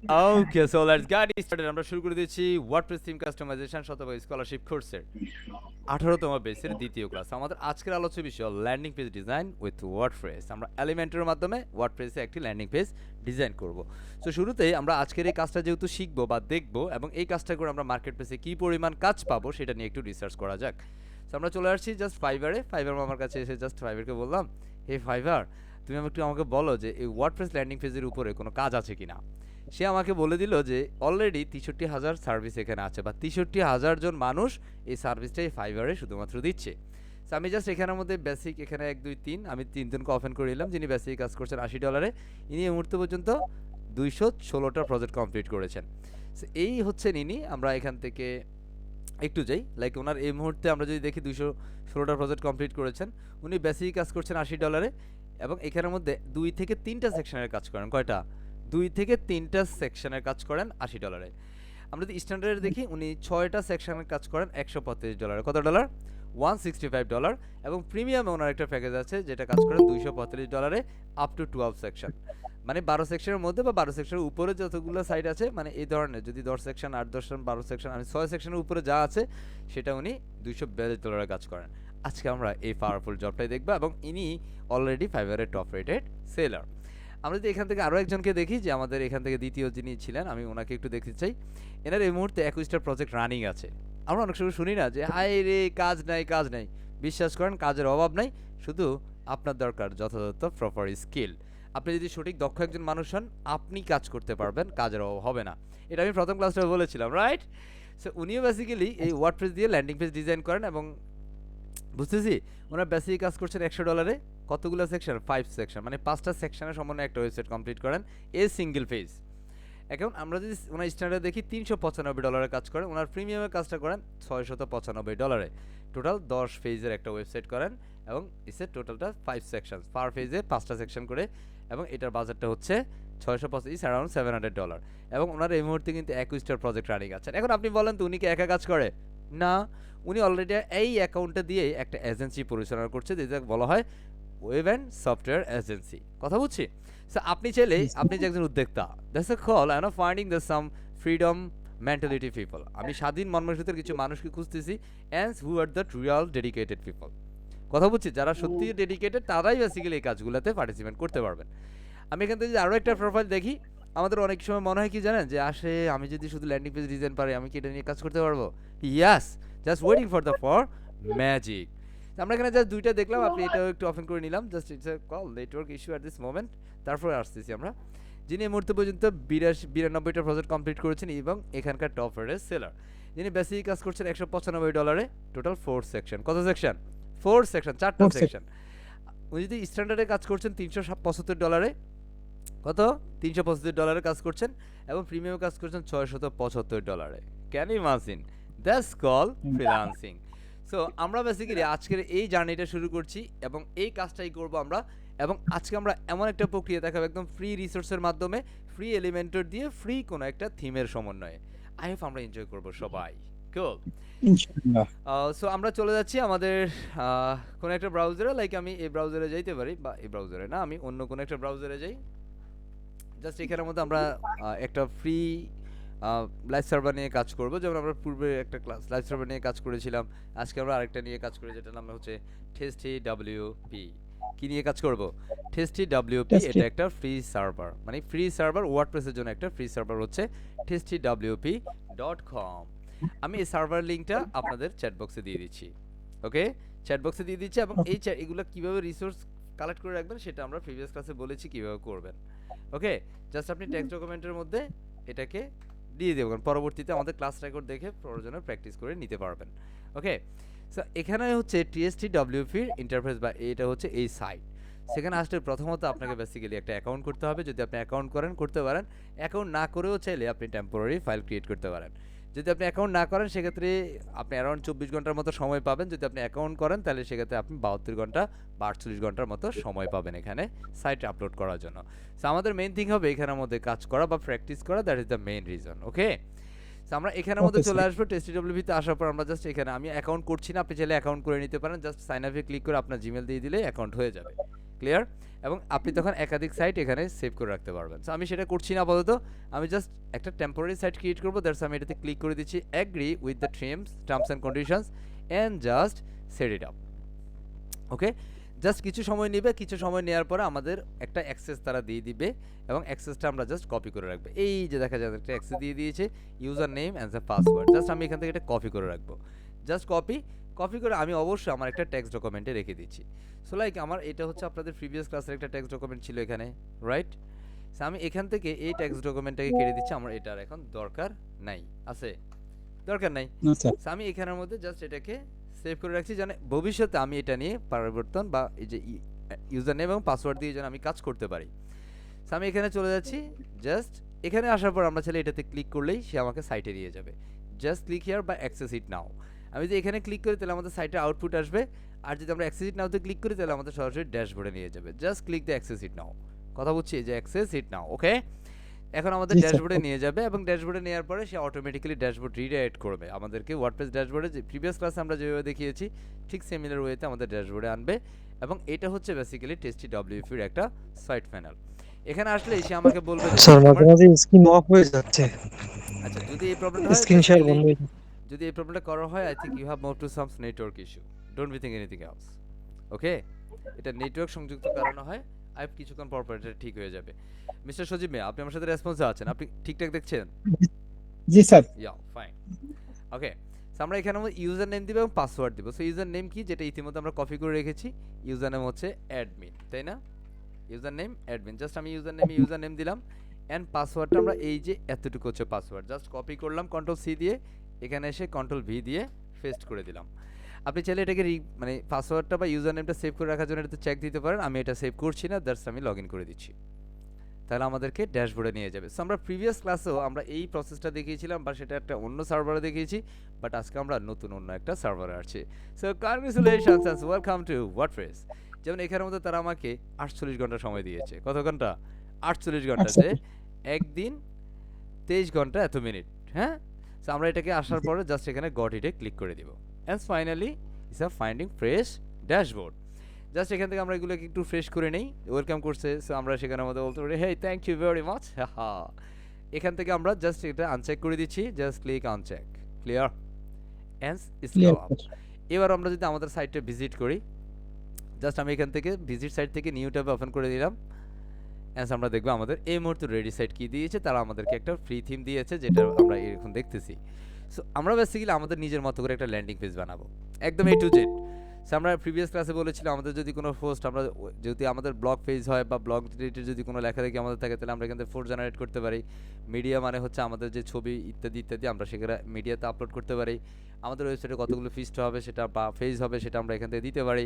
Okay, so let's get started. আমরা শুরু করে দিচ্ছি ওয়ার্ডপ্রেস থিম কাস্টমাইজেশন শতভাগ স্কলারশিপ কোর্সের 18তম বেসের দ্বিতীয় ক্লাস। আমাদের আজকের আলোচ্য বিষয় landing page design with WordPress. আমরা এলিমেন্টের মাধ্যমে ওয়ার্ডপ্রেসে একটি ল্যান্ডিং পেজ ডিজাইন করব। সো শুরুতেই আমরা আজকের এই কাজটা যেহেতু শিখবো বা দেখবো এবং এই কাজটা করে আমরা মার্কেট প্লেসে কী পরিমাণ কাজ পাবো সেটা নিয়ে একটু রিসার্চ করা যাক। সো আমরা চলে আসছি জাস্ট ফাইবারে। ফাইবার আমার কাছে এসে জাস্ট ফাইবারকে বললাম, হে ফাইবার, তুমি একটু আমাকে বলো যে এই ওয়ার্ডপ্রেস ল্যান্ডিং পেজের উপরে কোনো কাজ আছে কিনা। সে আমাকে বলে দিল যে অলরেডি 63,000 সার্ভিস এখানে আছে, বা 63,000 জন মানুষ এই সার্ভিসটা এই ফাইবারে শুধুমাত্র দিচ্ছে। সো আমি জাস্ট এখানের মধ্যে বেসিক, এখানে 1 2 3, আমি তিনজনকে ওপেন করে নিলাম যিনি বেসিক কাজ করছেন $80। ইনি এই মুহূর্ত পর্যন্ত 216টা প্রজেক্ট কমপ্লিট করেছেন। সো এই হচ্ছেন ইনি। আমরা এখান থেকে একটু যাই, লাইক ওনার এই মুহূর্তে আমরা যদি দেখি 216টা প্রজেক্ট কমপ্লিট করেছেন। উনি বেসিক কাজ করছেন $80 এবং এখানের মধ্যে 2 থেকে 3টা সেকশনের কাজ করেন। কয়টা? 2 থেকে 3টা সেকশনের কাজ করেন $80। আমরা যদি স্ট্যান্ডার্ডে দেখি, উনি 6টা সেকশনের কাজ করেন $135। কত ডলার? $165। এবং প্রিমিয়ামে ওনার একটা প্যাকেজ আছে যেটা কাজ করেন $245 আপ টু 12 সেকশন। মানে 12 সেকশনের মধ্যে বা 12 সেকশনের উপরে যতগুলো সাইট আছে, মানে এই ধরনের যদি 10 সেকশন, 8 10 12 সেকশন, আমি 6 সেকশনের উপরে যা আছে সেটা উনি $242 কাজ করেন। আজকে আমরা এই পাওয়ারফুল জবটাই দেখব এবং ইনি অলরেডি ফাইবারের টপ রেটেড সেলার। আমরা যদি এখান থেকে আরও একজনকে দেখি, যে আমাদের এখান থেকে দ্বিতীয় যিনি ছিলেন, আমি ওনাকে একটু দেখতে চাই। এনার এই মুহূর্তে 21টা প্রজেক্ট রানিং আছে। আমরা অনেক সময় শুনি না যে হায় রে কাজ নাই কাজ নাই। বিশ্বাস করেন, কাজের অভাব নাই, শুধু আপনার দরকার যথাযথ প্রপার স্কিল। আপনি যদি সঠিক দক্ষ একজন মানুষ হন, আপনি কাজ করতে পারবেন, কাজের অভাব হবে না। এটা আমি প্রথম ক্লাসে বলেছিলাম, রাইট? সো উনিও বেসিক্যালি এই ওয়ার্ডপ্রেস দিয়ে ল্যান্ডিং পেজ ডিজাইন করেন এবং বুঝতেছি ওনার বেসিক কাজ করছেন $100। কতগুলো সেকশন? 5 সেকশন, মানে 5টা সেকশনের সমন্বয়ে একটা ওয়েবসাইট কমপ্লিট করেন এ সিঙ্গেল পেজ। এখন আমরা যদি ওনার স্ট্যান্ডার্ড দেখি, $395 কাজ করেন। ওনার প্রিমিয়ামের কাজটা করেন $695। টোটাল 10 পেজের একটা ওয়েবসাইট করেন এবং ইসে টোটালটা 5 সেকশন, পার পেজে 5টা সেকশন করে, এবং এটার বাজেটটা হচ্ছে 625, অ্যারাউন্ড $700। এবং ওনার এই মুহূর্তে কিন্তু 21টার প্রজেক্ট রানিং আছে। এখন আপনি বলেন তো উনি কি একা কাজ করে? না, উনি অলরেডি এই অ্যাকাউন্টটা দিয়ে একটা এজেন্সি পরিচালনা করছে, যেটা বলা হয় ওয়েব অ্যান্ড সফটওয়্যার এজেন্সি। কথা বুঝছি? সো আপনি চাইলে, আপনি যে একজন উদ্যোক্তা, that's a call I know finding the some freedom mentality people. আমি স্বাধীন মনমানসিকতার কিছু মানুষকে খুঁজতেছি, and who are the Real dedicated people. কথা বুঝছি? যারা সত্যিই ডেডিকেটেড তারাই বেসিক্যালি এই কাজগুলোতে পার্টিসিপেট করতে পারবেন। আমি এখান থেকে আরও একটা প্রোফাইল দেখি। আমাদের অনেক সময় মনে হয় কি জানেন, যে আসে আমি যদি শুধু ল্যান্ডিং পেজ ডিজাইন পারি, আমি কি এটা নিয়ে কাজ করতে পারবো? Yes, just waiting for the for magic. আমরা এখানে জাস্ট দুইটা দেখলাম, আপনি এটাও একটু ওপেন করে নিলাম। Just it's a call network issue at this moment. তারপরে আসতেছি আমরা, যিনি এই মুহূর্তে পর্যন্ত 92টা প্রজেক্ট কমপ্লিট করেছেন এবং এখানকার টপ রেটেড সেলার। যিনি বেসিক কাজ করছেন $195, টোটাল 4 সেকশন। কত সেকশন? 4 সেকশন, 4টা সেকশন। উনি যদি স্ট্যান্ডার্ডে কাজ করছেন $375, কত? $375 কাজ করছেন, এবং প্রিমিয়ামে কাজ করছেন $675। Can imagine? That's call freelancing. So আমরা বেসিক্যালি আজকের এই জার্নিটা শুরু করছি এবং এই কাজটাই করব আমরা। এবং আজকে আমরা এমন একটা প্রক্রিয়া দেখাবো একদম ফ্রি রিসোর্সের মাধ্যমে, ফ্রি এলিমেন্টর দিয়ে, ফ্রি কোনো একটা থিমের সমন্বয়ে। আই হোপ আমরা এনজয় করব সবাই। কুল। ইনশাআল্লাহ। সো আমরা চলে যাচ্ছি আমাদের কোনো একটা ব্রাউজারে, লাইক আমি এই ব্রাউজারে যাইতে পারি, বা এই ব্রাউজারে না, আমি অন্য কোনো একটা ব্রাউজারে যাই। জাস্ট এখানের মধ্যে আমরা একটা ফ্রি লাইভ সার্ভার নিয়ে কাজ করব। যেমন আমরা পূর্বে একটা ক্লাস লাইভ সার্ভার নিয়ে কাজ করেছিলাম, আজকে আমরা আরেকটা নিয়ে কাজ করি যেটার নাম হচ্ছে টেস্টি ডাব্লিউপি। কি নিয়ে কাজ করব? Tasty WP. এটা একটা ফ্রি সার্ভার, মানে ফ্রি সার্ভার ওয়ার্ডপ্রেসের জন্য একটা ফ্রি সার্ভার হচ্ছে testywp.com। আমি এই সার্ভার লিঙ্কটা আপনাদের চ্যাট বক্সে দিয়ে দিচ্ছি। ওকে, চ্যাট বক্সে দিয়ে দিচ্ছি। এবং এই এগুলো কীভাবে রিসোর্স কালেক্ট করে রাখবেন সেটা আমরা প্রিভিয়াস ক্লাসে বলেছি কীভাবে করবেন। ওকে, জাস্ট আপনি টেক্সট ডকুমেন্টের মধ্যে এটাকে দিয়ে দেবেন, পরবর্তীতে আমাদের ক্লাস রেকর্ড দেখে প্রয়োজনে প্র্যাকটিস করে নিতে পারবেন। ওকে, সো এখানে হচ্ছে TSTWP ইন্টারফেস, বা এটা হচ্ছে এই সাইট। সেখানে আসলে প্রথমত আপনাকে বেসিক্যালি একটা অ্যাকাউন্ট করতে হবে। যদি আপনি অ্যাকাউন্ট করেন করতে পারেন, অ্যাকাউন্ট না করেও চাইলে আপনি টেম্পোরারি ফাইল ক্রিয়েট করতে পারেন। যদি আপনি অ্যাকাউন্ট না করেন সেক্ষেত্রে আপনি অ্যারাউন্ড 24 ঘন্টার মতো সময় পাবেন। যদি আপনি অ্যাকাউন্ট করেন তাহলে সেক্ষেত্রে আপনি 72 ঘন্টা বা 48 ঘন্টার মতো সময় পাবেন এখানে সাইটে আপলোড করার জন্য। সো আমাদের মেইন থিং হবে এখানের মধ্যে কাজ করা বা প্র্যাকটিস করা, that is the main reason. Okay, so আমরা এখানের মধ্যে চলে আসবো। টেস্টিডব্লিউপিতে আসার পর আমরা জাস্ট এখানে, আমি অ্যাকাউন্ট করছি না, আপনি চাইলে অ্যাকাউন্ট করে নিতে পারেন। জাস্ট সাইন আপে ক্লিক করে আপনার জিমেল দিয়ে দিলে অ্যাকাউন্ট হয়ে যাবে। ক্লিয়ার? এবং আপনি তখন একাধিক সাইট এখানে সেভ করে রাখতে পারবেন। সো আমি সেটা করছি না আপাতত। আমি জাস্ট একটা টেম্পোরারি সাইট ক্রিয়েট করব, দ্যাটস আমি এটাতে ক্লিক করে দিচ্ছি agree with the terms and conditions and just set it up. Okay, just কিছু সময় নেবে, কিছু সময় নেওয়ার পরে আমাদের একটা অ্যাক্সেস তারা দিয়ে দিবে এবং অ্যাক্সেসটা আমরা জাস্ট কপি করে রাখবো। এই যে দেখা যায় একটা অ্যাক্সেস দিয়ে দিয়েছে, user name and the password. Just আমি এখান থেকে এটা কপি করে রাখবো, জাস্ট কপি করে আমি অবশ্যই আমার একটা টেক্সট ডকুমেন্টে রেখে দিচ্ছি। সো লাইক আমার এটা হচ্ছে আপনাদের প্রিভিয়াস ক্লাসের একটা টেক্সট ডকুমেন্ট ছিল এখানে, রাইট? সো আমি এখান থেকে এই টেক্সট ডকুমেন্টটাকে কেটে দিচ্ছি, আমার এটার এখন দরকার নাই, আছে দরকার নাই। আচ্ছা সো আমি এখানের মধ্যে জাস্ট এটাকে সেভ করে রাখছি, যেন ভবিষ্যতে আমি এটা নিয়ে পরিবর্তন বা এই যে ইউজার নেম এবং পাসওয়ার্ড দিয়ে যেন আমি কাজ করতে পারি। সো আমি এখানে চলে যাচ্ছি, জাস্ট এখানে আসার পর আমরা চাইলে এটাতে ক্লিক করলেই সে আমাকে সাইটে নিয়ে যাবে। জাস্ট ক্লিক হিয়ার বা অ্যাক্সেস ইট নাও। আমি যদি এখানে ক্লিক করি তাহলে আমাদের সাইটের আউটপুট আসবে, আর যদি আমরা অ্যাক্সেস ইট নাওতে ক্লিক করি তাহলে আমাদের সরাসরি ড্যাশবোর্ডে নিয়ে যাবে। জাস্ট ক্লিক দ্য অ্যাক্সেস ইট নাও। কথা বুঝছি, যে অ্যাক্সেস ইট নাও। ওকে, এখন আমাদের জি স্যার ড্যাশবোর্ডে নিয়ে যাবে এবং ড্যাশবোর্ডে নেওয়ার পরে সে অটোমেটিক্যালি ড্যাশবোর্ড রিডাইরেক্ট করবে আমাদেরকে ওয়ার্ডপ্রেস ড্যাশবোর্ডে, যে প্রিভিয়াস ক্লাসে আমরা যেভাবে দেখিয়েছি ঠিক সিমিলার ওয়েতে আমাদের ড্যাশবোর্ডে আনবে। এবং এটা হচ্ছে বেসিক্যালি টেস্টি ডব্লিউপির একটা সাইট প্যানেল। এখানে আসলে সে আমাকে বলবে যে স্যার মাঝে তোমার, মাঝে স্ক্রিন অফ হয়ে যাচ্ছে, আচ্ছা যদি এই প্রবলেমটা হয় স্ক্রিন শেয়ার বেসিক্যালি, বন্ধ হয়ে যাচ্ছে। যদি এই প্রবলেমটা করা হয় I think you have move to seems network issue, don't be think anything else. Okay, এটা নেটওয়ার্ক সংযুক্ত কারণে হয়, আই কিছুক্ষণ পর পর এটা ঠিক হয়ে যাবে। মিস্টার সজীব মিয়া, আপনি আমার সাথে রেসপন্সে আছেন, আপনি ঠিকঠাক দেখছেন? জি স্যার ইয়া ফাইন। ওকে, সো আমরা এখানে ইউজার নেম দিব এবং পাসওয়ার্ড দিব। সো ইউজার নেম কি, যেটা ইতিমধ্যে আমরা কপি করে রেখেছি, ইউজার নেম হচ্ছে অ্যাডমিন, তাই না? ইউজার নেম অ্যাডমিন, জাস্ট আমি ইউজার নেম দিলাম এন্ড পাসওয়ার্ডটা আমরা এই যে এতটুকু হচ্ছে পাসওয়ার্ড, জাস্ট কপি করলাম কন্ট্রোল সি দিয়ে, এখানে এসে কন্ট্রোল ভি দিয়ে পেস্ট করে দিলাম। আপনি চাইলে এটাকে মানে পাসওয়ার্ডটা বা ইউজার নেমটা সেভ করে রাখার জন্য এটাতে চেক দিতে পারেন, আমি এটা সেভ করছি না, জাস্ট আমি লগ ইন করে দিচ্ছি, তাহলে আমাদেরকে ড্যাশবোর্ডে নিয়ে যাবে। সো আমরা প্রিভিয়াস ক্লাসেও আমরা এই প্রসেসটা দেখিয়েছিলাম, বা সেটা একটা অন্য সার্ভারে দেখিয়েছি, বাট আজকে আমরা নতুন অন্য একটা সার্ভারে আসছি। So congratulations and welcome to WordPress. যেমন এখানের মধ্যে তারা আমাকে 48 ঘন্টা সময় দিয়েছে। কত ঘন্টা? 48 ঘন্টা, যে একদিন 23 ঘন্টা এত মিনিট। হ্যাঁ, সো আমরা এটাকে আসার পরে জাস্ট এখানে গট ইটে ক্লিক করে দিব, and finally it's a finding fresh dashboard. Just এখান থেকে আমরা এগুলোকে একটু ফ্রেশ করে নেই, ওয়েলকাম করছে, সো আমরা সেখানে মধ্যে বলতে পারি হেই থ্যাংক ইউ ভেরি মাচ। হ্যাঁ, এখান থেকে আমরা জাস্ট এটা আনচেক করে দিচ্ছি, just click uncheck, clear and slow clear up. এবার আমরা যদি আমাদের সাইটটা ভিজিট করি, জাস্ট আমি এখান থেকে ভিজিট সাইট থেকে নিউ ট্যাবে ওপেন করে দিলাম, অ্যান্ড আমরা দেখবো আমাদের এই মুহূর্তে রেডি সাইট কি দিয়েছে, তারা আমাদেরকে একটা ফ্রি থিম দিয়েছে যেটা আমরা এখন দেখতেছি। সো আমরা বেসিক্যালি আমাদের নিজের মতো করে একটা ল্যান্ডিং পেজ বানাবো, একদম এ টু জেড। সো আমরা প্রিভিয়াস ক্লাসে বলেছিলাম আমাদের যদি কোনো পোস্ট, আমরা যদি আমাদের ব্লগ পেজ হয় বা ব্লগ রিলেটেড যদি কোনো লেখালেখি আমাদের থাকে, তাহলে আমরা এখান থেকে পোস্ট জেনারেট করতে পারি। মিডিয়া মানে হচ্ছে আমাদের যে ছবি ইত্যাদি ইত্যাদি আমরা সেখানে মিডিয়াতে আপলোড করতে পারি। আমাদের ওয়েবসাইটে কতগুলো ফিস্ট হবে সেটা বা পেজ হবে সেটা আমরা এখান থেকে দিতে পারি।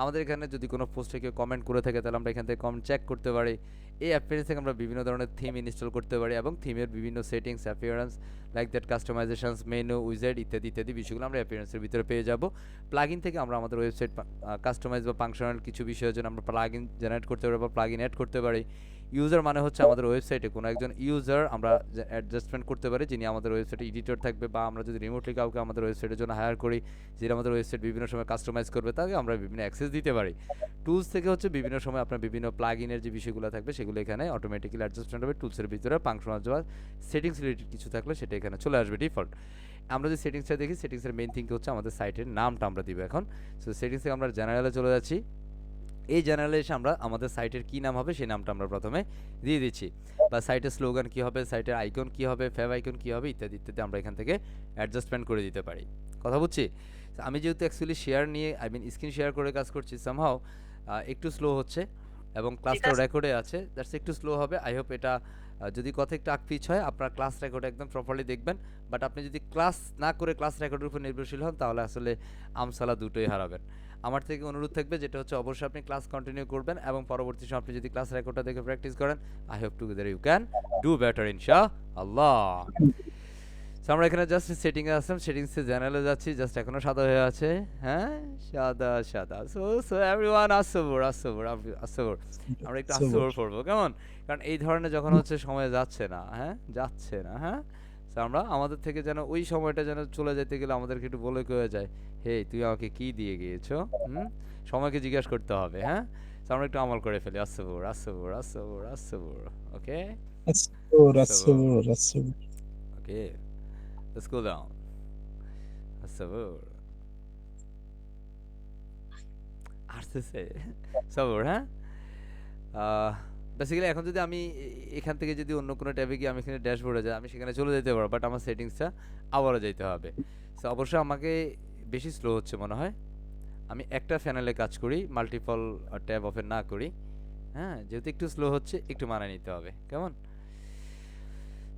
আমাদের এখানে যদি কোনো পোস্টে কেউ কমেন্ট করে থাকে তাহলে আমরা এখান থেকে কমেন্ট চেক করতে পারি। এই অ্যাপিয়ারেন্স থেকে আমরা বিভিন্ন ধরনের থিম ইনস্টল করতে পারি এবং থিমের বিভিন্ন settings, appearance like that, customizations, menu, wizard ইত্যাদি ইত্যাদি বিষয়গুলো আমরা অ্যাপিয়ারেন্সের ভিতরে পেয়ে যাব। প্লাগইন থেকে আমরা আমাদের ওয়েবসাইট কাস্টমাইজ বা ফাংশনাল কিছু বিষয়ের জন্য আমরা প্লাগইন জেনারেট করতে পারি বা প্লাগইন অ্যাড করতে পারি। ইউজার মানে হচ্ছে আমাদের ওয়েবসাইটে কোনো একজন ইউজার আমরা অ্যাডজাস্টমেন্ট করতে পারি, যিনি আমাদের ওয়েবসাইটে এডিটর থাকবে, বা আমরা যদি রিমোটলি কাউকে আমাদের ওয়েবসাইটের জন্য হায়ার করি, যিনি আমাদের ওয়েবসাইট বিভিন্ন সময় কাস্টমাইজ করবে, তাকে আমরা বিভিন্ন অ্যাক্সেস দিতে পারি। টুলস থেকে হচ্ছে বিভিন্ন সময় আপনার বিভিন্ন প্লাগইনের যে বিষয়গুলো থাকবে সেগুলো এখানে অটোমেটিক্যালি অ্যাডজাস্টমেন্ট হবে। টুলসের ভিতরে ফাংশনাল বা সেটিংস রিলেটেড কিছু থাকলে সেটা এখানে চলে আসবে ডিফল্ট। আমরা যদি সেটিংসটা দেখি, সেটিংসের মেইন থিং হচ্ছে আমাদের সাইটের নামটা আমরা দিব এখন। সো সেটিংস থেকে আমরা জেনারেলে চলে যাচ্ছি। এই জেনারেলে এসে আমরা আমাদের সাইটের কী নাম হবে সেই নামটা আমরা প্রথমে দিয়ে দিচ্ছি, বা সাইটের স্লোগান কী হবে, সাইটের আইকন কী হবে, ফেভ আইকন কী হবে ইত্যাদি ইত্যাদি আমরা এখান থেকে অ্যাডজাস্টমেন্ট করে দিতে পারি। কথা বুঝছি? আমি যেহেতু অ্যাকচুয়ালি শেয়ার নিয়ে স্ক্রিন শেয়ার করে কাজ করছি, সামহাও একটু স্লো হচ্ছে এবং ক্লাসটা রেকর্ডে আছে, দ্যাটস একটু স্লো হবে। আই হোপ এটা যদি কথা একটু আকপিচ হয় আপনার ক্লাস রেকর্ড একদম প্রপারলি দেখবেন, বাট আপনি যদি ক্লাস না করে ক্লাস রেকর্ডের উপর নির্ভরশীল হন তাহলে আসলে আমসালা দুটোই হারাবেন। আমার থেকে অনুরোধ থাকবে যেটা হচ্ছে অবশ্যই আপনি ক্লাস কন্টিনিউ করবেন এবং পরবর্তী সময় আপনি যদি ক্লাস রেকর্ডটা দেখে প্র্যাকটিস করেন, I hope together you can do better ইনশাআল্লাহ। সো আমরা এখানে জাস্ট সেটিংয়ে আসলাম, সেটিংসে জেনারেলে যাচ্ছি, জাস্ট এখনো সাদা হয়ে আছে। হ্যাঁ, সাদা সাদা। সো এভরিওয়ান আসবর আমরা একটু আসবর পড়বো কেমন, কারণ এই ধরনের যখন হচ্ছে সময় যাচ্ছে না, যাচ্ছে না। সো আমরা আমাদের থেকে যেন ওই সময়টা যেন চলে যেতে গেলে আমাদেরকে একটু বলে কয়ে যায়, হে তুই আমাকে কি দিয়ে গিয়েছো, সময়কে জিজ্ঞাসা করতে হবে। সো আমরা একটু আমল করে ফেলি। আসসাবুর, আসসাবুর, আসসাবুর, আসসাবুর। ওকে? আসসাবুর, আসসাবুর। আসসাবুর, আসসাবুর। ওকে, লেটস গো ডাউন। আসসাবুর। আসতেছে। সবুর, হ্যাঁ? বেসিক্যালি এখন যদি আমি এখান থেকে যদি অন্য কোনো ট্যাবে গিয়ে আমি এখানে ড্যাশবোর্ডে যাই, আমি সেখানে চলে যেতে পারবো, বাট আমার সেটিংসটা আবারও যাইতে হবে। সো অবশ্যই আমাকে বেশি স্লো হচ্ছে মনে হয়। আমি একটা প্যানেলে কাজ করি, মাল্টিপল ট্যাব ওপেন না করি। হ্যাঁ, যেহেতু একটু স্লো হচ্ছে, একটু মানায় নিতে হবে। কেমন?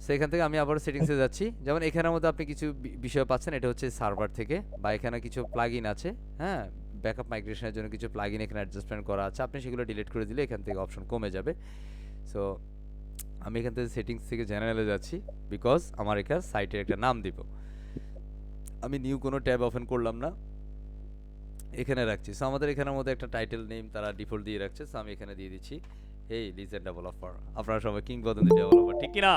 সো এখান থেকে আমি আবারও সেটিংসে যাচ্ছি। যেমন এখানের মধ্যে আপনি কিছু বিষয় পাচ্ছেন, এটা হচ্ছে সার্ভার থেকে, বা এখানে কিছু প্লাগইন আছে। হ্যাঁ, ব্যাকআপ মাইগ্রেশনের জন্য কিছু প্লাগইন এখানে অ্যাডজাস্টমেন্ট করা আছে। আপনি সেগুলো ডিলিট করে দিলে এখান থেকে অপশন কমে যাবে। সো আমি এখান থেকে সেটিংস থেকে জেনারেলে যাচ্ছি, বিকজ আমার এখানে সাইটের একটা নাম দিব। আমি নিউ কোনো ট্যাব ওপেন করলাম না, এখানে রাখছি। সো আমাদের এখানের মধ্যে একটা টাইটেল নেম তারা ডিফল্ট দিয়ে রাখছে। সো আমি এখানে দিয়ে দিচ্ছি হেই লিজেন্ড ডেভেলপার। আপনারা সবাই কিংবদন্তি ডেভেলপার, ঠিক কি না?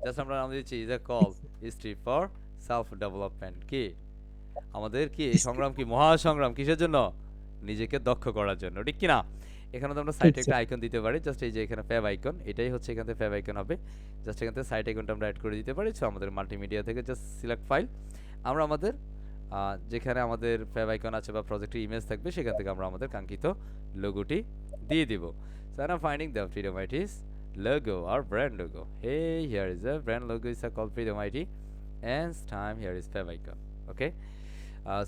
জাস্ট আমরা নাম দিচ্ছি is a call strip for self development. কি আমাদের কি এই সংগ্রাম, কি মহা সংগ্রাম কিসের জন্য? নিজেকে দক্ষ করার জন্য, ঠিক কি না? এখানে তো আমরা ঠিক সাইটে একটা স্যার। আইকন দিতে পারি, জাস্ট এই যে এখানে ফ্যাব আইকন, এটাই হচ্ছে এখান থেকে ফ্যাব আইকন হবে। জাস্ট এখান থেকে সাইট আইকনটা আমরা অ্যাড করে দিতে পারি। সো আমাদের মাল্টিমিডিয়া থেকে জাস্ট সিলেক্ট ফাইল, আমরা আমাদের যেখানে আমাদের ফ্যাব আইকন আছে বা প্রজেক্টের ইমেজ থাকবে, সেখান থেকে আমরা আমাদের কাঙ্ক্ষিত লোগোটি দিয়ে দিব। So I am finding the freedom itis logo or brand logo. Hey, here is a brand logo is called Freedom IT, and time here is fab icon. Okay,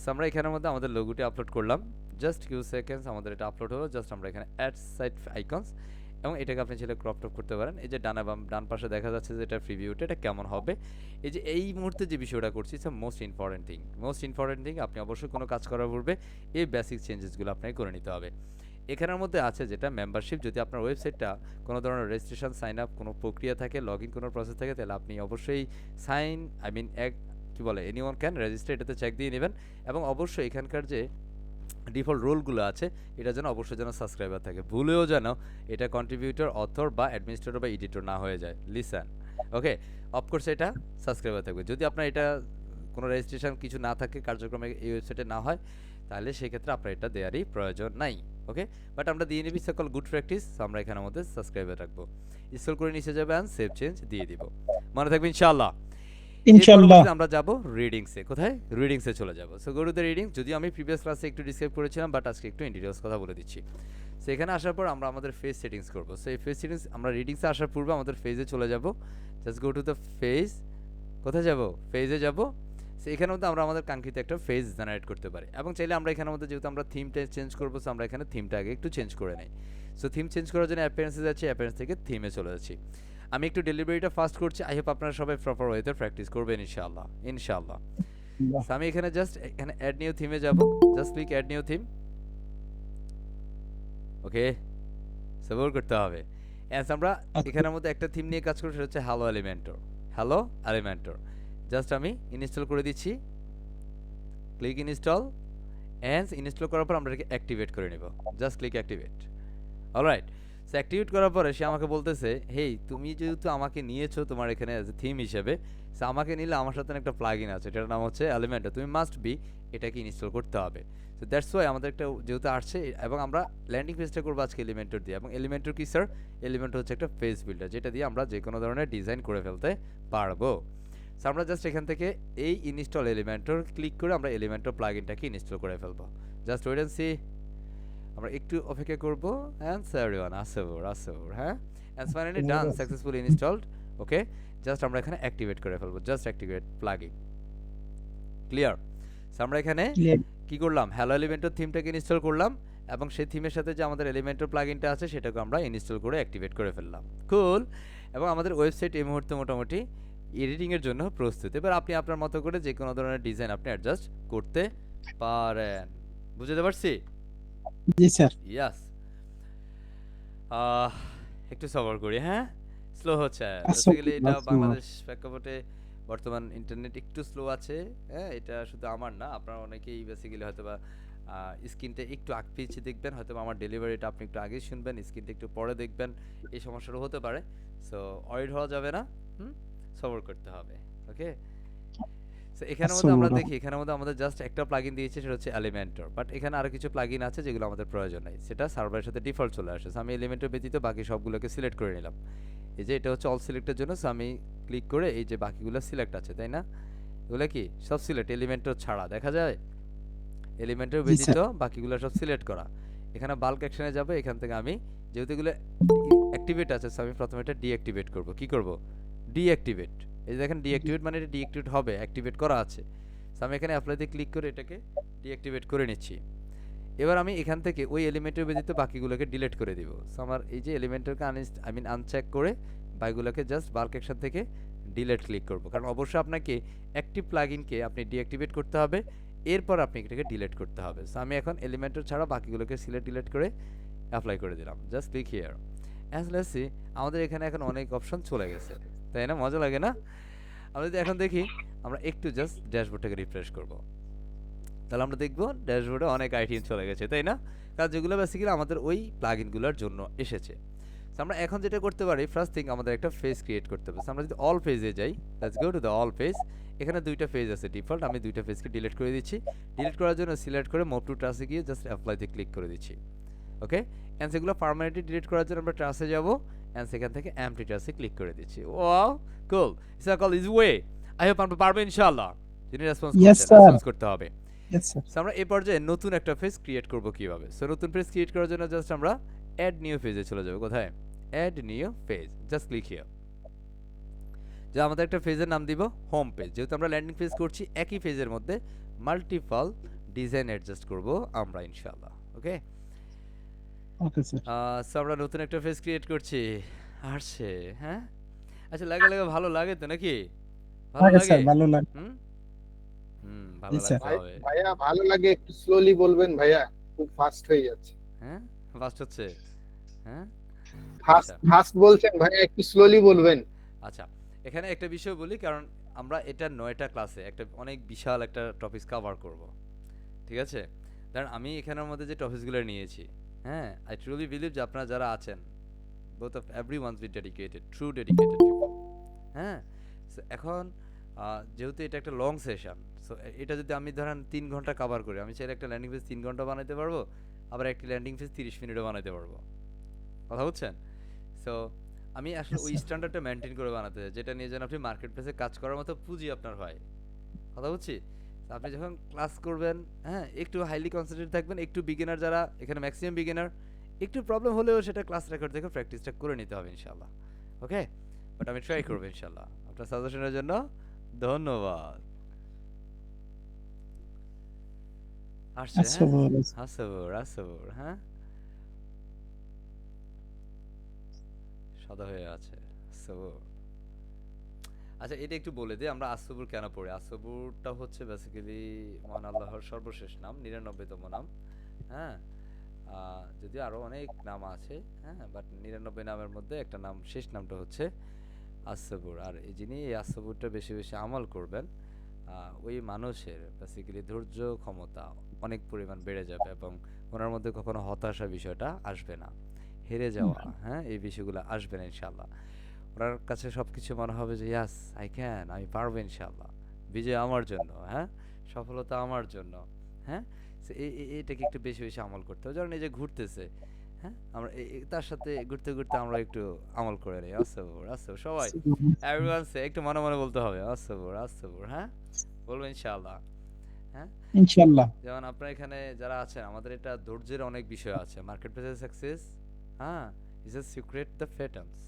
so আমরা এখানের মধ্যে আমাদের লোগোটি আপলোড করলাম। জাস্ট কিউ সেকেন্ডস আমাদের এটা upload হলো। Just আমরা এখানে অ্যাড সাইট আইকনস, এবং এটাকে আপনি চাইলে ক্রপ টপ করতে পারেন। এই যে ডান পাশে দেখা যাচ্ছে যে এটা প্রিভিউটা, এটা কেমন হবে। এই যে এই মুহূর্তে যে বিষয়টা করছি, ইটস মোস্ট ইম্পর্টেন্ট থিং। আপনি অবশ্যই কোনো কাজ করার পূর্বে এই বেসিক চেঞ্জেসগুলো আপনাকে করে নিতে হবে। এখানের মধ্যে আছে যেটা মেম্বারশিপ। যদি আপনার ওয়েবসাইটটা কোনো ধরনের রেজিস্ট্রেশন, সাইন আপ কোনো প্রক্রিয়া থাকে, লগ ইন কোনো প্রসেস থাকে, তাহলে আপনি অবশ্যই এক কি বলে এনিওয়ান ক্যান রেজিস্টার, এটাতে চেক দিয়ে নেবেন। এবং অবশ্যই এখানকার যে ডিফল্ট রোলগুলো আছে, এটা যেন অবশ্যই যেন সাবস্ক্রাইবার থাকে। ভুলেও যেন এটা কন্ট্রিবিউটর, অথর বা অ্যাডমিনিস্ট্রেটর বা এডিটর না হয়ে যায়। লিসেন, ওকে? অফকোর্স এটা সাবস্ক্রাইবার থাকবে। যদি আপনার এটা কোনো রেজিস্ট্রেশন কিছু না থাকে, কার্যক্রমে এই ওয়েবসাইটে না হয়, তাহলে সেক্ষেত্রে আপনার এটা দেওয়ারই প্রয়োজন নাই। ওকে, বাট আমরা দিয়ে নিবি সকল গুড প্র্যাকটিস। আমরা এখানের মধ্যে সাবস্ক্রাইবার রাখবো। স্ক্রল করে নিচে যাবে অ্যান্ড সেভ চেঞ্জ দিয়ে দিব। মনে থাকবে ইনশাআল্লাহ। এর ইনশাআল্লাহ। পরবর্তীতে আমরা যাব রিডিংসে। কোথায়? রিডিংসে চলে যাব। So go to the reading. যদিও আমি প্রিভিয়াস ক্লাসে একটু ডিসক্রাইব করেছিলাম, বাট আজকে একটু ইন ডিটেইলস কথা বলে দিচ্ছি। সো এখানে আসার পর আমরা আমাদের ফেজ সেটিংস করব। সো এই ফেজ সেটিংস আমরা রিডিংসে আসার পূর্বে আমাদের ফেজে চলে যাব। Just go to the phase. কোথায় যাব? ফেজে যাব। সো এখানের মধ্যে আমরা আমাদের কাঙ্ক্ষিত একটা ফেজ জেনারেট করতে পারি, এবং চাইলে আমরা এখানের মধ্যে যেহেতু আমরা থিমটা চেঞ্জ করবো, সো আমরা এখানে থিমটা আগে একটু চেঞ্জ করে নেই। সো থিম চেঞ্জ করার জন্য অ্যাপিয়ারেন্সে যাচ্ছি, অ্যাপিয়ারেন্স থেকে থিমে চলে যাচ্ছি। আমি একটু ডেলিভারিটা ফাস্ট করছি। আই হোপ আপনারা সবাই প্রপার ওয়েতে প্র্যাকটিস করবেন ইনশাআল্লাহ, ইনশাআল্লাহ। সো আমি এখানে জাস্ট এখানে অ্যাড নিউ থিমে যাব। Just click add new theme. Okay, সবর করতে হবে। এন্ড আমরা এখানের মধ্যে একটা থিম নিয়ে কাজ করব, সেটা হচ্ছে hello Elementor. Hello Elementor just আমি ইনস্টল করে দিচ্ছি। ক্লিক ইনস্টল, এন্ড ইনস্টল করার পর আমরা এটাকে অ্যাক্টিভেট করে নেব। Just click activate. Alright, so activate করার পরে সে আমাকে বলতেছে, হেই তুমি যেহেতু আমাকে নিয়েছো তোমার এখানে অ্যাজ এ থিম হিসেবে, সো আমাকে নিলে আমার সাথে একটা প্লাগইন আছে, এটার নাম হচ্ছে এলিমেন্টর। তুমি মাস্ট বি এটাকে ইনস্টল করতে হবে। সো দ্যাটস ওয়াই আমাদের একটা যেহেতু আসছে, এবং আমরা ল্যান্ডিং পেজটা করবো আজকে এলিমেন্টর দিয়ে। এবং এলিমেন্টর কি স্যার? এলিমেন্টর হচ্ছে একটা পেজ বিল্ডার, যেটা দিয়ে আমরা যে কোনো ধরনের ডিজাইন করে ফেলতে পারবো। সো আমরা জাস্ট এখান থেকে এই ইনস্টল এলিমেন্টর ক্লিক করে আমরা এলিমেন্টর প্লাগইনটাকে ইনস্টল করে ফেলবো। Just wait and see. আমরা একটু অপেক্ষা করব। এন্ড এভরিওয়ান আসেবর, হ্যাঁ? And finally done, successfully installed. Okay, just আমরা এখানে অ্যাক্টিভেট করে ফেলবো। Just activate plugin. Clear? So আমরা এখানে কি করলাম? হ্যালো এলিমেন্টর থিমটাকে ইনস্টল করলাম, এবং সেই থিমের সাথে যে আমাদের এলিমেন্টর প্লাগইনটা আছে, সেটাকে আমরা ইনস্টল করে অ্যাক্টিভেট করে ফেললাম। কুল। এবং আমাদের ওয়েবসাইট এই মুহূর্তে মোটামুটি এডিটিং এর জন্য প্রস্তুত। এবার আপনি আপনার মতো করে যে কোনো ধরনের ডিজাইন আপনি অ্যাডজাস্ট করতে পারেন। বুঝতে পারছি? জি স্যার। ইয়াস। একটু সবার করি, হ্যাঁ? স্লো হচ্ছে। বেসিক্যালি এটা বাংলাদেশ প্রেক্ষাপটে বর্তমান ইন্টারনেট একটু স্লো আছে। হ্যাঁ, এটা শুধু আমার না, আপনারা অনেকেই বেসিক্যালি হয়তোবা স্ক্রিনটা একটু আগ পিছিয়ে দেখবেন, হয়তোবা আমার ডেলিভারিটা আপনি একটু আগে শুনবেন, স্ক্রিনটা একটু পরে দেখবেন। এই সমস্যাটা হতে পারে। সো ওয়ারিড হওয়া যাবে না। সবর করতে হবে। ওকে, সো এখানের মধ্যে আমরা আসলে দেখি, এখানের মধ্যে আমাদের জাস্ট একটা প্লাগইন দিয়েছে, সেটা হচ্ছে এলিমেন্টর, বাট এখানে আরো কিছু প্লাগইন আছে যেগুলো আমাদের প্রয়োজন নাই, সেটা সার্ভারের সাথে ডিফল্ট চলে আসে। সো আমি এলিমেন্টর ব্যতীত বাকি সবগুলোকে সিলেক্ট করে নিলাম। এই যে এটা হচ্ছে অল সিলেক্টের জন্য, সো আমি ক্লিক করে এই যে বাকিগুলো সিলেক্ট আছে, তাই না? এগুলো কি সব সিলেক্ট, এলিমেন্টর ছাড়া দেখা যায়, এলিমেন্টর জি ব্যতীত স্যার। বাকিগুলো সব সিলেক্ট করা। এখানে বাল্ক অ্যাকশনে যাবে, এখান থেকে আমি যেহেতু এগুলো অ্যাক্টিভেট আছে, সো আমি প্রথমে এটা ডিঅ্যাক্টিভেট করব। কি করব? ডিঅ্যাক্টিভেট। এই যে দেখেন ডিঅ্যাক্টিভেট মানে এটা ডিঅ্যাক্টিভেট হবে, অ্যাক্টিভেট করা আছে। সো আমি এখানে অ্যাপ্লাইতে ক্লিক করে এটাকে ডিঅ্যাক্টিভেট করে নিচ্ছি। এবার আমি এখান থেকে ওই এলিমেন্টের ব্যতীত বাকিগুলোকে ডিলিট করে দিব। সো আমার এই যে এলিমেন্টরকে আনচেক করে বাকিগুলোকে জাস্ট বাল্ক অ্যাকশন থেকে ডিলিট ক্লিক করব, কারণ অবশ্যই আপনাকে অ্যাক্টিভ প্লাগইনকে আপনি ডিঅ্যাক্টিভেট করতে হবে, এরপর আপনি এটাকে ডিলিট করতে হবে। সো আমি এখন এলিমেন্টর ছাড়া বাকিগুলোকে সিলেক্ট ডিলিট করে অ্যাপ্লাই করে দিলাম। Just click here. As let's see, আমাদের এখানে এখন অনেক অপশন চলে গেছে, তাই না? মজা লাগে না? আমরা যদি এখন দেখি, আমরা একটু জাস্ট ড্যাশবোর্ডটাকে রিফ্রেশ করব, তাহলে আমরা দেখব ড্যাশবোর্ডে অনেক আইটেম চলে গেছে, তাই না? কারণ যেগুলো বেসিক্যালি আমাদের ওই প্লাগইনগুলোর জন্য এসেছে। So আমরা এখন যেটা করতে পারি, ফার্স্ট থিং আমাদের একটা পেজ ক্রিয়েট করতে হবে। So আমরা যদি অল পেজে যাই, let's go to the all page. এখানে দুইটা পেজ আছে ডিফল্ট, আমি দুইটা পেজকে ডিলিট করে দিচ্ছি। ডিলিট করার জন্য সিলেক্ট করে মুভ টু ট্রাসে গিয়ে জাস্ট অ্যাপ্লাইতে ক্লিক করে দিচ্ছি। ওকে, এন্ড সেগুলো পার্মানেন্টলি ডিলিট করার জন্য আমরা ট্রাসে যাব, এন্ড সেখান থেকে এমটি ট্রাসে ক্লিক করে দিচ্ছি। Wow, cool, it's a call is way. I hope আমরা পারবো ইনশাআল্লাহ। যিনি রেসপন্স ইয়েস করছেন, স্যার। রেসপন্স করতে হবে। Yes sir. সো আমরা এই পর্যায়ে নতুন একটা পেজ ক্রিয়েট করব কিভাবে? সো নতুন পেজ ক্রিয়েট করার জন্য জাস্ট আমরা অ্যাড নিউ পেজে চলে যাব। কোথায়? Add new page, just click here. যে আমাদের একটা পেজের নাম দিব হোম পেজ, যেহেতু আমরা ল্যান্ডিং পেজ করছি, একই পেজের মধ্যে মাল্টিপল ডিজাইন অ্যাডজাস্ট করব আমরা ইনশাআল্লাহ। ওকে, ওকে স্যার। সো আমরা নতুন একটা পেজ ক্রিয়েট করছি। আসছে, হ্যাঁ? আচ্ছা, লাগা ভালো লাগে তো নাকি? ভালো ওকে লাগে? স্যার, ভালো লাগে। হুম হুম, জি ভালো স্যার। লাগতে হবে। ভাইয়া ভালো লাগে, একটু স্লোলি বলবেন ভাইয়া, খুব ফাস্ট হয়ে যাচ্ছে। হ্যাঁ, ফাস্ট হচ্ছে। হ্যাঁ, ফাস্ট আচ্ছা ফাস্ট বলছেন ভাইয়া, একটু স্লোলি বলবেন। আচ্ছা, এখানে একটা বিষয় বলি, কারণ আমরা এটা 9টা ক্লাসে একটা অনেক বিশাল একটা টপিকস কভার করব, ঠিক আছে? কারণ আমি এখানের মধ্যে যে টপিকসগুলো নিয়েছি, হ্যাঁ, আই ট্রুলি বিলিভ যে আপনারা যারা আছেন, both of everyone's B dedicated, true dedicated people, হ্যাঁ। সো এখন যেহেতু এটা একটা লং সেশন, সো এটা যদি আমি ধরেন 3 ঘন্টা কভার করি, আমি চাইলে একটা ল্যান্ডিং পেজ 3 ঘন্টা বানাইতে পারবো, আবার একটা ল্যান্ডিং পেজ 30 মিনিটে বানাইতে পারবো। কথা বুঝছেন? সো আমি আসলে ইয়েস ওই স্যার। স্ট্যান্ডার্ডটা মেনটেন করে বানাতে চাই, যেটা নিয়ে যেন আপনি মার্কেট প্লেসে কাজ করার মতো পুঁজি আপনার হয়। কথা বুঝছি? তো আপনি যখন ক্লাস করবেন, হ্যাঁ, একটু হাইলি কনসেন্ট্রেট থাকবেন, একটু বিগিনার যারা, এখানে ম্যাক্সিমাম বিগিনার, একটু প্রবলেম হলেও সেটা ক্লাস রেকর্ড দেখে প্র্যাকটিসটা করে নিতে হবে ইনশাআল্লাহ। ওকে, বাট আমি ট্রাই করবো ইনশাআল্লাহ। আপনার সাজেশনের জন্য ধন্যবাদ। আসছে, হ্যাঁ, আসলে আসবর আসবর, হ্যাঁ, সাদা হয়ে আছে আসবর। আচ্ছা, এটা একটু বলে দিই আমরা আসবুর কেন পড়ি। আসবুরটা হচ্ছে বেসিক্যালি মহান আল্লাহর সর্বশেষ নাম, 99তম নাম, হ্যাঁ। যদিও আরো অনেক নাম আছে, হ্যাঁ, বাট 99 নামের মধ্যে একটা নাম, শেষ নামটা হচ্ছে আসবুর। আর এই যিনি এই আসবুরটা বেশি বেশি আমল করবেন, ওই মানুষের বেসিক্যালি ধৈর্য ক্ষমতা অনেক পরিমাণ বেড়ে যাবে, এবং ওনার মধ্যে কখনো হতাশা বিষয়টা আসবে না, হেরে যাওয়া, হ্যাঁ, এই বিষয়গুলো আসবে না ইনশাআল্লাহ। ওনার কাছে সবকিছু মনে হবে যে ইয়াস আই ক্যান, আমি পারবো ইনশাআল্লাহ, বিজয় আমার জন্য, হ্যাঁ, সফলতা আমার জন্য, হ্যাঁ। So এটাকে একটু বেশি বেশি আমল করতে হবে। যখন এই যে ঘুরতেছে, হ্যাঁ, আমরা তার সাথে ঘুরতে ঘুরতে আমরা একটু আমল করে নিই। আসবর আসবর, সবাই এভরিওয়ান সে একটু মনে মনে বলতে হবে আসবর আসবর, হ্যাঁ, বলবো ইনশাআল্লাহ, হ্যাঁ। ইনশাআল্লাহ। যেমন আপনার এখানে যারা আছেন, আমাদের এটা ধৈর্যের অনেক বিষয় আছে। মার্কেট প্লেসের সাকসেস, হ্যাঁ, is a secret the patterns,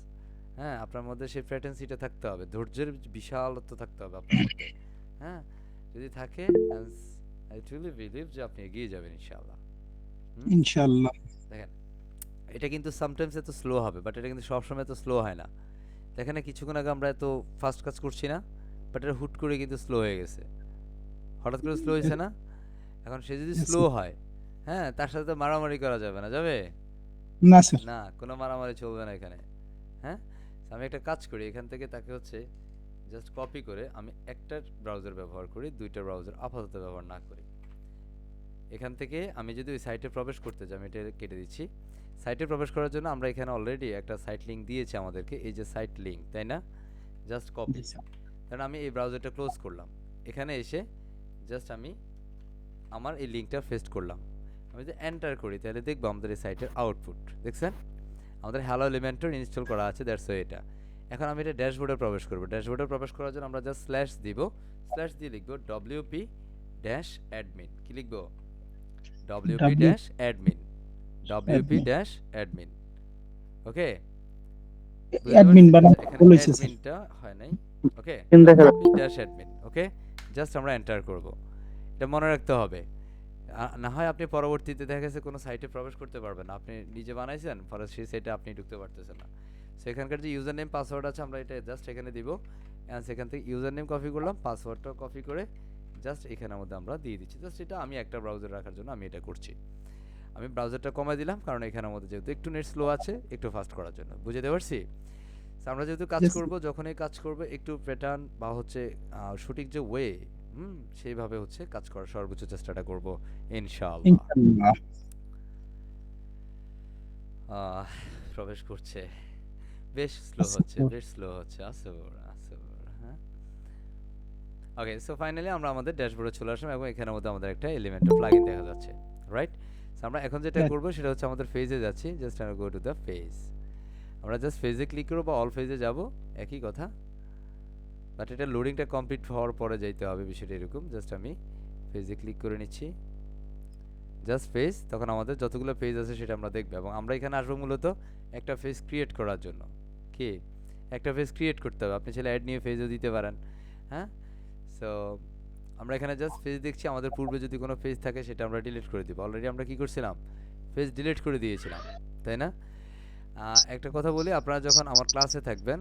হ্যাঁ, আপনার মধ্যে সেই প্যাটার্নসিটা থাকতে হবে, ধৈর্যের বিশালত্ব থাকতে হবে আপনার মধ্যে, হ্যাঁ। যদি থাকে, আই ট্রুলি বিলিভ যে আপনি এগিয়ে যাবেন ইনশাআল্লাহ। ইনশাআল্লাহ। দেখেন, এটা কিন্তু সামটাইমস এত স্লো হবে, বাট এটা কিন্তু সবসময় এত স্লো হয় না। দেখেন না, কিছুক্ষণ আগে আমরা এত ফাস্ট কাজ করছি না, বাট এটা হুট করে কিন্তু স্লো হয়ে গেছে, হঠাৎ করে স্লো হয়েছে না? এখন সে যদি Yes, স্লো sir. হয়, হ্যাঁ, তার সাথে তো মারামারি করা যাবে না, যাবে? না স্যার। না, কোনো মারামারি চলবে না এখানে, হ্যাঁ। So আমি একটা কাজ করি, এখান থেকে তাকে হচ্ছে জাস্ট কপি করে আমি একটা ব্রাউজার ব্যবহার করি, দুইটা ব্রাউজার আপাতত ব্যবহার না করি। এখান থেকে আমি যদি ওই সাইটে প্রবেশ করতে চাই, আমি এটা কেটে দিচ্ছি। সাইটে প্রবেশ করার জন্য আমরা এখানে অলরেডি একটা সাইট লিংক দিয়েছে আমাদেরকে, এই যে সাইট লিংক, তাই না? Just copy. জি স্যার। কারণ আমি এই ব্রাউজারটা ক্লোজ করলাম, এখানে এসে জাস্ট আমি আমার এই লিঙ্কটা পেস্ট করলাম। আমি যদি এন্টার করি তাহলে দেখবো আমাদের এই সাইটের আউটপুট দেখছেন আমাদের হ্যালো এলিমেন্টর ইনস্টল করা আছে, দ্যাটস ওয়াই এটা। এখন আমি এটা ড্যাশবোর্ডে প্রবেশ করব। ড্যাশবোর্ডে প্রবেশ করার জন্য আমরা জাস্ট স্ল্যাশ দিব, স্ল্যাশ দিয়ে লিখব ডব্লিউপি ড্যাশ অ্যাডমিন। কি লিখব? WP W dash admin, WP admin dash admin. Okay, admin বানান এখানে বলেছে স্যার। অ্যাডমিনটা হয় নাই। ওকে, চিন্তা করো। WP dash admin. Okay, just আমরা এন্টার করব। এটা মনে রাখতে হবে। না হয় আপনি পরবর্তীতে দেখা গেছে কোনো সাইটে প্রবেশ করতে পারবেন না, আপনি নিজে বানাইছেন পরে সেই সাইটে আপনি ঢুকতে পারতেছেন না। সেখানকার যে ইউজার নেম পাসওয়ার্ড আছে আমরা এটা জাস্ট এখানে দিব, অ্যান্ড সেখান থেকে ইউজার নেম কপি করলাম, পাসওয়ার্ডটা কপি করে জাস্ট এখানের মধ্যে আমরা দিয়ে দিচ্ছি। জাস্ট এটা আমি একটা ব্রাউজার রাখার জন্য আমি এটা করছি। আমি ব্রাউজারটা কমাই দিলাম কারণ এখানের মধ্যে যেহেতু একটু নেট স্লো আছে, একটু ফাস্ট করার জন্য। বুঝতে পারছি? So, আমরা যেহেতু কাজ Yes, করব, যখনই কাজ করব একটু প্যাটার্ন বা হচ্ছে সঠিক যে ওয়ে সেইভাবে হচ্ছে কাজ করার সর্বোচ্চ চেষ্টাটা করব ইনশাআল্লাহ। ইনশাআল্লাহ। আহ, প্রবেশ করছে, বেশ স্লো হচ্ছে, বেশ স্লো হচ্ছে। আসর আসর, হ্যাঁ। ওকে, সো ফাইনালি আমরা আমাদের ড্যাশবোর্ডে চলে আসলাম এবং এখানের মধ্যে আমাদের একটা এলিমেন্টাল প্লাগইন দেখা যাচ্ছে, রাইট? সো আমরা এখন যেটা Right. করব সেটা হচ্ছে আমাদের ফেজে যাচ্ছি, just go to the phase. আমরা জাস্ট ফেজে ক্লিক করব বা অল ফেজে যাব, একই কথা। বাট এটা লোডিংটা কমপ্লিট হওয়ার পরে যাইতে হবে, বিষয়টা এরকম। জাস্ট আমি ফেজে ক্লিক করে নিচ্ছি, জাস্ট ফেজ। তখন আমাদের যতগুলো পেজ আছে সেটা আমরা দেখব এবং আমরা এখানে আসবো মূলত একটা পেজ ক্রিয়েট করার জন্য। কি একটা পেজ ক্রিয়েট করতে হবে, আপনি চাইলে অ্যাড নিয়ে পেজও দিতে পারেন, হ্যাঁ। সো আমরা এখানে জাস্ট পেজ দেখছি, আমাদের পূর্বে যদি কোনো পেজ থাকে সেটা আমরা ডিলিট করে দিব। অলরেডি আমরা কি করছিলাম, পেজ ডিলিট করে দিয়েছিলাম, তাই না? একটা কথা বলি, আপনারা যখন আমার ক্লাসে থাকবেন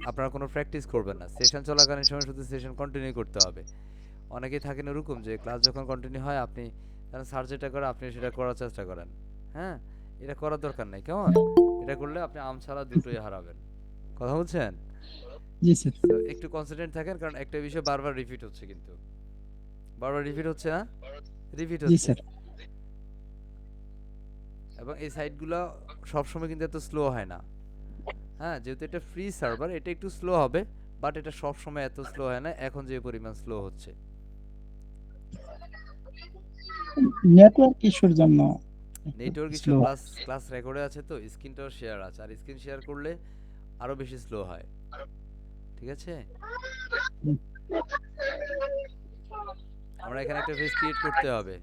আপনারা কোনো প্র্যাকটিস করবেন না, সেশন চলাকালীন সময় শুধু সেশন কন্টিনিউ করতে হবে। অনেকেই থাকেন এরকম যে ক্লাস যখন কন্টিনিউ হয় আপনি স্যার যেটা করে আপনি সেটা করার চেষ্টা করেন, হ্যাঁ। এটা করার দরকার নাই, কেমন? এটা করলে আপনি আম ছাড়া দুটোই হারাবেন। কথা বলছেন? জি স্যার। তো একটু কনসেন্ট্রেট থাকেন, কারণ একটা বিষয় বারবার রিপিট হচ্ছে, কিন্তু বারবার রিপিট হচ্ছে, না রিপিট জি হচ্ছে। স্যার। এবং এই সাইটগুলো সবসময় কিন্তু এত স্লো হয় না, হ্যাঁ। যেহেতু এটা ফ্রি সার্ভার, এটা একটু স্লো হবে, বাট এটা সবসময় এত স্লো হয় না এখন যে পরিমাণ স্লো হচ্ছে। নেটওয়ার্ক ইস্যুর জন্য network issue slow. Plus class রেকর্ডে আছে, তো স্ক্রিনটাও শেয়ার আছে, আর স্ক্রিন শেয়ার করলে আরো বেশি স্লো হয়, ঠিক আছে? আমরা এখানে একটা পেজ ক্রিয়েট করতে হবে।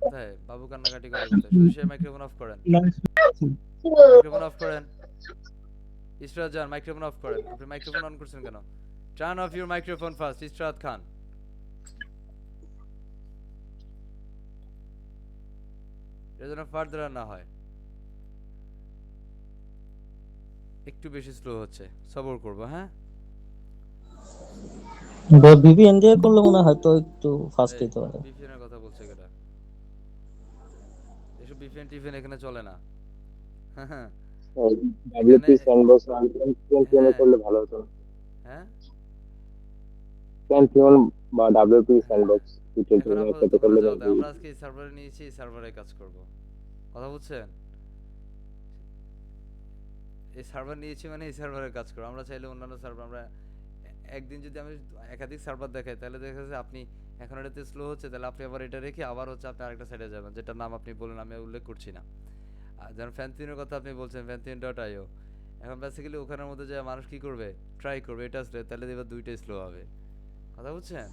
কোথায় বাবু কান্নাকাটি করে কোথায়? সুশীল মাইক্রোফোন অফ করেন, মাইক্রোফোন অফ করেন। ইসরাত জান মাইক্রোফোন অফ করেন। আপনি মাইক্রোফোন অন করছেন কেন? Turn off your microphone first, Israt Khan. এটা যেন ফার্দার না হয়। একটু বেশি স্লো হচ্ছে, সবর করবো, হ্যাঁ। ভিপিএন দিয়ে করলে মনে হয় তো একটু ফাস্ট হতে পারে। ভিপিএন এর কথা বলছে কেটা? এসব ভিপিএন টিফিন এখানে চলে না। হ্যাঁ, ডাব্লিউপি স্যান্ডবক্স হ্যাঁ, করলে ভালো হতো। হ্যাঁ। প্যান্থিয়ন বা ডাব্লিউপি স্যান্ডবক্স এখন আপাতত ওখানে যাওয়া যায়। আমরা আজকে এই সার্ভারে নিয়েছি, এই সার্ভারে কাজ করব। কথা বুঝছেন? এই সার্ভার নিয়েছি মানে এই সার্ভারে কাজ করব। আমরা চাইলে অন্যান্য সার্ভার আমরা একদিন যদি আমি একাধিক সার্ভার দেখাই তাহলে দেখা যাচ্ছে আপনি এখন এটাতে স্লো হচ্ছে, তাহলে আপনি আবার এটা রেখে আবার হচ্ছে আপনি আরেকটা সাইডে যাবেন, যেটার নাম আপনি বলেন, আমি উল্লেখ করছি না। আর যেমন ফ্যান্থিনের কথা আপনি বলছেন, fanthine.io, এখন বেসিক্যালি ওখানের মধ্যে যে মানুষ কি করবে, ট্রাই করবে এটা আসলে, তাহলে এবার দুইটাই স্লো হবে। কথা বুঝছেন?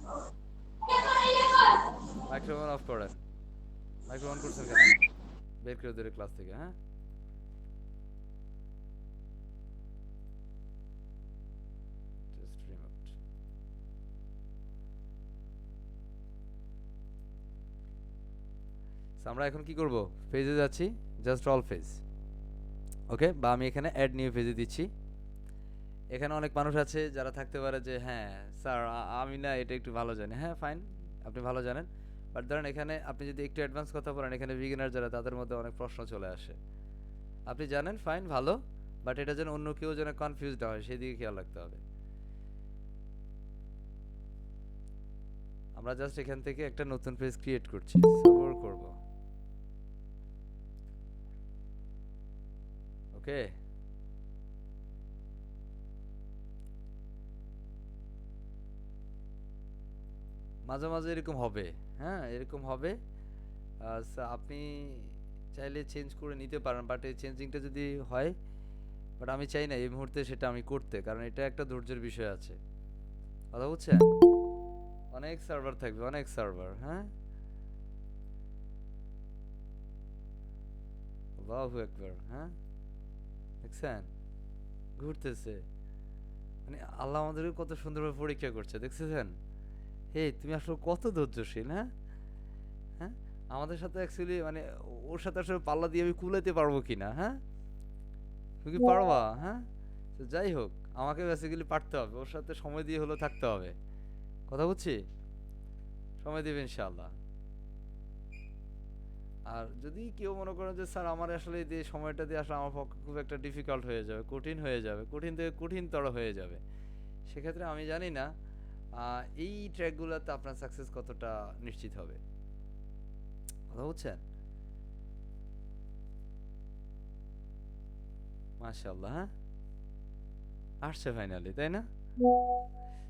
মাইক্রোফোন অফ করেন। মাইক্রোফোন করছেন কেন? বের করে দিলে ক্লাস থেকে, হ্যাঁ। Just remote. So, আমরা এখন কি করব? পেজে যাচ্ছি, জাস্ট অল পেজ। ওকে, বা আমি এখানে অ্যাড নিউ পেজে দিচ্ছি। এখানে অনেক মানুষ আছে যারা থাকতে পারে যে হ্যাঁ স্যার আমি না এটা একটু ভালো জানি, হ্যাঁ ফাইন, আপনি ভালো জানেন। বাট ধরেন এখানে আপনি যদি একটু অ্যাডভান্স কথা বলেন, এখানে বিগিনার যারা তাদের মধ্যে অনেক প্রশ্ন চলে আসে। আপনি জানেন ফাইন, ভালো, বাট এটা যেন অন্য কেউ যেন কনফিউজড হয় সেদিকে খেয়াল রাখতে হবে। আমরা জাস্ট এখান থেকে একটা নতুন পেজ ক্রিয়েট করছি, সবর করব। ওকে, মাঝে মাঝে এরকম হবে, হ্যাঁ এরকম হবে। আপনি চাইলে চেঞ্জ করে নিতে পারেন, বাট এই চেঞ্জিংটা যদি হয়, বাট আমি চাই না এই মুহূর্তে সেটা আমি করতে, কারণ এটা একটা ধৈর্যের বিষয় আছে। কথা বুঝছেন? অনেক সার্ভার থাকবে, অনেক সার্ভার, হ্যাঁ। আল্লাহু আকবার, হ্যাঁ দেখছেন ঘুরতেছে, মানে আল্লাহ আমাদেরকে কত সুন্দরভাবে পরীক্ষা করছে, দেখছেন? হে তুমি আসলে কত ধৈর্যশীল, হ্যাঁ হ্যাঁ। আমাদের সাথে অ্যাকচুয়ালি মানে ওর সাথে আসলে পাল্লা দিয়ে আমি কুলাতে পারবো কিনা, হ্যাঁ তুমি কি পারবা, হ্যাঁ। তো যাই হোক, আমাকে বেসিক্যালি পারতে হবে, ওর সাথে সময় দিয়ে হলেও থাকতে হবে। কথা বুঝছি? সময় দেবে ইনশাআল্লাহ। আর যদি কেউ মনে করেন যে স্যার আমার আসলে যে সময়টা দিয়ে আসলে আমার পক্ষে খুব একটা ডিফিকাল্ট হয়ে যাবে, কঠিন হয়ে যাবে, কঠিন থেকে কঠিনতর হয়ে যাবে, সেক্ষেত্রে আমি জানি না এই ট্র্যাকগুলোতে আপনার সাকসেস কতটা নিশ্চিত হবে। কথা বুঝছেন? মাশাআল্লাহ, হ্যাঁ আসছে ফাইনালি, তাই না?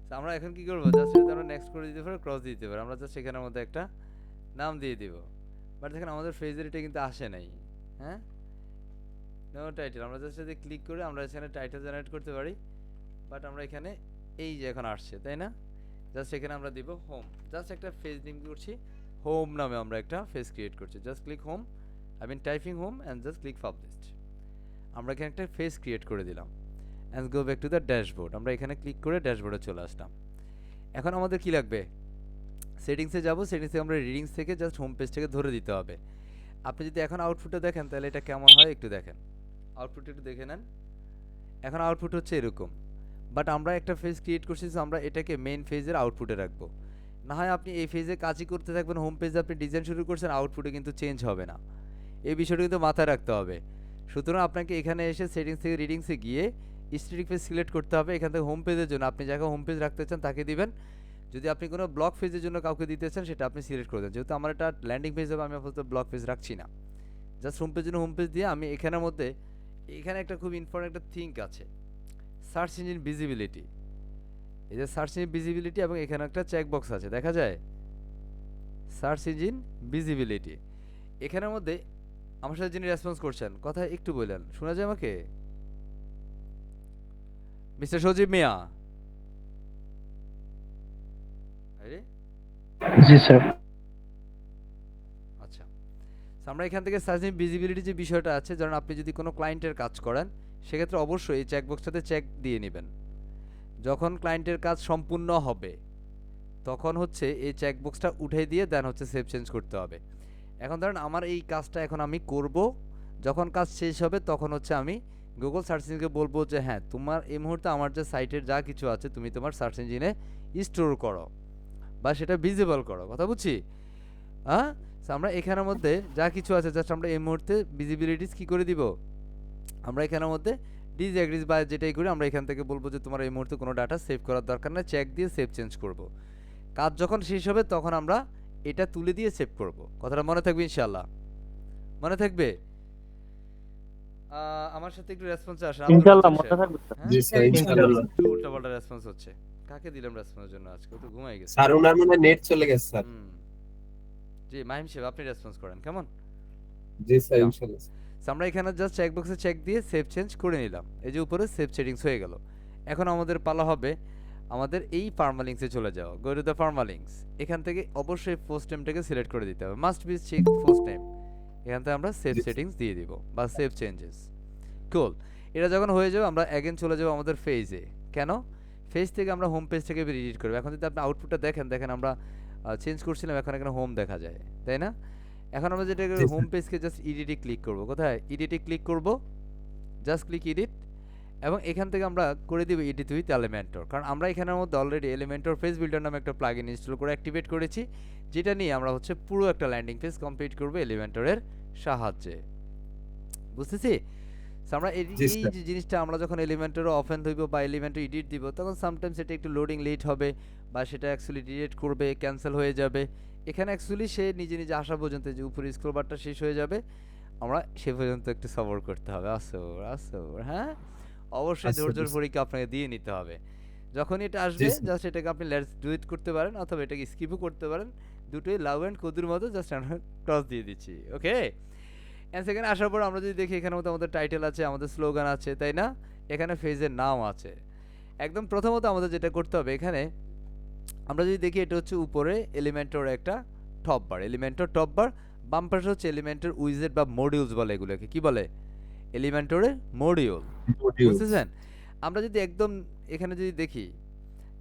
তো আমরা এখন কি করবো, জাস্ট যদি আমরা নেক্সট করে দিতে পারি, ক্রস দিতে পারি, আমরা জাস্ট সেখানের মধ্যে একটা নাম দিয়ে দিব। বাট দেখেন আমাদের ফ্রেজের এটা কিন্তু আসে নাই, হ্যাঁ নো টাইটেল। আমরা জাস্ট যদি ক্লিক করে আমরা এখানে টাইটেল জেনারেট করতে পারি, বাট আমরা এখানে এই যে এখন আসছে, তাই না? জাস্ট এখানে আমরা দিব হোম, জাস্ট একটা ফেজ নেম করছি হোম নামে, আমরা একটা ফেজ ক্রিয়েট করছি। Just click home, I mean typing home and just click published. আমরা এখানে একটা ফেজ ক্রিয়েট করে দিলাম and go back to the dashboard. আমরা এখানে ক্লিক করে ড্যাশবোর্ডে চলে আসলাম। এখন আমাদের কি লাগবে, সেটিংসে যাব, সেটিংসে আমরা রিডিংস থেকে জাস্ট হোম পেজটাকে ধরে দিতে হবে। আপনি যদি এখন আউটপুটটা দেখেন তাহলে এটা কেমন হয় একটু দেখেন, আউটপুট একটু দেখে নেন। এখন আউটপুট হচ্ছে এরকম, বাট আমরা একটা ফেজ ক্রিয়েট করছি, so আমরা এটাকে মেইন ফেজের আউটপুটে রাখবো। না হয় আপনি এই ফেজে কাজই করতে থাকবেন, হোম পেজে আপনি ডিজাইন শুরু করছেন, আউটপুটে কিন্তু চেঞ্জ হবে না, এই বিষয়টা কিন্তু মাথায় রাখতে হবে। সুতরাং আপনাকে এখানে এসে সেটিংস থেকে রিডিংসে গিয়ে স্ট্যাটিক পেজ সিলেক্ট করতে হবে। এখান থেকে হোম পেজের জন্য আপনি যাকে হোম পেজ রাখতে চান তাকে দিবেন, যদি আপনি কোনো ব্লক পেজের জন্য কাউকে দিতে চান সেটা আপনি সিলেক্ট করে দেন। যেহেতু আমার এটা ল্যান্ডিং পেজ হবে, আমি আপাতত ব্লক পেজ রাখছি না, জাস্ট হোম পেজের জন্য হোম পেজ দিয়ে আমি এখানের মধ্যে, এখানে একটা খুব ইম্পর্টেন্ট একটা থিঙ্ক আছে, সার্চ ইঞ্জিন ভিজিবিলিটি। এই যে সার্চ ইঞ্জিন ভিজিবিলিটি এবং এখানে একটা চেকবক্স আছে, দেখা যায় সার্চ ইঞ্জিন ভিজিবিলিটি। এখানের মধ্যে আমার সাথে যিনি রেসপন্স করছেন কথা একটু বললেন, শোনা যায় আমাকে? মিস্টার সজীব মিয়া, আরে জি স্যার। আচ্ছা, so আমরা এখান থেকে সার্চ ইঞ্জিন ভিজিবিলিটি যে বিষয়টা আছে, ধরুন আপনি যদি কোনো ক্লায়েন্টের কাজ করেন সেক্ষেত্রে অবশ্যই এই চেকবক্সটাতে চেক দিয়ে নেবেন। যখন ক্লায়েন্টের কাজ সম্পূর্ণ হবে তখন হচ্ছে এই চেকবক্সটা উঠে দিয়ে দেন হচ্ছে সেভ চেঞ্জ করতে হবে। এখন ধরেন আমার এই কাজটা এখন আমি করব, যখন কাজ শেষ হবে তখন হচ্ছে আমি গুগল সার্চ ইঞ্জিনকে বলবো যে হ্যাঁ তোমার এই মুহূর্তে আমার যে সাইটের যা কিছু আছে তুমি তোমার সার্চ ইঞ্জিনে স্টোর করো বা সেটা ভিজিবল করো। কথা বুঝছি? হ্যাঁ, so আমরা এখানের মধ্যে যা কিছু আছে জাস্ট আমরা এই মুহূর্তে ভিজিবিলিটিস কি করে দিব, আমরা এখানের মধ্যে ডিসএগ্রিজ বা যেটাই করি আমরা এখান থেকে বলবো যে তোমার এই মুহূর্তে কোনো ডাটা সেভ করার দরকার না, চেক দিয়ে সেভ চেঞ্জ করব। কাজ যখন শেষ হবে তখন আমরা এটা তুলে দিয়ে সেভ করব। কথাটা মনে থাকবে ইনশাআল্লাহ? মনে থাকবে? আমার সাথে একটু রেসপন্স আসে ইনশাআল্লাহ মনে থাকবে স্যার। জি স্যার, ইনশাআল্লাহ। একটু উল্টাপাল্টা রেসপন্স হচ্ছে, কাকে দিলাম রেসপন্সের জন্য? আজকে তো ঘুমাই গেছে স্যার ওনার মনে নেট চলে গেছে স্যার। জি মাহিম সাহেব আপনি রেসপন্স করেন কেমন? জি স্যার, ইনশাআল্লাহ। So আমরা এখানে জাস্ট চেকবক্সে চেক দিয়ে সেভ চেঞ্জ করে নিলাম, এই যে উপরে সেভ সেটিংস হয়ে গেল। এখন আমাদের পালা হবে আমাদের এই পারমালিংসে চলে যাও, গো টু দ্য পারমালিংস। এখান থেকে অবশ্যই পোস্ট নেমটাকে সিলেক্ট করে দিতে হবে, must be check post name. এখান থেকে আমরা সেভ সেটিংস দিয়ে দিব বা সেভ চেঞ্জেস। কুল, এটা যখন হয়ে যাবে আমরা অ্যাগেন চলে যাব আমাদের ফেজে। কেন? ফেজ থেকে আমরা হোম পেজ থেকে এডিট করব। এখন যদি আপনি আউটপুটটা দেখেন, দেখেন আমরা চেঞ্জ করছিলাম, এখন এখানে হোম দেখা যায়, তাই না? এখন আমরা যেটা হোম পেজকে জাস্ট এডিটে ক্লিক করব। কোথায় এডিটে ক্লিক করব? জাস্ট ক্লিক এডিট, এবং এখান থেকে আমরা করে দিব এডিট উইথ এলিমেন্টর, কারণ আমরা এখানের মধ্যে অলরেডি এলিমেন্টর পেজ বিল্ডার নামে একটা প্লাগইন ইনস্টল করে অ্যাক্টিভেট করেছি, যেটা নিয়ে আমরা হচ্ছে পুরো একটা ল্যান্ডিং পেজ কমপ্লিট করব এলিমেন্টরের সাহায্যে। বুঝতেছি? So আমরা এই যে জিনিসটা আমরা যখন এলিমেন্টরও ওপেন হইব বা এলিমেন্টর এডিট দিব তখন সামটাইমস এটা একটু লোডিং লেট হবে বা সেটা অ্যাকচুয়ালি ডিলিট করবে, ক্যান্সেল হয়ে যাবে। এখানে অ্যাকচুয়ালি সে নিজে নিজে আসা পর্যন্ত যে উপরে স্ক্রল বারটা শেষ হয়ে যাবে, আমরা সে পর্যন্ত একটু সবর করতে হবে। আসর আসর, হ্যাঁ অবশ্যই ধৈর্যের পরীক্ষা আপনাকে দিয়ে নিতে হবে। যখন এটা আসবে জি, স্যার। জাস্ট এটাকে আপনি লেটস ডু ইট করতে পারেন অথবা এটাকে স্কিপও করতে পারেন। দুটোই লাভ অ্যান্ড কদুর মতো জাস্ট আমরা ক্রস দিয়ে দিচ্ছি। ওকে? এন্ড সেখানে আসার পর আমরা যদি দেখি এখানে মধ্যে আমাদের টাইটেল আছে, আমাদের স্লোগান আছে, তাই না? এখানে পেজের নাম আছে। একদম প্রথমত আমাদের যেটা করতে হবে এখানে আমরা যদি দেখি এটা হচ্ছে উপরে এলিমেন্টর একটা টপ বার, এলিমেন্টর টপ বার, বাম পাশে হচ্ছে এলিমেন্টর উইজেট বা মডিউলস বলে এগুলোকে। কি বলে? এলিমেন্টরের মডিউল। Modules। বুঝতেছেন? আমরা যদি একদম এখানে যদি দেখি,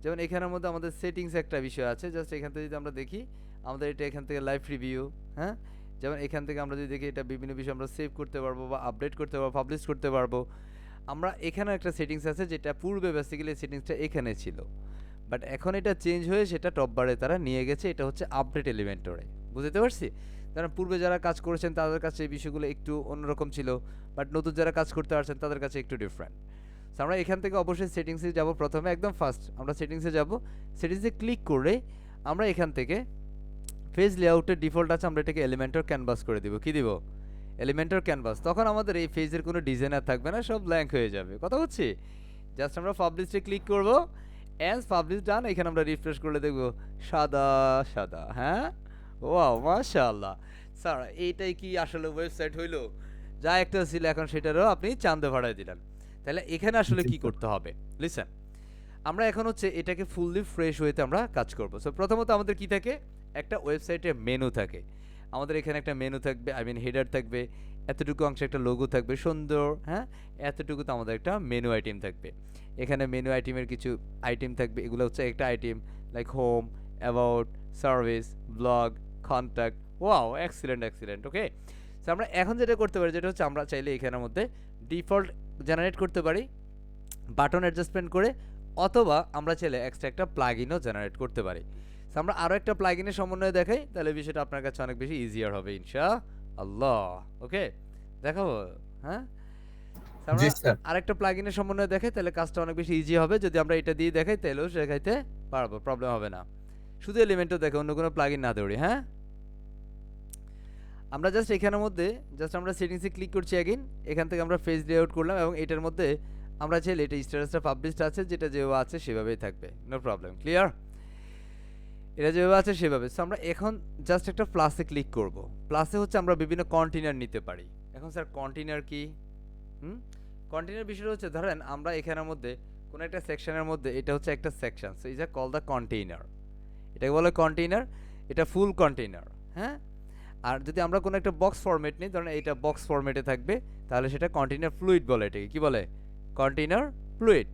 যেমন এখানের মধ্যে আমাদের সেটিংস একটা বিষয় আছে, জাস্ট এখান থেকে যদি আমরা দেখি আমাদের এটা এখান থেকে লাইভ রিভিউ, হ্যাঁ? যেমন এখান থেকে আমরা যদি দেখি এটা বিভিন্ন বিষয় আমরা সেভ করতে পারবো বা আপডেট করতে পারবো, পাবলিশ করতে পারবো। আমরা এখানে একটা সেটিংস আছে যেটা পূর্বে বেসিক্যালি সেটিংসটা এখানে ছিল, বাট এখন এটা চেঞ্জ হয়ে সেটা টপ বারে তারা নিয়ে গেছে। এটা হচ্ছে আপডেট এলিমেন্টরে। বুঝতে পারছি? কারণ পূর্বে যারা কাজ করেছেন তাদের কাছে এই বিষয়গুলো একটু অন্যরকম ছিল, বাট নতুন যারা কাজ করতে পারছেন তাদের কাছে একটু ডিফারেন্ট। সো আমরা এখান থেকে অবশ্যই সেটিংসে যাব। প্রথমে একদম ফার্স্ট আমরা সেটিংসে যাব। সেটিংসে ক্লিক করে আমরা এখান থেকে পেজ লেআউটের ডিফল্ট আছে, আমরা এটাকে এলিমেন্টর ক্যানভাস করে দিব। কি দিব? Elementor canvas. তখন আমাদের এই পেজের কোনো ডিজাইনার থাকবে না, সব ব্ল্যাঙ্ক হয়ে যাবে। কথা হচ্ছে? জাস্ট আমরা পাবলিশে ক্লিক করব, অ্যাজ পাবলিশ ডান। এখানে আমরা রিফ্রেশ করলে দেখব সাদা সাদা। হ্যাঁ, ওয়াও, মাশাআল্লাহ। স্যার এইটাই কি আসলে ওয়েবসাইট হইলো? যা একটা ছিল এখন সেটারও আপনি চাঁদে ভাড়ায় দিলেন। তাহলে এখানে আসলে জি, কি স্যার। করতে হবে? লিসেন, আমরা এখন হচ্ছে এটাকে ফুললি ফ্রেশ ওয়েতে আমরা কাজ করব। সো প্রথমত আমাদের কি থাকে? একটা ওয়েবসাইটে মেনু থাকে। আমাদের এখানে একটা মেনু থাকবে, আই মিন হেডার থাকবে, এতটুকু অংশে একটা লোগো থাকবে সুন্দর, হ্যাঁ? এতটুকুতে আমাদের একটা মেনু আইটেম থাকবে। এখানে মেনু আইটেমের কিছু আইটেম থাকবে, এগুলো হচ্ছে একটা item like home, about, service, blog, contact. Wow, excellent excellent. Okay, so আমরা এখন যেটা করতে পারি যেটা হচ্ছে আমরা চাইলে এখানের মধ্যে ডিফল্ট জেনারেট করতে পারি বাটন অ্যাডজাস্টমেন্ট করে, অথবা আমরা চাইলে এক্সট্রা একটা প্লাগইনও জেনারেট করতে পারি। সো আমরা আরও একটা প্লাগইনের সমন্বয় দেখাই, তাহলে বিষয়টা আপনার কাছে অনেক বেশি ইজিয়ার হবে ইনশাআল্লাহ। ওকে, দেখাবো? হ্যাঁ, So আমরা জি, স্যার। আরেকটা প্লাগইনের সমন্বয় দেখাই, তাহলে কাজটা অনেক বেশি ইজি হবে। যদি আমরা এটা দিয়ে দেখাই তাহলেও দেখাইতে পারবো, প্রবলেম হবে না। শুধু এলিমেন্টও দেখে, অন্য কোনো প্লাগইন না দৌড়ি। হ্যাঁ, আমরা জাস্ট এখানের মধ্যে জাস্ট আমরা সেটিংসে ক্লিক করছি অ্যাগেন। এখান থেকে আমরা পেজ লেআউট করলাম এবং এটার মধ্যে আমরা চাইলে এটা স্ট্যাটাসটা পাবলিশড আছে, যেটা যেভাবে আছে সেভাবেই থাকবে, নো প্রবলেম। ক্লিয়ার? এটা যেভাবে আছে সেভাবে। সো আমরা এখন জাস্ট একটা প্লাসে ক্লিক করব। প্লাসে হচ্ছে আমরা বিভিন্ন কন্টেইনার নিতে পারি। এখন স্যার কন্টেইনার কি? কন্টেইনার বিষয়টা হচ্ছে ধরেন আমরা এখানের মধ্যে কোনো একটা সেকশনের মধ্যে, এটা হচ্ছে একটা section, so is call the container. এটাকে বলে কন্টেইনার, এটা ফুল কন্টেইনার। হ্যাঁ, আর যদি আমরা কোনো একটা বক্স ফরম্যাট নিই, ধরেন এটা বক্স ফরম্যাটে থাকবে, তাহলে সেটা কন্টেইনার ফ্লুইড বলে। এটাকে কি বলে? Container fluid.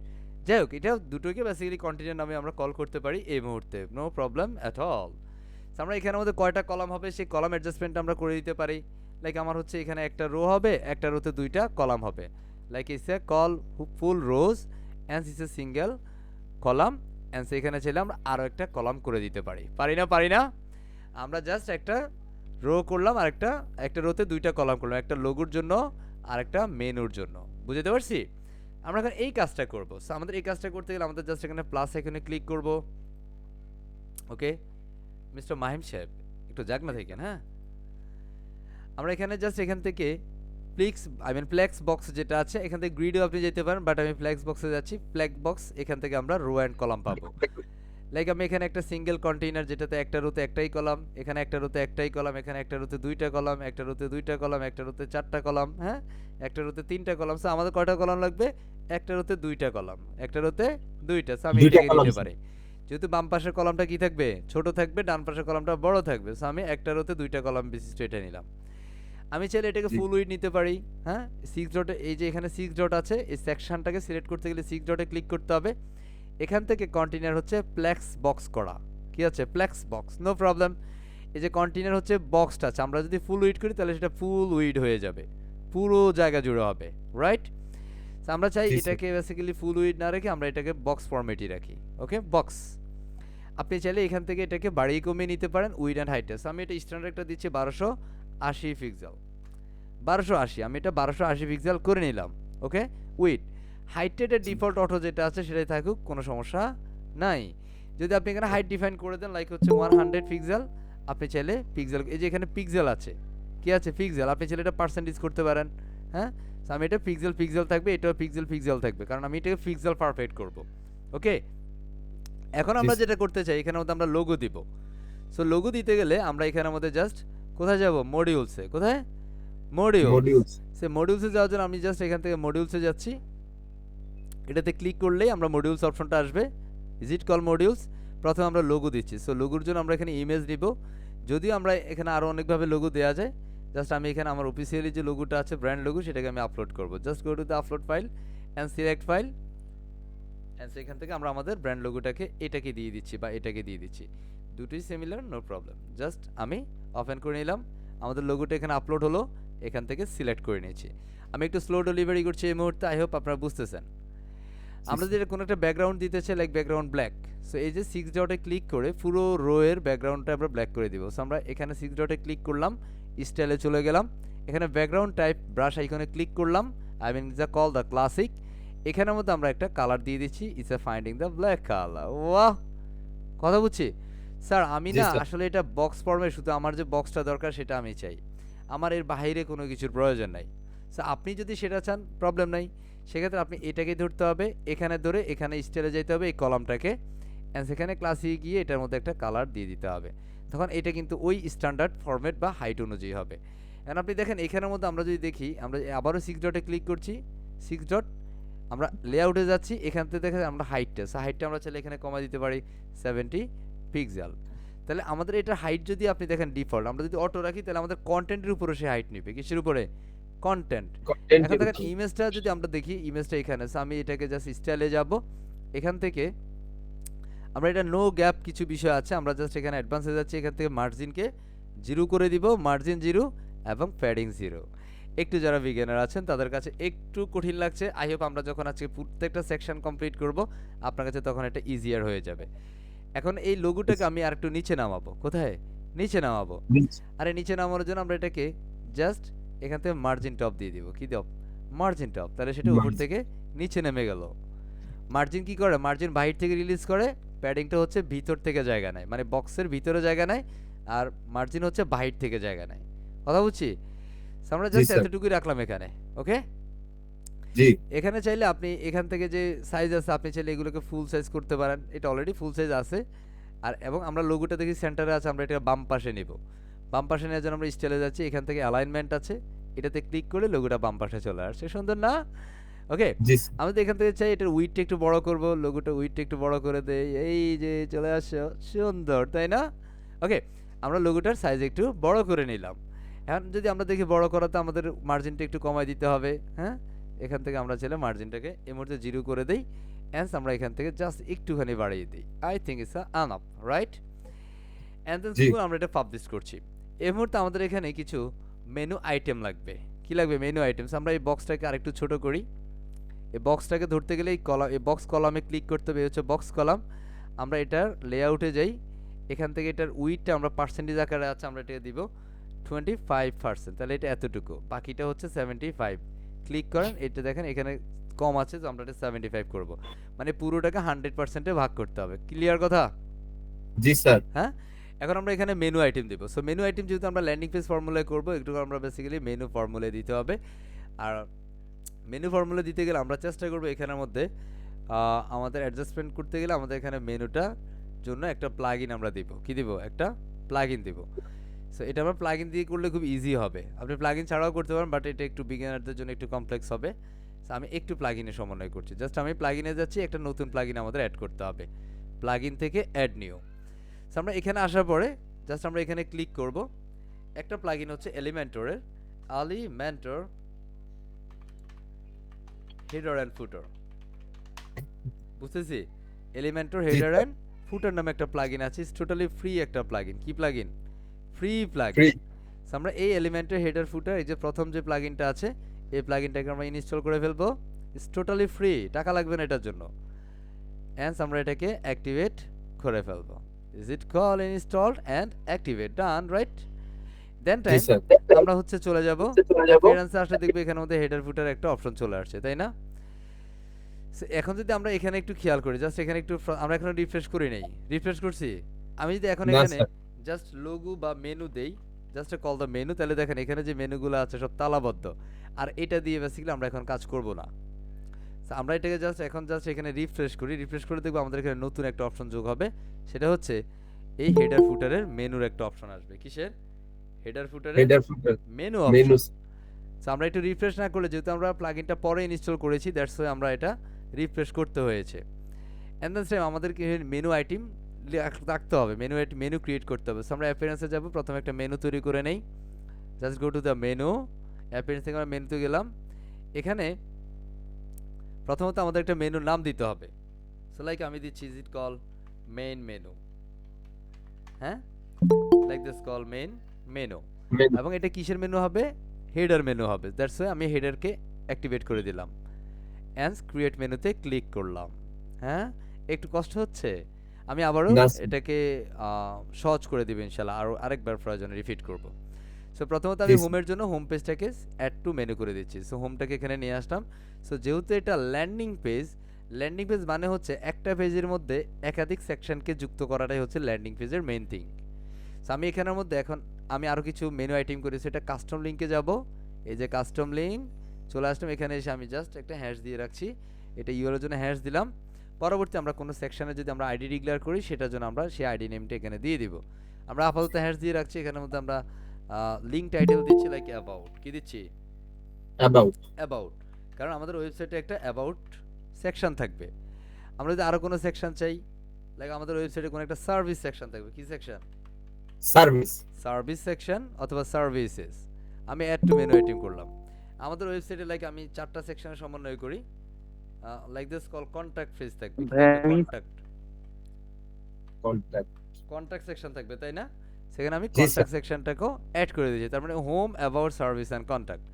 যাই হোক, এটা দুটোকে বেসিক্যালি কন্টেইনার নামে আমরা কল করতে পারি এই মুহূর্তে, নো প্রবলেম অ্যাট অল। আমরা এখানের মধ্যে কয়টা কলাম হবে সেই কলাম অ্যাডজাস্টমেন্ট আমরা করে দিতে পারি। লাইক আমার হচ্ছে এখানে একটা রো হবে, একটা রোতে দুইটা কলাম হবে। Like it's a call full rose and it's a single column, and সেখানে চাইলে আমরা আরও একটা কলাম করে দিতে পারি। পারি না? আমরা জাস্ট একটা রো করলাম, আর একটা রোতে দুইটা কলাম করলাম, একটা লোগোর জন্য আর একটা মেনুর জন্য। বুঝতে পারছি? আমরা এখন এই কাজটা করব। সো আমাদের এই কাজটা করতে গেলে আমাদের জাস্ট এখানে প্লাস এখানে ক্লিক করব। ওকে, মিস্টার মাহিম সাহেব একটু জাগনা থাকেন। হ্যাঁ, আমরা এখানে জাস্ট এখান থেকে ফ্লেক্স বক্স যেটা আছে এখান থেকে গ্রিডও আপনি যেতে পারেন, বাট আমি ফ্লেক্স বক্সে যাচ্ছি। ফ্লেক্স বক্স এখান থেকে আমরা রো অ্যান্ড কলাম পাবো। লাইক আমি এখানে একটা সিঙ্গেল কন্টেইনার যেটাতে একটা রোতে একটাই কলাম, এখানে একটা রোতে একটাই কলাম, এখানে একটা রোতে দুইটা কলাম, একটা রোতে দুইটা কলাম, একটা রোতে চারটা কলাম, হ্যাঁ, একটা রোতে তিনটা কলাম। সো আমাদের কয়টা কলাম লাগবে? একটা রোতে দুইটা কলাম, একটা রোতে দুইটা। সো আমি দুইটা এটাকে কলাম, নিতে পারি। যেহেতু বাম পাশের কলামটা কি থাকবে? ছোট থাকবে, ডান পাশের কলামটা বড় থাকবে। সো আমি একটা রোতে দুইটা কলাম বিশিষ্ট এটা নিলাম। আমি চাইলে এটাকে জি। ফুল উইড নিতে পারি। হ্যাঁ, 6 ডটে, এই যে এখানে 6 ডট আছে, এই সেকশনটাকে সিলেক্ট করতে গেলে 6 ডটে ক্লিক করতে হবে। এখান থেকে কন্টেইনার হচ্ছে প্লেক্স বক্স করা। কি আছে? প্লেক্স বক্স, নো প্রবলেম। এই যে কন্টেইনার হচ্ছে বক্সটা আছে, আমরা যদি ফুল উইড করি তাহলে সেটা ফুল উইড হয়ে যাবে, পুরো জায়গা জুড়ে হবে, রাইট? আমরা চাই জি, স্যার। এটাকে বেসিক্যালি ফুল উইড না রেখে আমরা এটাকে বক্স ফরম্যাটই রাখি। ওকে, বক্স। আপনি চাইলে এখান থেকে এটাকে বাড়িয়ে কমিয়ে নিতে পারেন উইড অ্যান্ড হাইটে। আমি এটা স্ট্যান্ডার্ডটা দিচ্ছি 1280 পিক্সেল, 1280। আমি এটা 1280 পিক্সেল করে নিলাম। ওকে, উইড। হাইটের ডিফল্ট অটো যেটা আছে সেটাই থাকুক, কোনো সমস্যা নাই। যদি আপনি এখানে হাইট ডিফাইন করে দেন লাইক হচ্ছে 100 পিক্সেল, আপনি চাইলে পিক্সেল, এই যে এখানে পিক্সেল আছে, কি আছে? পিক্সেল। আপনি চাইলে এটা পার্সেন্টেজ করতে পারেন। হ্যাঁ, আমি এটা পিক্সেল থাকবে, এটাও পিক্সেল থাকবে, কারণ আমি এটাকে পিক্সেল পারফেক্ট করব। ওকে, এখন জি আমরা স্যার। যেটা করতে চাই এখানের মধ্যে আমরা লোগো দিব। সো লোগো দিতে গেলে আমরা এখানের মধ্যে জাস্ট কোথায় যাব, মডিউলসে। কোথায়? মডিউলস। মডিউলস। সে মডিউলসে যাওয়ার জন্য আমি জাস্ট এখান থেকে মডিউলসে যাচ্ছি। এটাতে ক্লিক করলেই আমরা মডিউলস অপশনটা আসবে। Is it call modules? প্রথমে আমরা লোগো দিচ্ছি। সো লোগোর জন্য আমরা এখানে ইমেজ নিব। যদিও আমরা এখানে আরও অনেকভাবে লোগো দেওয়া যায়, জাস্ট আমি এখানে আমার অফিসিয়ালি যে লোগোটা আছে ব্র্যান্ড লোগো সেটাকে আমি আপলোড করব। Just go to the upload file and select file, and সেখান থেকে আমরা আমাদের ব্র্যান্ড লোগোটাকে এটাকে দিয়ে দিচ্ছি বা এটাকে দিয়ে দিচ্ছি। দুটোই সিমিলার, নো প্রবলেম। জাস্ট আমি ওপেন করে নিলাম, আমাদের লোগোটা এখানে আপলোড হলো, এখান থেকে সিলেক্ট করে নিয়েছি। আমি একটু স্লো ডেলিভারি করছি এই মুহূর্তে, আই হোপ আপনারা বুঝতেছেন। আমরা যেটা কোনো একটা ব্যাকগ্রাউন্ড দিতে চাই, লাইক ব্যাকগ্রাউন্ড ব্ল্যাক। সো এই যে 6 ডটে ক্লিক করে পুরো রো এর ব্যাকগ্রাউন্ডটা আমরা ব্ল্যাক করে দিব। সো আমরা এখানে 6 ডটে ক্লিক করলাম, স্টাইলে চলে গেলাম, এখানে ব্যাকগ্রাউন্ড টাইপ ব্রাশ আইকনে ক্লিক করলাম, I mean it's call the classic. এখানের মধ্যে আমরা একটা কালার দিয়ে দিচ্ছি, it's a finding the black colour. ওয়াহ, কথা বুঝছি স্যার। আমি জি না স্যার। আসলে এটা বক্স ফর্মে, শুধু আমার যে বক্সটা দরকার সেটা আমি চাই, আমার এর বাইরে কোনো কিছুর প্রয়োজন নাই। সো আপনি যদি সেটা চান প্রবলেম নাই, সেক্ষেত্রে আপনি এটাকে ধরতে হবে, এখানে ধরে এখানে স্টাইলে যেতে হবে এই কলামটাকে, অ্যান্ড সেখানে ক্লাসিক গিয়ে এটার মধ্যে একটা কালার দিয়ে দিতে হবে। তখন এটা কিন্তু ওই স্ট্যান্ডার্ড ফরম্যাট বা হাইট অনুযায়ী হবে। এখন আপনি দেখেন এখানের মধ্যে আমরা যদি দেখি, আমরা আবারও 6 ডটে ক্লিক করছি, 6 ডট, আমরা লেআউটে যাচ্ছি, এখান থেকে দেখেন আমরা হাইটটা, সো হাইটটা আমরা চাইলে এখানে কমাই দিতে পারি 70 পিক্সেল। তাহলে আমাদের এটার হাইট যদি আপনি দেখেন ডিফল্ট, আমরা যদি অটো রাখি তাহলে আমাদের কন্টেন্টের উপরে সে হাইট নিবে। কিসের উপরে? কন্টেন্ট। কন্টেন্ট এখন দেখেন ইমেজটা যদি আমরা দেখি, ইমেজটা এখানে, সো আমি এটাকে জাস্ট স্টাইলে যাব, এখান থেকে আমরা এটা নো গ্যাপ কিছু বিষয় আছে, আমরা জাস্ট এখানে অ্যাডভান্সে যাচ্ছি, এখান থেকে মার্জিনকে 0 করে দিব, মার্জিন 0 এবং প্যাডিং 0। একটু যারা বিগিনার আছেন তাদের কাছে একটু কঠিন লাগছে, আই হোপ আমরা যখন আজকে প্রত্যেকটা সেকশন কমপ্লিট করব আপনার কাছে তখন এটা ইজিয়ার হয়ে যাবে। এখন এই লোগোটাকে আমি আরেকটু নিচে নামাবো। কোথায়? নিচে নামাবো। আরে নিচে নামানোর জন্য আমরা এটাকে জাস্ট এখান থেকে মার্জিন টপ দিয়ে দিব। কি দাও? Margin top. তাহলে সেটা উপর থেকে নিচে নেমে গেল। মার্জিন কি করে? মার্জিন বাহির থেকে রিলিজ করে, প্যাডিংটা হচ্ছে ভিতর থেকে জায়গা নেয়, মানে বক্সের ভিতরে জায়গা নেয়, আর মার্জিন হচ্ছে বাহির থেকে জায়গা নেয়। কথা বুঝছি? So আমরা জি জাস্ট স্যার। এতটুকুই রাখলাম এখানে। ওকে, জি এখানে চাইলে আপনি এখান থেকে যে সাইজ আছে আপনি চাইলে এগুলোকে ফুল সাইজ করতে পারেন, এটা অলরেডি ফুল সাইজ আছে। আর এবং আমরা লোগোটা দেখি সেন্টারে আছে, আমরা এটা বাম পাশে নিব। বাম পাশে নেওয়ার জন্য আমরা স্টাইলে যাচ্ছি, এখান থেকে অ্যালাইনমেন্ট আছে, এটাতে ক্লিক করে লোগোটা বাম পাশে চলে আসছে। সুন্দর না? ওকে, জি আমরা যদি এখান থেকে চাই এটার উইডটা একটু বড় করব, লোগোটা উইডটা একটু বড় করে দেই, এই যে চলে আসছে, সুন্দর তাই না? ওকে, আমরা লোগোটার সাইজ একটু বড় করে নিলাম। এখন যদি আমরা দেখি বড় করাতে আমাদের মার্জিনটা একটু কমাই দিতে হবে। হ্যাঁ, এখান থেকে আমরা চাইলে মার্জিনটাকে এই মুহূর্তে 0 করে দেই, অ্যান্ড আমরা এখান থেকে জাস্ট একটুখানি বাড়িয়ে দিই। I think it's enough, right? And then জি। আমরা এটা পাবলিশ করছি। এই মুহূর্তে আমাদের এখানে কিছু মেনু আইটেম লাগবে। কি লাগবে? Menu items. আমরা এই বক্সটাকে আরেকটু ছোট করি। এই বক্সটাকে ধরতে গেলে এই কলাম, এই বক্স কলামে ক্লিক করতে হবে, হচ্ছে বক্স কলাম। আমরা এটার লেআউটে যাই, এখান থেকে এটার উইডটা আমরা পার্সেন্টেজ আকারে আছে, আমরা এটাকে দিব 25%, তাহলে এটা এতটুকু, বাকিটা হচ্ছে 75। ক্লিক করেন, এটা দেখেন এখানে কম আছে, তো আমরা এটা 75 করব, মানে পুরোটাকে 100%-এ ভাগ করতে হবে। ক্লিয়ার কথা? জি স্যার। হ্যাঁ, এখন আমরা এখানে মেনু আইটেম দেব। সো মেনু আইটেম যেহেতু আমরা ল্যান্ডিং পেজ ফর্মুলায় করব, একটু আমরা বেসিক্যালি মেনু ফর্মুলায় দিতে হবে। আর মেনু ফর্মুলা দিতে গেলে আমরা চেষ্টা করব এখানের মধ্যে আমাদের অ্যাডজাস্টমেন্ট করতে গেলে আমাদের এখানে মেনুটা জন্য একটা প্লাগইন আমরা দিব। কি দিব? একটা প্লাগইন দিব। সো এটা আমরা প্লাগইন দিয়ে করলে খুব ইজি হবে। আপনি প্লাগইন ছাড়াও করতে পারেন, বাট এটা একটু বিগিনারদের জন্য একটু কমপ্লেক্স হবে। সো আমি একটু প্লাগইনের সমন্বয় করছি। জাস্ট আমি প্লাগইনে যাচ্ছি, একটা নতুন প্লাগইন আমাদের অ্যাড করতে হবে। প্লাগইন থেকে অ্যাড নিউ। সো আমরা এখানে আসার পরে জাস্ট আমরা এখানে ক্লিক করব। একটা প্লাগইন হচ্ছে এলিমেন্টরের, এলিমেন্টর হেডার অ্যান্ড ফুটার। বুঝতেছি? এলিমেন্টর হেডার অ্যান্ড ফুটার নামে একটা প্লাগইন আছে, ইটস টোটালি ফ্রি একটা প্লাগইন। কি plugin? Free plugin. Free. So আমরা এই এলিমেন্টর হেডার ফুটার, এই যে প্রথম যে প্লাগইনটা আছে, এই প্লাগইনটাকে আমরা ইনস্টল করে ফেলবো। ইটস টোটালি ফ্রি, টাকা লাগবে না এটার জন্য। অ্যান্ড আমরা এটাকে অ্যাক্টিভেট করে ফেলবো। Is it call installed and activate, done, right? Then জি টাইম স্যার। আমরা হচ্ছে চলে যাব অ্যাপিয়ারেন্সে, আসলে দেখবে এখানে মধ্যে হেডার ফুটার একটা অপশন চলে আসছে, তাই না? So, এখন যদি আমরা এখানে একটু খেয়াল করি, জাস্ট এখানে একটু আমরা এখনো রিফ্রেশ করি নাই। রিফ্রেশ করছি? আমি যদি এখন না এখানে স্যার। জাস্ট লোগো বা মেনু দেই, জাস্ট কল দ্য মেনু, তাহলে দেখেন এখানে যে মেনুগুলো আছে সব তালাবদ্ধ। আর এটা দিয়ে বেসিক্যালি আমরা এখন কাজ করব না। So, আমরা এটাকে এখন জাস্ট এখানে রিফ্রেশ করে দেখবো আমাদের এখানে নতুন একটা অপশন যোগ হবে, সেটা হচ্ছে এই হেডার ফুটারের মেনুর একটা অপশন আসবে। কিসের? হেডার ফুটারের header footer menu menu option. So আমরা একটু রিফ্রেশ না করলে, যেহেতু আমরা প্লাগইনটা পরে ইনস্টল করেছি, দ্যাটস ওয়াই আমরা এটা রিফ্রেশ করতে হয়েছে। এন্ড দেন সেম আমাদেরকে মেনু আইটেম রাখতে হবে, মেনু ক্রিয়েট করতে হবে। সো আমরা অ্যাপিয়ারেন্সে যাব, প্রথমে একটা মেনু তৈরি করে নেই। Just go to the menu, appearance থেকে আমরা মেনুতে গেলাম। এখানে প্রথমত আমাদের একটা মেনুর নাম দিতে হবে। সো লাইক আমি দিচ্ছি is it call main menu, হ্যাঁ, like this call main menu. Menu এবং এটা কিসের মেনু হবে? হেডার মেনু হবে। দ্যাটস ওয়াই আমি হেডারকে অ্যাক্টিভেট করে দিলাম অ্যান্ড ক্রিয়েট মেনুতে ক্লিক করলাম। হ্যাঁ, একটু কষ্ট হচ্ছে, আমি আবারও এটাকে সহজ করে দিব ইনশাআল্লাহ, আরেকবার প্রয়োজনে রিপিট করব। সো প্রথমত আমি হোমের জন্য হোম পেজটাকে অ্যাড টু মেনু করে দিচ্ছি। সো হোমটাকে এখানে নিয়ে আসলাম। সো যেহেতু এটা ল্যান্ডিং পেজ মানে হচ্ছে একটা পেজের মধ্যে একাধিক সেকশনকে যুক্ত করাটাই হচ্ছে ল্যান্ডিং পেজের মেইন থিং। সো আমি এখানের মধ্যে এখন আমি আরও কিছু মেনু আইটেম করেছি। এটা কাস্টম লিঙ্কে যাব, এই যে কাস্টম লিঙ্ক চলে আসলাম। এখানে এসে আমি জাস্ট একটা হ্যাশ দিয়ে রাখছি, এটা ইউআরএল এর জন্য হ্যাশ দিলাম। পরবর্তী আমরা কোনো সেকশনে যদি আমরা আইডি ডিক্লেয়ার করি, সেটার জন্য আমরা সেই আইডি নেমটা এখানে দিয়ে দিব। আমরা আপাতত হ্যাশ দিয়ে রাখছি। এখানের মধ্যে আমরা লিঙ্ক টাইটেল দিচ্ছি লাইক অ্যাবাউট। কি দিচ্ছি? অ্যাবাউট, কারণ আমাদের ওয়েবসাইটে একটা অ্যাবাউট সেকশন থাকবে। আমরা যদি আরও কোনো সেকশন চাই, লাইক আমাদের ওয়েবসাইটে কোনো একটা সার্ভিস সেকশন থাকবে। কি সেকশন? সার্ভিস সেকশন অথবা সার্ভিসেস। আমি অ্যাড টু মেনু আইটেম করলাম। আমাদের ওয়েবসাইটে লাইক আমি 4টা সেকশনের সমন্বয় করি, like this call contact page থাকবে, কন্টাক্ট সেকশন থাকবে, তাই না? সেখানে আমি কন্টাক্ট সেকশনটাকেও অ্যাড করে দিয়েছি। তার মানে home, about, service and contact.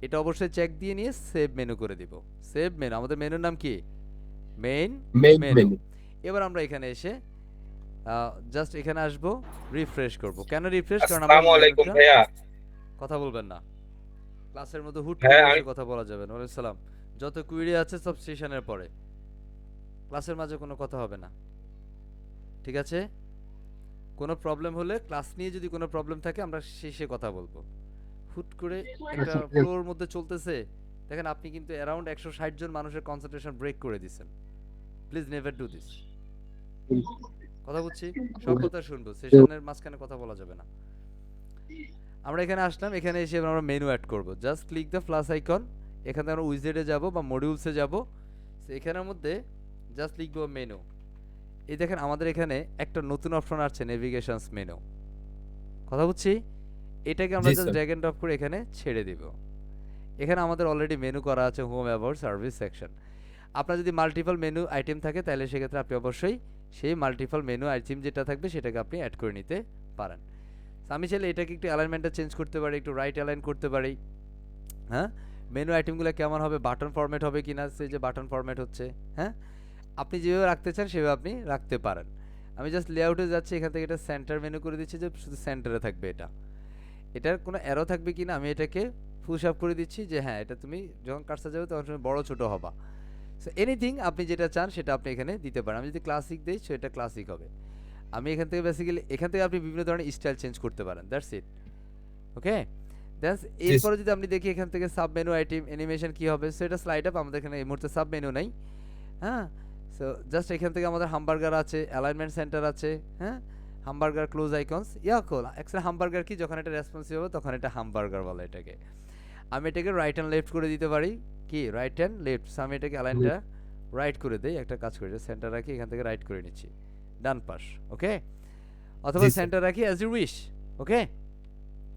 এটা অবশ্যই চেক দিয়ে নিয়ে সেভ মেনু করে দিব। সেভ মেনু, আমাদের মেনুর নাম কি? Main menu. এবার আমরা এখানে এসে জাস্ট এখানে আসবো, রিফ্রেশ করব। কেন রিফ্রেশ? কারণ আমরা আসসালামু আলাইকুম ভাইয়া। কথা বলবেন না ক্লাসের মধ্যে, হুট হ্যাঁ, করে কথা বলা যাবে না। ওয়ালাইকুম সালাম। যত কুইরি আছে সব সেশনের পরে, ক্লাসের মাঝে কোনো কথা হবে না, ঠিক আছে? কোনো প্রবলেম হলে, ক্লাস নিয়ে যদি কোনো প্রবলেম থাকে, আমরা শেষে কথা বলবো। হুট করে একটা ফ্লোর মধ্যে চলতেছে, দেখেন আপনি কিন্তু অ্যারাউন্ড 160 জন মানুষের কনসেন্ট্রেশন ব্রেক করে দিচ্ছেন। Please never do this. কথা বলছি, সব কথা শুনবো, সেশনের মাঝখানে কথা বলা যাবে না। আমরা এখানে আসলাম, এখানে এসে আমরা মেনু অ্যাড করব। Just click the plus icon, এখানে আমরা উইজেটে যাব বা মডিউলসে যাব। এখানের মধ্যে জাস্ট লিখবো মেনু। এই দেখেন আমাদের এখানে একটা নতুন অপশন আসছে, নেভিগেশনস মেনু। কথা বলছি, এটাকে আমরা জাস্ট ড্র্যাগ এন্ড ড্রপ করে এখানে ছেড়ে দিব। এখানে আমাদের অলরেডি মেনু করা আছে হোম, অ্যাবাউট, সার্ভিস সেকশন। আপনার যদি মাল্টিপল মেনু আইটেম থাকে, তাহলে সেক্ষেত্রে আপনি অবশ্যই সেই মাল্টিপল মেনু আইটেম যেটা থাকবে সেটাকে আপনি অ্যাড করে নিতে পারেন। আমি চাইলে এটাকে একটু অ্যালাইনমেন্টটা চেঞ্জ করতে পারি, একটু রাইট অ্যালাইন করতে পারি। হ্যাঁ, মেনু আইটেমগুলো কেমন হবে, বাটন ফরম্যাট হবে কিনা, সেই যে বাটন ফরম্যাট হচ্ছে, হ্যাঁ, আপনি যেভাবে রাখতে চান সেভাবে আপনি রাখতে পারেন। আমি জাস্ট লেআউটে যাচ্ছি, এখান থেকে এটা সেন্টার মেনু করে দিচ্ছি, যে শুধু সেন্টারে থাকবে। এটার কোনো অ্যারো থাকবে কিনা আমি এটাকে পুশ আপ করে দিচ্ছি, যে হ্যাঁ, এটা তুমি যখন কার্সার যাবে তখন তুমি বড় ছোট হবা। সো এনিথিং আপনি যেটা চান সেটা আপনি এখানে দিতে পারেন। আমি যদি ক্লাসিক দিই, সেটা ক্লাসিক হবে। আমি এখান থেকে বেসিক্যালি আপনি বিভিন্ন ধরনের স্টাইল চেঞ্জ করতে পারেন। দ্যাটস ইট, ওকে। এরপরে যদি আপনি দেখি এখান থেকে সাব মেনু আইটেম অ্যানিমেশন কি হবে, সো এটা স্লাইড আপ। আমাদের এখানে এই মুহূর্তে সাব মেনু নাই, হ্যাঁ। সো জাস্ট এখান থেকে আমাদের হামবার্গার আছে, অ্যালাইনমেন্ট সেন্টার আছে, হ্যাঁ, hamburger close icons, actually hamburger কি, যখন এটা রেসপন্সিভ হবে তখন এটা হামবার্গার বলে এটাকে। আমি এটাকে রাইট অ্যান্ড লেফট করে দিতে পারি, কি রাইট অ্যান্ড লেফট। সো আমি এটাকে অ্যালাইনটা রাইট করে দেই, একটা কাজ করি, সেন্টার রাখি, এখান থেকে রাইট করে নিচ্ছি, ডান পাশ, ওকে। অথবা সেন্টার রাখি অ্যাজ ইউ উইশ, ওকে।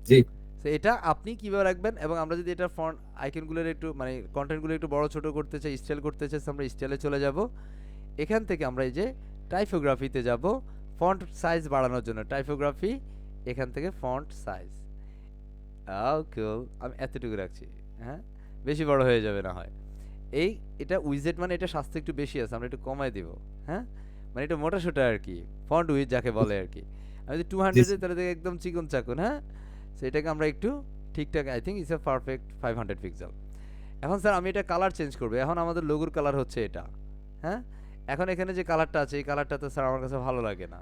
জি, সো এটা আপনি কিভাবে রাখবেন। এবং আমরা যদি এটা ফন্ট আইকনগুলোর একটু মানে কন্টেন্টগুলো একটু বড় ছোট করতে চাই, স্টাইল করতে চাই, আমরা স্টাইলে চলে যাব। এখান থেকে আমরা এই যে টাইপোগ্রাফিতে যাব, ফন্ট সাইজ বাড়ানোর জন্য টাইপোগ্রাফি, এখান থেকে ফন্ট সাইজ, ওকে, আমি এতটুকু রাখছি, হ্যাঁ, বেশি বড় হয়ে যাবে না হয়। এটা উইজেট মানে এটা স্বাস্থ্য একটু বেশি আছে, আমরা একটু কমাই দিব, হ্যাঁ, মানে এটা মোটা সোটা আর কি, ফন্ট উইজ যাকে বলে আর কি। আমি যদি 200 দিই তাহলে একদম চিকন চাকুন, হ্যাঁ। সেটাকে আমরা একটু ঠিকঠাক, I think it's a perfect 500 pixel. এখন স্যার আমি এটা কালার চেঞ্জ করবো। এখন আমাদের লোগোর কালার হচ্ছে এটা, হ্যাঁ। এখন এখানে যে কালারটা আছে, এই কালারটা তো স্যার আমার কাছে ভালো লাগে না,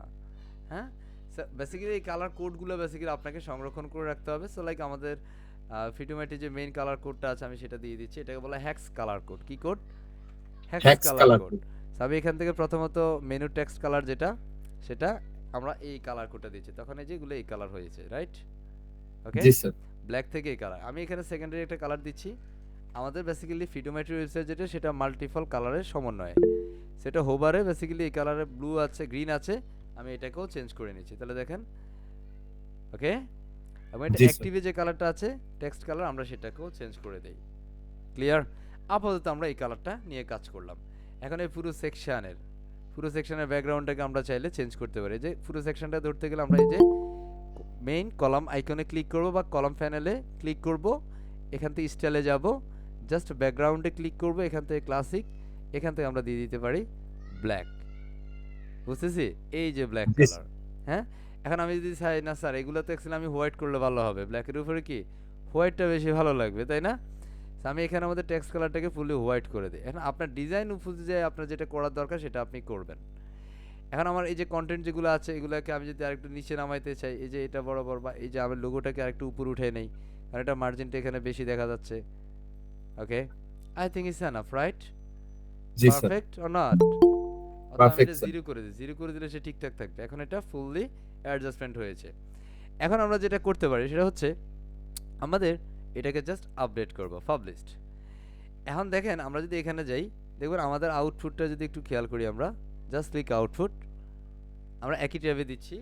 হ্যাঁ। বেসিক্যালি এই কালার কোডগুলো বেসিক্যালি আপনাকে সংরক্ষণ করে রাখতে হবে। সো লাইক আমাদের ফিটোমেটে যে মেইন কালার কোডটা আছে, আমি সেটা দিয়ে দিচ্ছি। এটাকে বলা হ্যাক্স কালার কোড। কি code? Hex Hex colour color code. code. আমি এখান থেকে প্রথমত মেনু টেক্সট কালার যেটা সেটা আমরা এই কালার কোডটা দিচ্ছি, তখন এই যেগুলো এই কালার হয়েছে, রাইট? ওকে, জি স্যার। ব্ল্যাক থেকে এই কালার। আমি এখানে সেকেন্ডারি একটা কালার দিচ্ছি। আমাদের বেসিক্যালি ফিডোমেট্রি ওয়েবসাইট যেটা সেটা মাল্টিপল কালারের সমন্বয়, সেটা হোবারে বেসিক্যালি এই কালারে ব্লু আছে, গ্রিন আছে, আমি এটাকেও চেঞ্জ করে নিচ্ছি। তাহলে দেখেন, ওকে, এবং এটা জি স্যার। অ্যাক্টিভে যে কালারটা আছে টেক্সট কালার আমরা সেটাকেও চেঞ্জ করে দেই। ক্লিয়ার? আপাতত আমরা এই কালারটা নিয়ে কাজ করলাম। এখন এই পুরো সেকশনের ব্যাকগ্রাউন্ডটাকে আমরা চাইলে চেঞ্জ করতে পারি। যে পুরো সেকশনটা ধরতে গেলে আমরা এই যে মেইন কলাম আইকনে ক্লিক করব বা কলাম প্যানেলে ক্লিক করব, এখান থেকে স্টাইলে যাব, জাস্ট ব্যাকগ্রাউন্ডে ক্লিক করব, এখান থেকে ক্লাসিক, এখান থেকে আমরা দিয়ে দিতে পারি ব্ল্যাক। বুঝতেছি? এই যে ব্ল্যাক জি স্যার। কালার। হ্যাঁ, এখন আমি যদি চাই না স্যার এগুলো তো অ্যাকচুয়ালি আমি হোয়াইট করলে ভালো হবে, ব্ল্যাকের উপরে কি হোয়াইটটা বেশি ভালো লাগবে, তাই না? So আমি এখানে আমাদের টেক্সট কালারটাকে ফুলি হোয়াইট করে দিই। এখন আপনার ডিজাইন অনুযায়ী আপনার যেটা করার দরকার সেটা আপনি করবেন। এখন আমার এই যে কন্টেন্ট যেগুলো আছে এগুলোকে আমি যদি আরেকটু নিচে নামাইতে চাই, এই যে এটা বরাবর, বা এই যে আমি লোগোটাকে আরেকটু উপরে উঠিয়ে নেই, কারণ এটা মার্জিনটা এখানে বেশি দেখা যাচ্ছে। Okay, I think it's enough, right? জি স্যার। Perfect or not? অথবা আমি Perfect, এটা sir. জিরো করে দিই, জিরো করে দিলে সে ঠিকঠাক থাকবে। এখন এটা ফুললি অ্যাডজাস্টমেন্ট হয়েছে। এখন আমরা যেটা করতে পারি সেটা হচ্ছে আমাদের এটাকে জাস্ট আপডেট করব, পাবলিশড। এখন দেখেন আমরা যদি এখানে যাই, দেখবেন আমাদের আউটপুটটা যদি একটু খেয়াল করি, আমরা জাস্ট ক্লিক আউটপুট, আমরা একই ট্যাবে দিচ্ছি,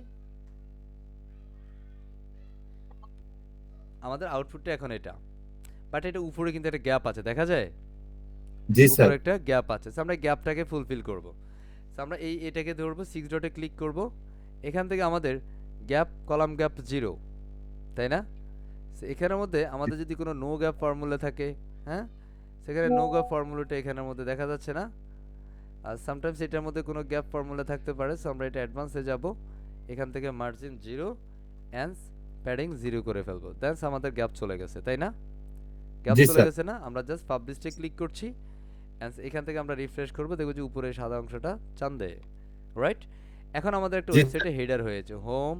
আমাদের আউটপুটটা এখন এটা, বাট এটা উপরে কিন্তু একটা গ্যাপ আছে, দেখা যায় জি স্যার। উপরে একটা গ্যাপ আছে। So আমরা গ্যাপটাকে ফুলফিল করব। So আমরা এটাকে ধরবো, 6 ডটে ক্লিক করব, এখান থেকে আমাদের গ্যাপ কলাম গ্যাপ 0, তাই না? So এখানের মধ্যে আমাদের যদি কোনো নো গ্যাপ ফর্মুলা থাকে, হ্যাঁ, সেখানে নো গ্যাপ ফর্মুলাটা এখানের মধ্যে দেখা যাচ্ছে না। আর সামটাইমস এটার মধ্যে কোনো গ্যাপ ফর্মুলা থাকতে পারে। সো আমরা এটা অ্যাডভান্সে যাব, এখান থেকে মার্জিন 0 এন্ড প্যাডিং 0 করে ফেলবো, দ্যাটস আমাদের গ্যাপ চলে গেছে, তাই না? গ্যাপ জি, চলে স্যার। গেছে না? আমরা জাস্ট পাবলিশে ক্লিক করছি, এন্ড এখান থেকে আমরা রিফ্রেশ করব, দেখব যে উপরে সাদা অংশটা চাঁদে, রাইট? এখন আমাদের একটা জি, ওয়েবসাইটে হেডার হয়েছে, হোম,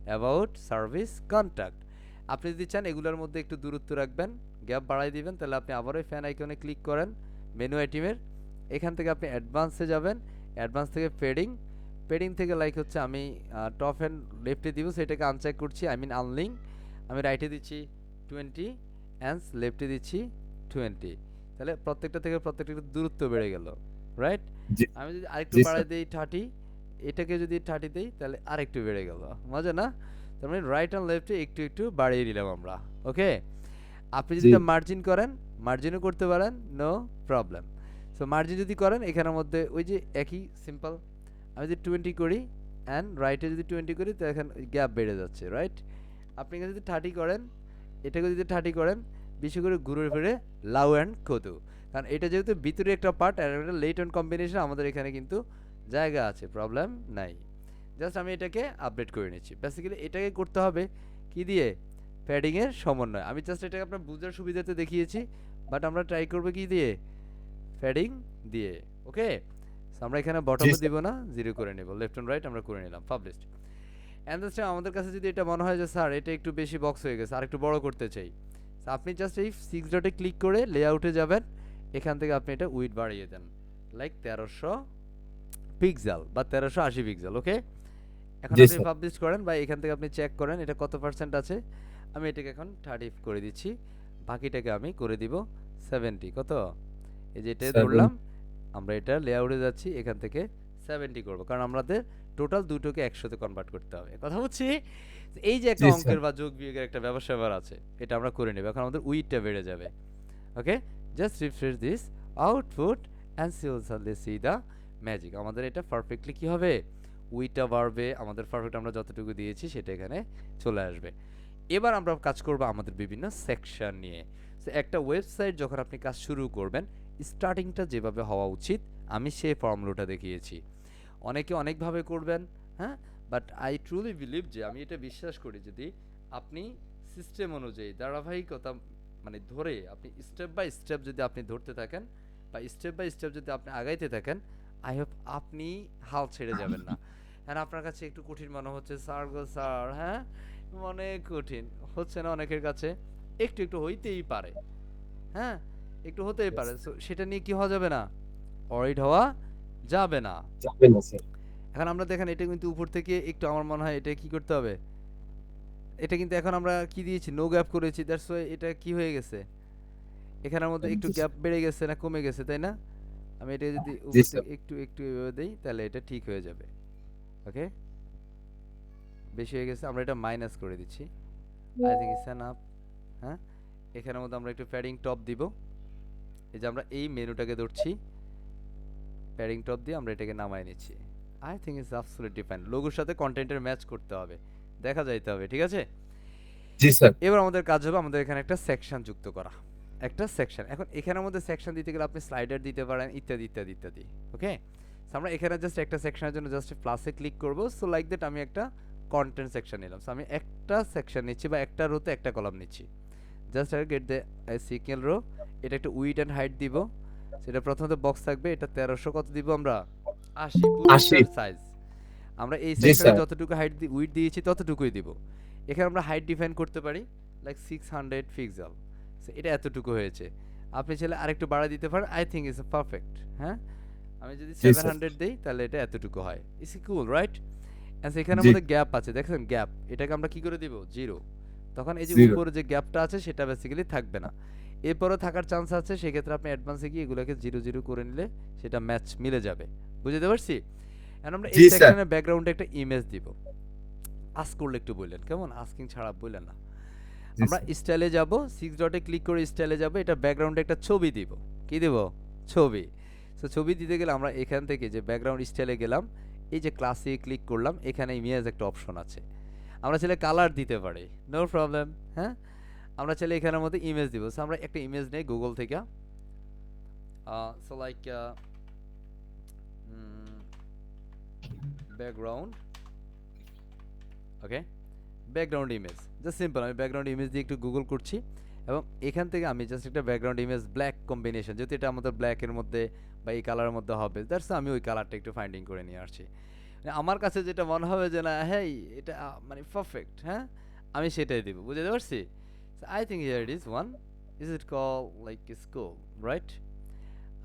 অ্যাবাউট, সার্ভিস, কন্ট্যাক্ট। আপনি যদি চান এগুলোর মধ্যে একটু দূরত্ব রাখবেন, গ্যাপ বাড়াই দিবেন, তাহলে আপনি আবারও ফ্যান আইকনে ক্লিক করেন, মেনু আইটেমের এখান থেকে আপনি অ্যাডভান্সে যাবেন, অ্যাডভান্স থেকে পেডিং থেকে লাইক হচ্ছে আমি টপ অ্যান্ড লেফটে দিব, সেটাকে আনচেক করছি, আই মিন আনলিঙ্ক। আমি রাইটে দিচ্ছি 20 অ্যান্ড লেফটে দিচ্ছি 20, তাহলে প্রত্যেকটা থেকে প্রত্যেকটা একটু দূরত্ব বেড়ে গেল, রাইট? জি, আমি যদি আরেকটু জি, বাড়াই স্যার। দেই 30, এটাকে যদি 30 দেই তাহলে আরেকটু বেড়ে গেল, মজা না? তার মানে রাইট অ্যান্ড লেফটে একটু একটু বাড়িয়ে দিলাম আমরা, ওকে? আপনি যদি জি। এটা মার্জিন করেন, মার্জিনও করতে পারেন, নো প্রবলেম। সো মার্জিন যদি করেন এখানের মধ্যে ওই যে একই সিম্পল, আমি যদি 20 করি অ্যান্ড রাইটে যদি 20 করি তো এখন গ্যাপ বেড়ে যাচ্ছে, রাইট? আপনি এখানে যদি 30 করেন, এটাকে যদি 30 করেন, বেশি করে ঘুরে ফিরে লাউ অ্যান্ড কদু, কারণ এটা যেহেতু ভিতরে একটা পার্ট আর একটা লেট অ্যান্ড কম্বিনেশন, আমাদের এখানে কিন্তু জায়গা আছে, প্রবলেম নাই। জাস্ট আমি এটাকে আপডেট করে নিচ্ছি। বেসিক্যালি এটাকে করতে হবে কি দিয়ে? প্যাডিংয়ের সমন্বয়। আমি জাস্ট এটাকে আপনার বুঝার সুবিধাতে দেখিয়েছি, বাট আমরা ট্রাই করব কি দিয়ে? প্যাডিং দিয়ে, ওকে? সো আমরা এখানে বটমে স্যার। দিব না, জিরো করে নেব, লেফট অ্যান্ড রাইট আমরা করে নিলাম, পাবলিশড। অ্যান্ড দ্যাটস আমাদের কাছে যদি এটা মনে হয় যে স্যার এটা একটু বেশি বক্স হয়ে গেছে, আর একটু বড় করতে চাই, সো আপনি জাস্ট এই 6 ডটে ক্লিক করে লেআউটে যাবেন, এখান থেকে আপনি এটা উইডথ বাড়িয়ে দেন, লাইক 1300 পিক্সেল বা 1380 পিক্সেল, ওকে? এখন জি, আপনি স্যার। পাবলিশ করেন বা এখান থেকে আপনি চেক করেন এটা কত পার্সেন্ট আছে। আমি এটাকে এখন 30 করে দিচ্ছি, বাকিটাকে আমি করে দিব 70, কত? এই যে এটা 7 ধরলাম, আমরা এটা লেআউটে যাচ্ছি, এখান থেকে 70 করব, কারণ আমাদের টোটাল দুটোকে 100 তে কনভার্ট করতে হবে, কথা বুঝছি? এই যে একটা জি, স্যার। অঙ্কের বা যোগ বিয়োগের একটা ব্যবসা আছে, এটা আমরা করে নেব। এখন আমাদের উইডটা বেড়ে যাবে, okay? Just refresh this output and see the magic. আমাদের এটা পারফেক্টলি কি হবে? উইডটা বাড়বে, আমাদের পারফেক্ট আমরা যতটুকু দিয়েছি সেটা এখানে চলে আসবে। এবার আমরা কাজ করব আমাদের বিভিন্ন সেকশন নিয়ে। সো একটা ওয়েবসাইট যখন আপনি কাজ শুরু করবেন, স্টার্টিংটা যেভাবে হওয়া উচিত আমি সেই ফর্মুলাটা দেখিয়েছি। অনেকে অনেকভাবে করবেন, হ্যাঁ, বাট আই ট্রুলি বিলিভ যে আমি এটা বিশ্বাস করি, যদি আপনি সিস্টেম অনুযায়ী ধারাবাহিকতা মানে ধরে আপনি স্টেপ বাই স্টেপ যদি আপনি ধরতে থাকেন বা স্টেপ বাই স্টেপ যদি আপনি আগাইতে থাকেন, আই হোপ আপনি হাল ছেড়ে যাবেন না। হ্যাঁ, আপনার কাছে একটু কঠিন মনে হচ্ছে স্যার গো স্যার, হ্যাঁ অনেক কঠিন হচ্ছে না অনেকের কাছে? একটু একটু হইতেই পারে, হ্যাঁ একটু হতেই পারে। সো সেটা নিয়ে কি হওয়া যাবে না, অরিড হওয়া যাবে না। যাবে না স্যার। এখন আমরা দেখেন এটা কিন্তু উপর থেকে একটু আমার মনে হয় এটা কি করতে হবে, এটা কিন্তু এখন আমরা কি দিয়েছি, নো গ্যাপ করেছি, দ্যাটস ওয়াই এটা কি হয়ে গেছে, এখানের মধ্যে একটু জি গ্যাপ বেড়ে গেছে না কমে গেছে, তাই না? আমি এটা যদি জি উপর স্যার। থেকে একটু একটু এভাবে দেই তাহলে এটা ঠিক হয়ে যাবে। ওকে, বেশি হয়ে গেছে, আমরা এটা মাইনাস করে দিচ্ছি। I think it's enough. হ্যাঁ, এখানের মধ্যে আমরা একটু প্যাডিং টপ দিব। এই যে আমরা এই মেনুটাকে ধরছি, প্যাডিং টপ দিয়ে আমরা এটাকে নামায় নিচ্ছি। I think it's absolutely fine. লোগোর সাথে কন্টেন্টের ম্যাচ করতে হবে, দেখা যাইতে হবে, ঠিক আছে? জি স্যার। এবার আমাদের কাজ হবে আমাদের এখানে একটা সেকশন যুক্ত করা, একটা সেকশন। এখন এখানের মধ্যে সেকশন দিতে গেলে আপনি স্লাইডার দিতে পারেন, ইত্যাদি ইত্যাদি ইত্যাদি। ওকে, আমরা এখানে জাস্ট একটা সেকশনের জন্য জাস্ট প্লাসে ক্লিক করব। সো লাইক দ্যাট আমি একটা কন্টেন্ট সেকশন নিলাম। সো আমি একটা সেকশন নিচ্ছি বা একটা রোতে একটা কলাম নিচ্ছি। Just I get the single rho. এটা একটা উইড অ্যান্ড হাইট দিব। সেটা প্রথমত বক্স থাকবে, এটা 1300 কত দিব আমরা, 80 80 পুরো সাইজ। আমরা এই জি সেকশনে স্যার। যতটুকু হাইট উইড দিয়েছি ততটুকুই দিব। এখানে আমরা হাইট ডিফাইন করতে পারি লাইক 600 পিক্সেল। সো এটা এতটুকু হয়েছে। আপনি চাইলে আরেকটু বাড়ায় দিতে পারেন। I think it's perfect. হ্যাঁ, আমি যদি জি স্যার। 700 দেই তাহলে এটা এতটুকু হয়। It's cool, right? এন্ড এখানের জি। মধ্যে গ্যাপ আছে, দেখেন গ্যাপ, এটাকে আমরা কি করে দিব, 0। তখন এই যে 0 উপরে যে গ্যাপটা আছে সেটা বেসিক্যালি থাকবে না। এরপরও থাকার চান্স আছে, সেক্ষেত্রে আপনি অ্যাডভান্সে গিয়ে এগুলোকে 0 0 করে নিলে সেটা ম্যাচ মিলে যাবে। বুঝতে পারছি? এখন আমরা এই জি স্যার। সেকশনের ব্যাকগ্রাউন্ডে একটা ইমেজ দিব। আস্ক করলে একটু বললেন, কেমন? আস্কিং ছাড়া বললেন না। জি আমরা স্যার। স্টাইলে যাব, 6 ডটে ক্লিক করে স্টাইলে যাব, এটা ব্যাকগ্রাউন্ডে একটা ছবি দিব। কি দিব? ছবি। সো ছবি দিতে গেলে আমরা এখান থেকে যে ব্যাকগ্রাউন্ড স্টাইলে গেলাম, এই যে ক্লাসে ক্লিক করলাম, এখানে ইমেজ একটা অপশন আছে। আমরা চাইলে কালার দিতে পারি, নো প্রবলেম। হ্যাঁ, আমরা চাইলে এখানের মধ্যে ইমেজ দিব। সো আমরা একটা ইমেজ নেই গুগল থেকে। সো লাইক ব্যাকগ্রাউন্ড, ওকে, ব্যাকগ্রাউন্ড ইমেজ, জাস্ট সিম্পল। আমি ব্যাকগ্রাউন্ড ইমেজ দিয়ে একটু গুগল করছি এবং এখান থেকে আমি জাস্ট একটা ব্যাকগ্রাউন্ড ইমেজ ব্ল্যাক কম্বিনেশন, যেহেতু এটা আমাদের ব্ল্যাকের মধ্যে বা এই কালারের মধ্যে হবে, দ্যাটস আমি ওই কালারটা একটু ফাইন্ডিং করে নিয়ে আসছি। মানে আমার কাছে যেটা মনে হবে যে না, হ্যাঁ এটা মানে পারফেক্ট, হ্যাঁ আমি সেটাই দিব। বুঝতে পারছি? I think here it is one, is it call like scope, right?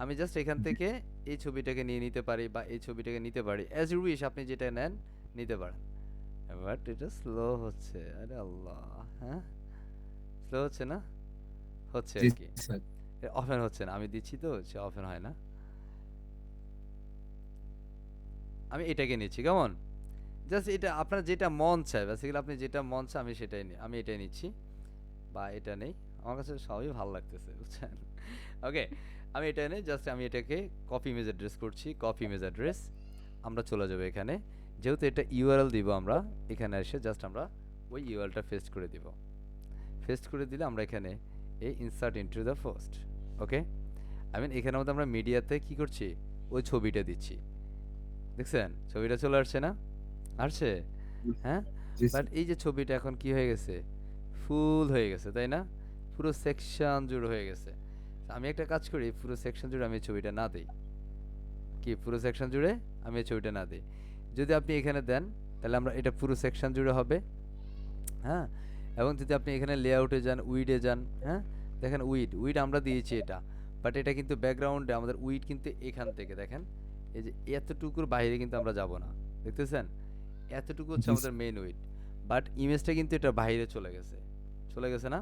আমি জাস্ট এখান থেকে এই ছবিটাকে নিয়ে নিতে পারি বা এই ছবিটাকে নিতে পারি, অ্যাজ ইউ উইশ, আপনি যেটা নেন নিতে পারেন। বাট এটা স্লো হচ্ছে, আরে আল্লাহ। হ্যাঁ, স্লো হচ্ছে না, হচ্ছে জি আর কি, স্যার। ওপেন হচ্ছে না। আমি দিচ্ছি তো, সে ওপেন হয় না। আমি এটাকে নিচ্ছি, কেমন? জাস্ট এটা আপনার যেটা মন চায়, বেসিক্যালি আপনি যেটা মন চায় আমি সেটাই আমি এটাই নিচ্ছি, বা এটা নেই। আমার কাছে সবই ভালো লাগতেছে, বুঝছেন? ওকে, আমি এটা নেই, জাস্ট আমি এটাকে কপি ইমেজ অ্যাড্রেস করছি, কপি ইমেজ অ্যাড্রেস। আমরা চলে যাবো এখানে, যেহেতু এটা ইউআরএল দিব, আমরা এখানে এসে জাস্ট আমরা ওই ইউআরএলটা পেস্ট করে দিব। পেস্ট করে দিলে আমরা এখানে এই insert into the first, okay, I mean এখানের মধ্যে আমরা মিডিয়াতে কি করছি, ওই ছবিটা দিচ্ছি। দেখছেন ছবিটা চলে আসছে না, আসছে? হ্যাঁ, জি বাট স্যার। এই যে ছবিটা এখন কি হয়ে গেছে, ফুল হয়ে গেছে, তাই না? পুরো সেকশন জুড়ে হয়ে গেছে। আমি একটা কাজ করি, পুরো সেকশন জুড়ে আমি এই ছবিটা না দেই। কি পুরো সেকশন জুড়ে আমি এই ছবিটা না দিই, যদি আপনি এখানে দেন তাহলে আমরা এটা পুরো সেকশন জুড়ে হবে। হ্যাঁ, এবং যদি আপনি এখানে লেআউটে যান, উইডে যান, হ্যাঁ দেখেন উইড আমরা দিয়েছি এটা, বাট এটা কিন্তু ব্যাকগ্রাউন্ডে আমাদের উইড কিন্তু এখান থেকে দেখেন, এই যে এতটুকুর বাইরে কিন্তু আমরা যাব না, দেখতেছেন? এতটুকু হচ্ছে জি আমাদের মেইন উইড, বাট ইমেজটা কিন্তু এটা বাইরে চলে গেছে, চলে গেছে না?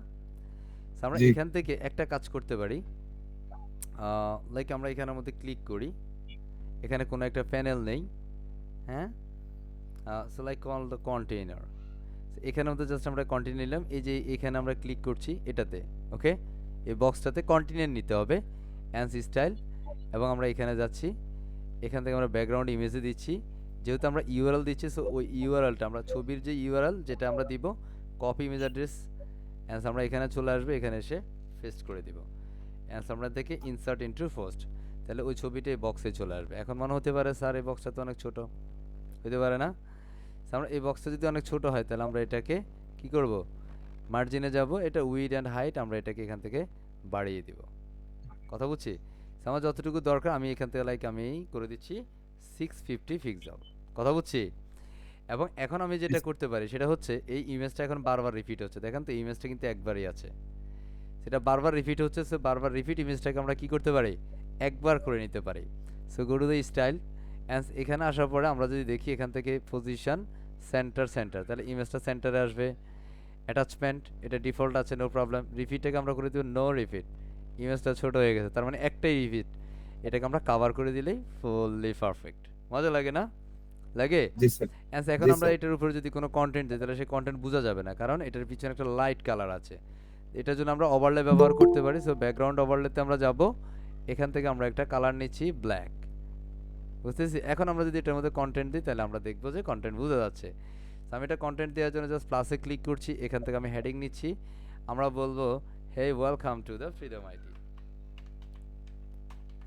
So আমরা জি। এখান থেকে একটা কাজ করতে পারি, লাইক আমরা এখানের মধ্যে ক্লিক করি, এখানে কোনো একটা প্যানেল নেই, হ্যাঁ, so like call the container. এখানে মধ্যে জাস্ট আমরা কন্টিনিউ নিলাম, এই যে এখানে আমরা ক্লিক করছি এটাতে, ওকে, এই বক্সটাতে কন্টিনিউ নিতে হবে, অ্যান্স স্টাইল, এবং আমরা এখানে যাচ্ছি, এখান থেকে আমরা ব্যাকগ্রাউন্ড ইমেজে দিচ্ছি, যেহেতু আমরা ইউআরএল দিচ্ছি, সো ওই ইউআরএলটা আমরা ছবির যে ইউআরএল যেটা আমরা দিব, কপি ইমেজ অ্যাড্রেস, অ্যান্স আমরা এখানে চলে আসবে, এখানে এসে পেস্ট করে দিব, অ্যান্স আমরা থেকে ইনসার্ট ইনটু ফার্স্ট, তাহলে ওই ছবিটা এই বক্সে চলে আসবে। এখন মনে হতে পারে স্যার এই বক্সটা তো অনেক ছোট, হতে পারে না? আমরা এই বক্সটা যদি অনেক ছোট হয় তাহলে আমরা এটাকে কি করব, মার্জিনে যাব, এটা উইড অ্যান্ড হাইট আমরা এটাকে এখান থেকে বাড়িয়ে দিব। কথা বুঝছি? আমার যতটুকু দরকার আমি এখান থেকে লাইক আমি করে দিচ্ছি 650 পিক্সেল। কথা বুঝছি? এবং এখন আমি যেটা করতে পারি সেটা হচ্ছে এই ইমেজটা এখন বারবার রিপিট হচ্ছে, দেখেন তো ইমেজটা কিন্তু একবারই আছে, সেটা বারবার রিপিট হচ্ছে, সো বারবার রিপিট ইমেজটাকে আমরা কি করতে পারি, একবার করে নিতে পারি। So go to the style and এখানে আসার পরে আমরা যদি দেখি এখান থেকে পজিশন সেন্টার তাহলে ইমেজটা সেন্টারে আসবে। অ্যাটাচমেন্ট এটা ডিফল্ট আছে, নো প্রবলেম। রিপিটটাকে আমরা করে দেব নো রিপিট, ইমেজটা ছোট হয়ে গেছে, তার মানে একটাই রিপিট, এটাকে আমরা কভার করে দিলেই ফুললি পারফেক্ট। মজা লাগে না? লাগে? জি স্যার অ্যান্ড এখন জি আমরা স্যার এটার উপরে যদি কোনো কন্টেন্ট দিই তাহলে সেই কন্টেন্ট বোঝা যাবে না, কারণ এটার পিছনে একটা লাইট কালার আছে। এটার জন্য আমরা ওভারলে ব্যবহার করতে পারি। সো ব্যাকগ্রাউন্ড ওভারলেতে আমরা যাব, এখান থেকে আমরা একটা কালার নিচ্ছি ব্ল্যাক, বুঝতেছি? এখন আমরা যদি এটার মধ্যে কন্টেন্ট দিই তাহলে আমরা দেখবো যে কন্টেন্ট বোঝা যাচ্ছে। তো আমি এটা কন্টেন্ট দেওয়ার জন্য জাস্ট প্লাসে ক্লিক করছি, এখান থেকে আমি হেডিং নিচ্ছি, আমরা বলবো hey welcome to the Freedom IT.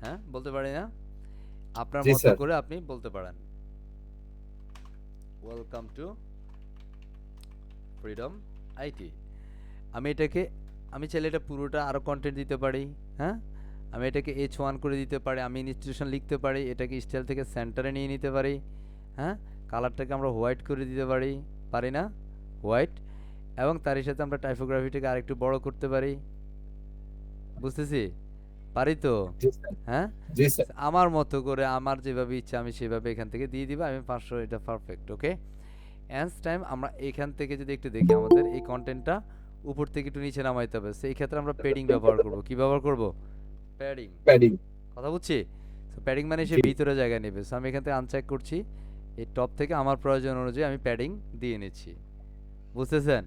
হ্যাঁ, বলতে পারি না? আপনার জি মতো স্যার করে আপনি বলতে পারেন ওয়েলকাম টু ফ্রিডম আইটি। আমি এটাকে, আমি চাইলে এটা পুরোটা আরও কন্টেন্ট দিতে পারি। হ্যাঁ, আমি এটাকে H1 করে দিতে পারি, আমি ইনস্টিটিউশন লিখতে পারি, এটাকে স্টাইল থেকে সেন্টারে নিয়ে নিতে পারি। হ্যাঁ, কালারটাকে আমরা হোয়াইট করে দিতে পারি, পারি না? হোয়াইট। এবং তারই সাথে আমরা টাইপোগ্রাফিটাকে আরেকটু বড় করতে পারি, বুঝতেছি? পারি তো? জি স্যার হ্যাঁ, জি স্যার আমার মতো করে আমার যেভাবে ইচ্ছা আমি সেভাবে এখান থেকে দিয়ে দিব। আমি 500, এটা পারফেক্ট। ওকে, অ্যান্স টাইম আমরা এখান থেকে যদি একটু দেখি আমাদের এই কন্টেন্টটা উপর থেকে একটু নিচে নামাইতে হবে। সেই ক্ষেত্রে আমরা প্যাডিং ব্যবহার করব। কি ব্যবহার করব? প্যাডিং। প্যাডিং কথা বুঝছি? সো প্যাডিং মানে সে জি ভিতরে জায়গা নেবে। সো আমি এখান থেকে আনচেক করছি, এই টপ থেকে আমার প্রয়োজন অনুযায়ী আমি প্যাডিং দিয়ে নিচ্ছি, বুঝতেছেন?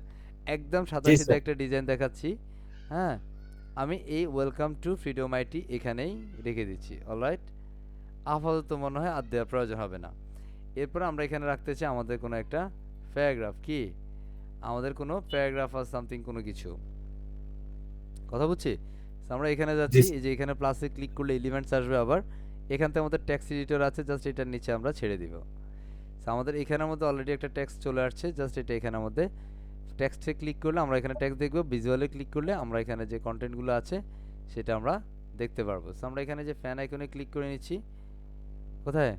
একদম সাদা জি সিধা স্যার একটা ডিজাইন দেখাচ্ছি। হ্যাঁ, আমি এই ওয়েলকাম টু ফ্রিডম আইটি এখানেই রেখে দিচ্ছি। অলরাইট, আপাতত মনে হয় আর দেওয়ার প্রয়োজন হবে না। এরপর আমরা এখানে রাখতে চাই আমাদের কোনো একটা প্যারাগ্রাফ। কি আমাদের কোনো প্যারাগ্রাফ আর সামথিং কোনো কিছু, কথা বুঝছি? So আমরা এখানে জি যাচ্ছি, স্যার এই যে এখানে প্লাসে ক্লিক করলে এলিমেন্টস আসবে। আবার এখান থেকে আমাদের টেক্সট এডিটর আছে, জাস্ট এটার নিচে আমরা ছেড়ে দিব। So আমাদের এখানের মধ্যে অলরেডি একটা টেক্সট চলে আসছে, জাস্ট এটা এখানের মধ্যে টেক্সটে ক্লিক করলে আমরা এখানে টেক্সট দেখব, ভিজুয়ালে ক্লিক করলে আমরা এখানে যে কন্টেন্টগুলো আছে সেটা আমরা দেখতে পারবো। সো আমরা এখানে যে ফ্যান আইকনে ক্লিক করে নিচ্ছি। কোথায়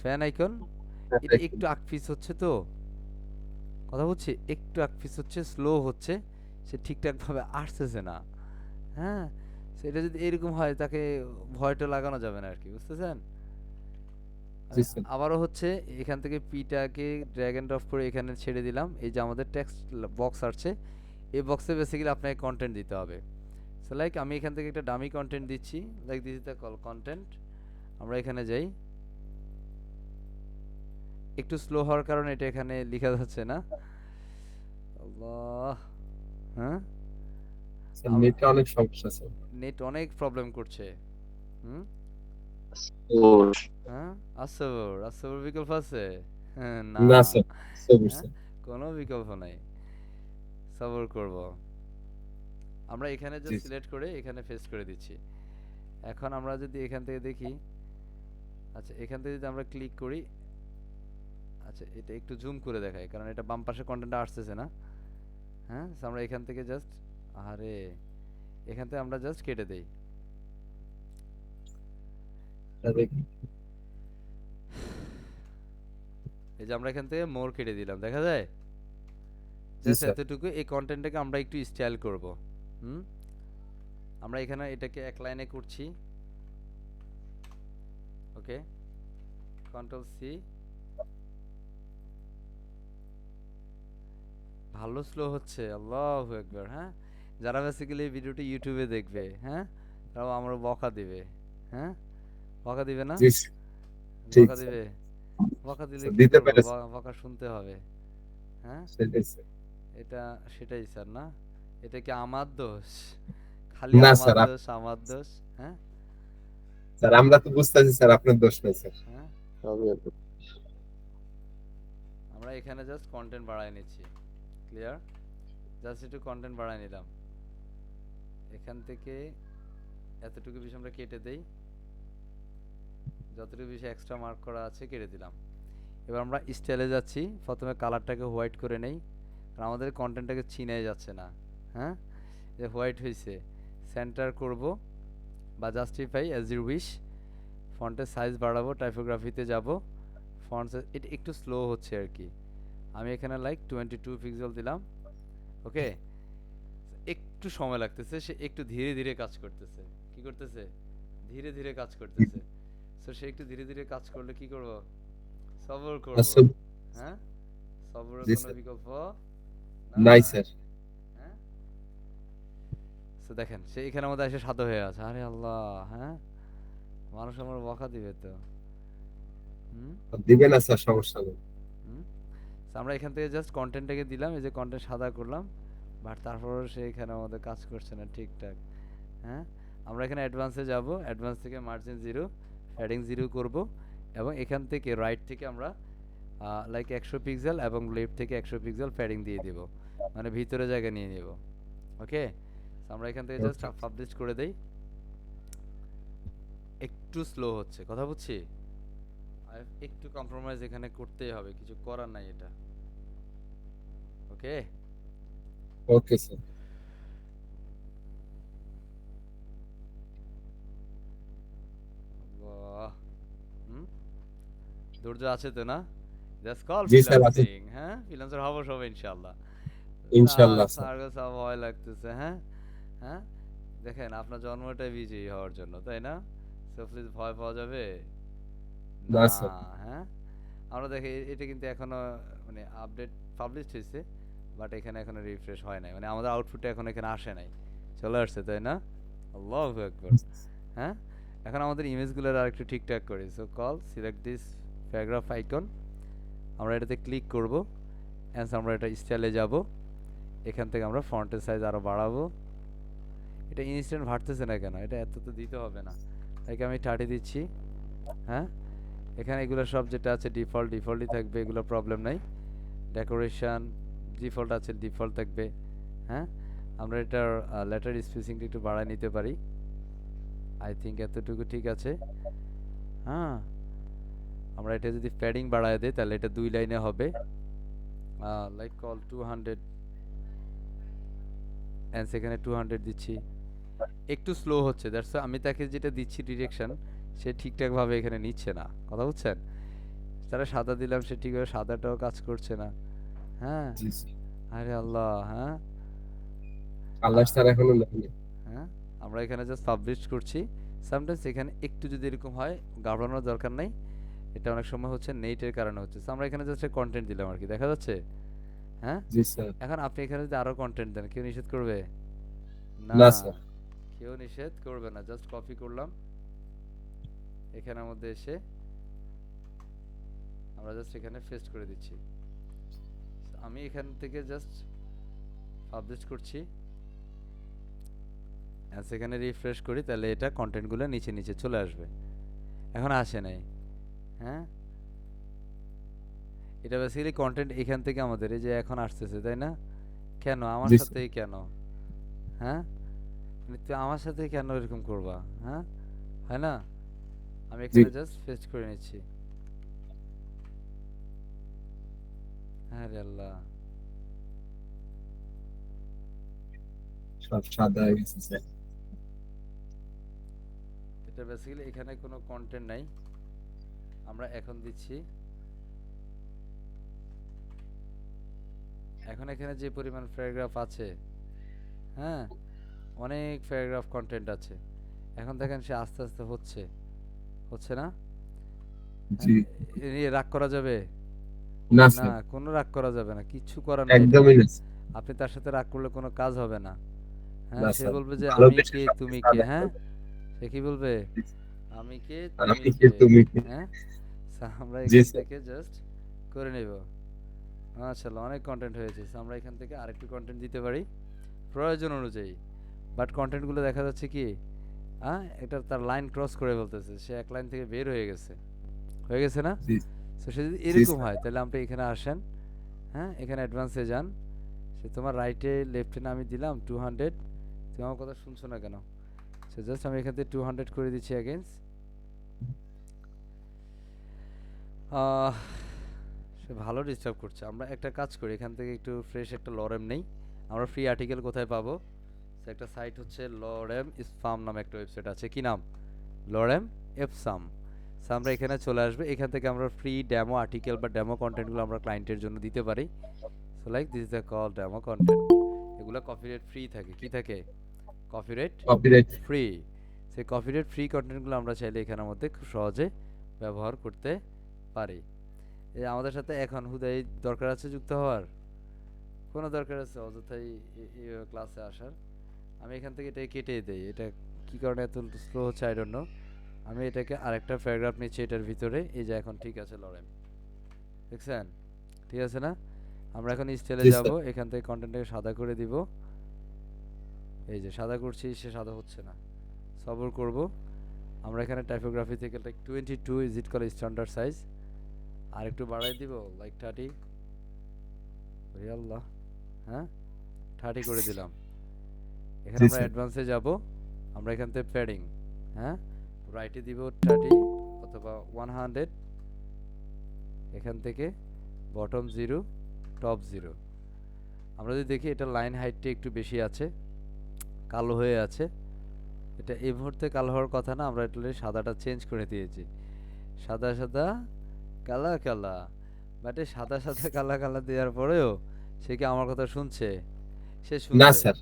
ফ্যান আইকন? এটা একটু আকপিস হচ্ছে তো, কথা বলছি, একটু আকপিস হচ্ছে, স্লো হচ্ছে, সে ঠিকঠাকভাবে আসতেছে না। হ্যাঁ, সেটা যদি এরকম হয় তাকে ভয়টা লাগানো যাবে না আর কি, বুঝতেছেন? জি স্যার আবারও হচ্ছে এখান থেকে পিটাকে ড্র্যাগ এন্ড ড্রপ করে এখানে ছেড়ে দিলাম। এই যে আমাদের টেক্সট বক্স আসছে, এই বক্সে বেসিক্যালি আপনাকে কন্টেন্ট দিতে হবে। সো লাইক আমি এখান থেকে একটা ডামি কন্টেন্ট দিচ্ছি, like this is the call content. আমরা এখানে যাই, একটু স্লো হওয়ার কারণে এটা এখানে লেখা যাচ্ছে না। আল্লাহ, হ্যাঁ, স্যার নেটে অনেক সমস্যা স্যার নেট অনেক প্রবলেম করছে। হুম, হ্যাঁ, আসসাবর বিকল্প আছে? হ্যাঁ, না, না স্যার সবুর হ্যাঁ, স্যার কোনো বিকল্প নাই, সবর করব। আমরা এখানে জি জাস্ট স্যার সিলেক্ট করে এখানে পেস্ট করে দিচ্ছি। এখন আমরা যদি এখান থেকে দেখি, আচ্ছা এখান থেকে যদি আমরা ক্লিক করি, আচ্ছা এটা একটু জুম করে দেখাই কারণ এটা বাম পাশে কন্টেন্টটা আসতেছে না। হ্যাঁ, so আমরা এখান থেকে জাস্ট, আরে এখান থেকে আমরা জাস্ট কেটে দেই। দেখি এই যে আমরা এখান থেকে মোর কেটে দিলাম, দেখা যায়? জি জাস্ট স্যার এতটুকু। এই কন্টেন্টটাকে আমরা একটু স্টাইল করব। হুম, আমরা এখানে এটাকে এক লাইনে করছি। ওকে, কন্ট্রোল সি। ভালো স্লো হচ্ছে, আল্লাহু আকবার। হ্যাঁ, যারা বেসিক্যালি এই ভিডিওটি ইউটিউবে দেখবে, হ্যাঁ, তারাও আমরা বকা দিবে। হ্যাঁ, বকা দিবে না? জি স্যার ঠিক বকা স্যার দিবে। বকা দিলে স্যার কি দিতে করবো? পারে স্যার বকা শুনতে হবে। হ্যাঁ, সেটাই স্যার এটা সেটাই স্যার না, এটা কি আমার দোষ? খালি না আমার স্যার দোষ, আমার দোষ। হ্যাঁ, স্যার আমরা তো বুঝতেছি স্যার আপনার দোষ নাই স্যার হ্যাঁ, আমরা এখানে জাস্ট কন্টেন্ট বাড়ায় নিচ্ছি। ক্লিয়ার? জাস্ট একটু কন্টেন্ট বাড়ায় নিলাম। এখান থেকে এতটুকু বেশি আমরা কেটে দেই, যতটুকু বেশি এক্সট্রা মার্ক করা আছে কেটে দিলাম। এবার আমরা স্টাইলে যাচ্ছি, প্রথমে কালারটাকে হোয়াইট করে নেই কারণ আমাদের কন্টেন্টটাকে চিনে যাচ্ছে না। হ্যাঁ, যে হোয়াইট হয়েছে, সেন্টার করব বা জাস্টিফাই অ্যাজ ইউ উইশ। ফন্টের সাইজ বাড়াবো, টাইপোগ্রাফিতে যাব, ফন্ট এটা একটু স্লো হচ্ছে আর কি। আমি এখানে লাইক 22 পিক্সেল দিলাম। ওকে, একটু সময় লাগতেছে, সে একটু ধীরে ধীরে কাজ করতেছে। কি করতেছে? ধীরে ধীরে কাজ করতেছে। সো সে একটু ধীরে ধীরে কাজ করলে কি করব, সবর করব। আচ্ছা, হ্যাঁ, সবরের জি কোনো স্যার। বিকল্প নাই নাই। স্যার। হ্যাঁ, তো দেখেন সে এখানের মধ্যে এসে শান্ত হয়ে আছে, আরে আল্লাহ। হ্যাঁ, মানুষ আমার বকা দিবে তো। হুম দিবে না স্যার, সমস্যা নেই। হুম তো আমরা এখান থেকে জাস্ট কন্টেন্টটাকে দিলাম, এই যে কন্টেন্ট সাদা করলাম, বাট তারপরেও সে এখানে আমাদের কাজ করছে না ঠিকঠাক। হ্যাঁ, আমরা এখানে অ্যাডভান্সে যাব, অ্যাডভান্স থেকে মার্জিন 0, হেডিং 0 করব, এবং এখান থেকে রাইট থেকে আমরা লাইক 100 পিক্সেল এবং লেফট থেকে 100 পিক্সেল প্যাডিং দিয়ে দিব, মানে ভিতরে জায়গা নিয়ে নেব। ওকে, আমরা এখান থেকে জাস্ট Okay. পাবলিশ করে দেই। একটু স্লো হচ্ছে, কথা বুঝছি, আর একটু কম্প্রোমাইজ এখানে করতেই হবে, কিছু করার নাই এটা। ওকে, ওকে স্যার। বাহ, হুম, ধৈর্য আছে তো না? জাস্ট কল জি স্যার, আছে। ফ্রিল্যান্সিং। হ্যাঁ, ফ্রিল্যান্সার হবো সব ইনশাআল্লাহ। ইনশাআল্লাহ স্যার। স্যার কাছে ভয় লাগতেছে। হ্যাঁ, হ্যাঁ, দেখেন আপনার জন্মটাই বিজয়ী হওয়ার জন্য, তাই না? সো প্লিজ ভয় পাওয়া যাবে না না। স্যার। হ্যাঁ, আমরা দেখি এটা কিন্তু এখনো মানে আপডেট পাবলিশ হয়েছে, বাট এখানে এখনো রিফ্রেশ হয় নাই, মানে আমাদের আউটপুটটা এখন এখানে আসে নাই, চলে আসছে, তাই না? আল্লাহু আকবার। হ্যাঁ, এখন আমাদের ইমেজগুলোর আর একটু ঠিকঠাক করি। So call select this paragraph icon, আমরা এটাতে ক্লিক করব, অ্যান্ড আমরা এটা স্টাইলে যাব, এখান থেকে আমরা ফন্টের সাইজ আরো বাড়াবো। এটা ইনস্ট্যান্ট বাড়তেছে না কেন? এটা এত তো দিতে হবে না, তাই আমি 30 দিচ্ছি। হ্যাঁ, এখানে এগুলো সব যেটা আছে ডিফল্টই থাকবে, এগুলো প্রবলেম নাই। ডেকোরেশন ডিফল্ট আছে, ডিফল্ট থাকবে। হ্যাঁ, আমরা এটার লেটার স্পেসিংটা একটু বাড়ায় নিতে পারি, আই থিঙ্ক এতটুকু ঠিক আছে। হ্যাঁ, আমরা এটা যদি প্যাডিং বাড়ায় দেই তাহলে এটা 2 লাইনে হবে, লাইক কল 200, এন্ড সেখানে 200 দিচ্ছি। একটু স্লো হচ্ছে, দ্যাটস আমি তাকে যেটা দিচ্ছি ডিরেকশন, সে ঠিকঠাক ভাবে এখানে নিচ্ছে না, কথা বুঝছেন? তারা সাদা দিলাম, সে ঠিকভাবে সাদাটাও কাজ করছে না। হ্যাঁ, জি স্যার। আরে আল্লাহ। হ্যাঁ, আল্লাহ স্যার এখনো নেয়নি। হ্যাঁ, আমরা এখানে জাস্ট পাবলিশ করছি। সামটাইমস এখানে একটু যদি এরকম হয়, ঘাবড়ানোর দরকার নাই, এটা অনেক সময় হচ্ছে নেটের কারণে হচ্ছে। So আমরা এখানে জাস্ট কন্টেন্ট দিলাম আর কি, দেখা যাচ্ছে? হ্যাঁ, জি স্যার। এখন আপনি এখানে যদি আরো কন্টেন্ট দেন, কেউ নিষেধ করবে না? না স্যার। কেউ নিষেধ করবে না। জাস্ট কপি করলাম, এখানের মধ্যে এসে আমরা জাস্ট এখানে পেস্ট করে দিচ্ছি। আমি এখান থেকে জাস্ট পাবলিশ করছি, আর সেখানে রিফ্রেশ করি, তাহলে এটা কন্টেন্টগুলো নিচে নিচে চলে আসবে। এখন আসে নাই। হ্যাঁ, এটা বেসিক্যালি কন্টেন্ট এখান থেকে আমাদের এই যে এখন আসতেছে, তাই না? কেন আমার জি স্যার। সাথেই কেন? হ্যাঁ, মানে তুই আমার সাথে কেন এরকম করবা? হ্যাঁ, হয় না? আমি জি এখানে জাস্ট পেস্ট করে নিচ্ছি। আরে আল্লাহ, সব সাদা হয়ে গেছে স্যার। এটা বেসিক্যালি এখানে কোনো কন্টেন্ট নাই, আমরা এখন দিচ্ছি। এখন এখানে যে পরিমাণ প্যারাগ্রাফ আছে, হ্যাঁ, অনেক প্যারাগ্রাফ কন্টেন্ট আছে। এখন দেখেন সে আস্তে আস্তে হচ্ছে না? হ্যাঁ, জি। এ নিয়ে রাগ করা যাবে না না? স্যার, কোনো রাগ করা যাবে না, কিচ্ছু করার নাই এটা একদমই নিয়ে। না স্যার। আপনি তার সাথে রাগ করলে কোনো কাজ হবে না। হ্যাঁ, না সে স্যার, বলবে যে আমি ভালোবেসে কে তুমি সবকিছু কে। আদায় হ্যাঁ, করবো। সে কি বলবে? জি, আমি কে আর তুমি আপনি কে, কে। তুমি কে? হ্যাঁ, so আমরা জি এখান স্যার। থেকে জাস্ট করে নেব। মাশাআল্লাহ, অনেক কন্টেন্ট হয়েছে। So আমরা এখান থেকে আরেকটু কন্টেন্ট দিতে পারি প্রয়োজন অনুযায়ী, বাট কন্টেন্টগুলো দেখা যাচ্ছে কি, হ্যাঁ, এটা তার লাইন ক্রস করে বলতেছে, সে এক লাইন থেকে বের হয়ে গেছে না? জি সো সে যদি জি এরকম স্যার। হয় তাহলে আপনি এখানে আসেন। হ্যাঁ, এখানে অ্যাডভান্সে যান, সে তোমার রাইটে লেফটে না আমি দিলাম 200, তুমি আমার কথা শুনছো না কেন? সো জাস্ট আমি এখান থেকে 200 করে দিচ্ছি অ্যাগেন্স। সে ভালো ডিস্টার্ব করছে। আমরা একটা কাজ করি, এখান থেকে একটু ফ্রেশ একটা লরেম নেই। আমরা ফ্রি আর্টিকেল কোথায় পাবো? সে একটা সাইট হচ্ছে লরেম স্পাম নামে একটা ওয়েবসাইট আছে, কি নাম? লরেম এফসাম। সো আমরা এখানে চলে আসবে, এখান থেকে আমরা ফ্রি ডেমো আর্টিকেল বা ডেমো কন্টেন্টগুলো আমরা ক্লায়েন্টের জন্য দিতে পারি। So like this is the call demo content. এগুলো কপিরাইট ফ্রি থাকে, কি থাকে? Copyright copyright. ফ্রি। সেই কপিরাইট ফ্রি কন্টেন্টগুলো আমরা চাইলে এখানের মধ্যে খুব সহজে ব্যবহার করতে পারি। এই আমাদের সাথে এখন হুদাই দরকার আছে যুক্ত হওয়ার, কোনো দরকার আছে অযথাই ক্লাসে আসার? আমি এখান থেকে এটাকে কেটে দেই, এটা কি কারণে এত স্লো হচ্ছে আই ডোন্ট নো। আমি এটাকে আরেকটা প্যারাগ্রাফ নিচ্ছি এটার ভিতরে, এই যে এখন ঠিক আছে লরেন, দেখছেন ঠিক আছে না? আমরা এখন স্টাইলে জি, যাব, স্যার। এখান থেকে কন্টেন্টটাকে সাদা করে দিব। এই যে সাদা করছি, সে সাদা হচ্ছে না, সবর করব। আমরা এখানে টাইপোগ্রাফি থেকে like 22 is it call standard size, আর একটু বাড়াই দিব লাইক 30, আল্লাহ, হ্যাঁ 30 করে দিলাম। এখানে জি, আমরা স্যার। অ্যাডভান্সে যাব, আমরা এখান থেকে প্যাডিং, হ্যাঁ রাইটে দিব 30 অথবা 100, এখান থেকে বটম 0 টপ 0। আমরা যদি দেখি এটা লাইন হাইটটা একটু বেশি আছে, কালো হয়ে আছে, এটা এই মুহূর্তে কালো হওয়ার কথা না, আমরা এটা সাদাটা চেঞ্জ করে দিয়েছি, সাদা সাদা কালা কালা। বাট এই সাদা সাদা কালা কালা দেওয়ার পরেও সে কি আমার কথা শুনছে? সে না শুনবে, স্যার।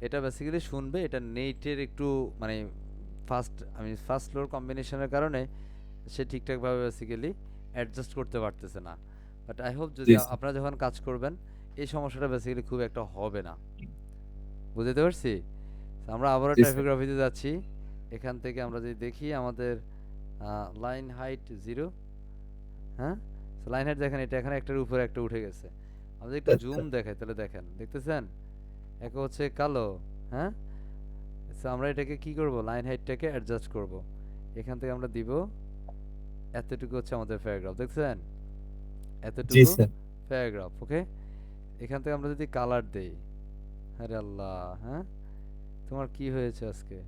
এটা বেসিক্যালি শুনবে। এটা নেটের একটু মানে ফার্স্ট ফ্লোর কম্বিনেশনের কারণে সে ঠিকঠাকভাবে বেসিক্যালি অ্যাডজাস্ট করতে পারতেছে না। বাট আই হোপ যদি জি, স্যার। আপনারা যখন কাজ করবেন এই সমস্যাটা বেসিক্যালি খুব একটা হবে না, বুঝতে পারছি? আমরা আবারও জি, স্যার। টাইপোগ্রাফিতে যাচ্ছি, এখান থেকে আমরা যদি দেখি আমাদের লাইন হাইট 0, হ্যাঁ লাইন হাইট দেখেন এটা এখানে একটার উপরে একটা উঠে গেছে। আমাদের একটু আচ্ছা। জুম দেখাই তাহলে দেখেন, দেখতেছেন এক হচ্ছে কালো, হ্যাঁ সো আমরা এটাকে কি করব, লাইন হাইটটাকে অ্যাডজাস্ট করব। এখান থেকে আমরা দিব এতটুকু হচ্ছে আমাদের প্যারাগ্রাফ, দেখছেন জি, এতটুকু স্যার। প্যারাগ্রাফ। ওকে, এখান থেকে আমরা যদি কালার দেই, আরে আল্লাহ, হ্যাঁ তোমার কি হয়েছে আজকে?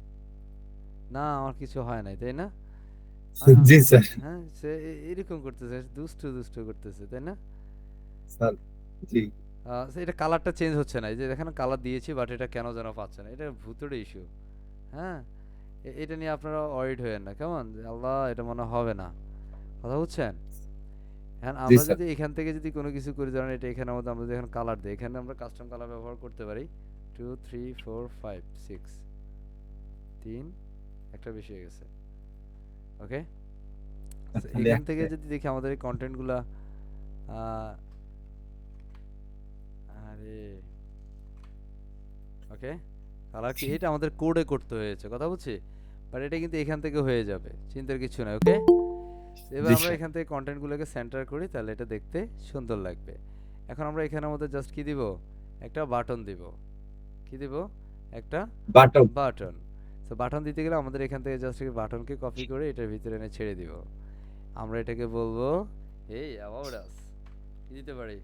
না আমার কিছু হয় নাই, তাই না? জি, স্যার। হ্যাঁ সে এরকম করতেছে, দুষ্টু দুষ্টু করতেছে, তাই না? স্যার, জি। এটা কালারটা চেঞ্জ হচ্ছে না, এই যে দেখেন কালার দিয়েছি বাট এটা কেন যেন পাচ্ছে না, এটা ভুতুড়ে ইস্যু। হ্যাঁ এটা নিয়ে আপনারা ওয়ারিড হয়েন না কেমন, যে আল্লাহ এটা মনে হবে না, কথা বুঝছেন? এখন জি, আমরা স্যার। যদি এখান থেকে যদি কোনো কিছু করি, ধরেন এটা এখানে মধ্যে আমরা যদি এখন কালার দিই, এখানে আমরা কাস্টম কালার ব্যবহার করতে পারি 2 3 4 5 6 3, একটা বেশি হয়ে গেছে। ওকে, তাহলে এখান থেকে একটা- যদি দেখি আমাদের এই কন্টেন্টগুলা, আরে ওকে কালার কি এটা আমাদের কোডে করতে হয়েছে, কথা বুঝছি, বাট এটা কিন্তু এখান থেকে হয়ে যাবে, চিন্তার কিছু নাই। ওকে, এবার জি, আমরা স্যার। এখান থেকে কন্টেন্টগুলোকে সেন্টার করি, তাহলে এটা দেখতে সুন্দর লাগবে। এখন আমরা এখানের মধ্যে জাস্ট কি দিব, একটা বাটন দিব, কি দিব, একটা বাটন। বাটন। তো বাটন দিতে গেলে আমাদের এখান থেকে জাস্ট বাটনকে কপি করে এটার ভিতরে এনে ছেড়ে দিব। আমরা এটাকে বলবো এই অ্যাবাউট আস, কি দিতে পারি,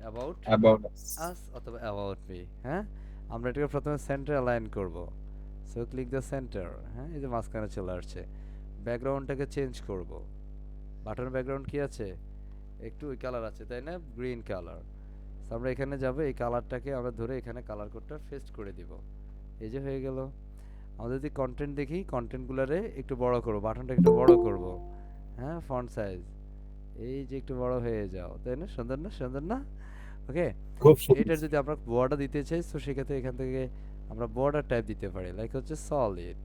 অ্যাবাউট অ্যাবাউট আস। আস অথবা অ্যাবাউট মি। হ্যাঁ আমরা এটাকে প্রথমে সেন্টার অ্যালাইন করব, সো ক্লিক দ্য সেন্টার, হ্যাঁ এই যে মাঝখানে চলে আসছে। ব্যাকগ্রাউন্ডটাকে চেঞ্জ করব, বাটন ব্যাকগ্রাউন্ড কি আছে, একটু ওই কালার আছে তাই না, গ্রিন কালার। সো আমরা এখানে যাব, এই কালারটাকে আমরা ধরে এখানে কালার কোডটা পেস্ট করে দিব, এই যে হয়ে গেল। আমরা যদি কন্টেন্ট দেখি, কন্টেন্টগুলোরে একটু বড় করব, বাটনটা একটু বড় করব, হ্যাঁ ফন্ট সাইজ এই যে একটু বড় হয়ে যাও, তাই না, সুন্দর না, সুন্দর না? ওকে, খুব সুন্দর। এটার যদি আমরা বর্ডার দিতে চাই, তো সেক্ষেত্রে এখান থেকে আমরা বর্ডার টাইপ দিতে পারি, লাইক হচ্ছে সলিড।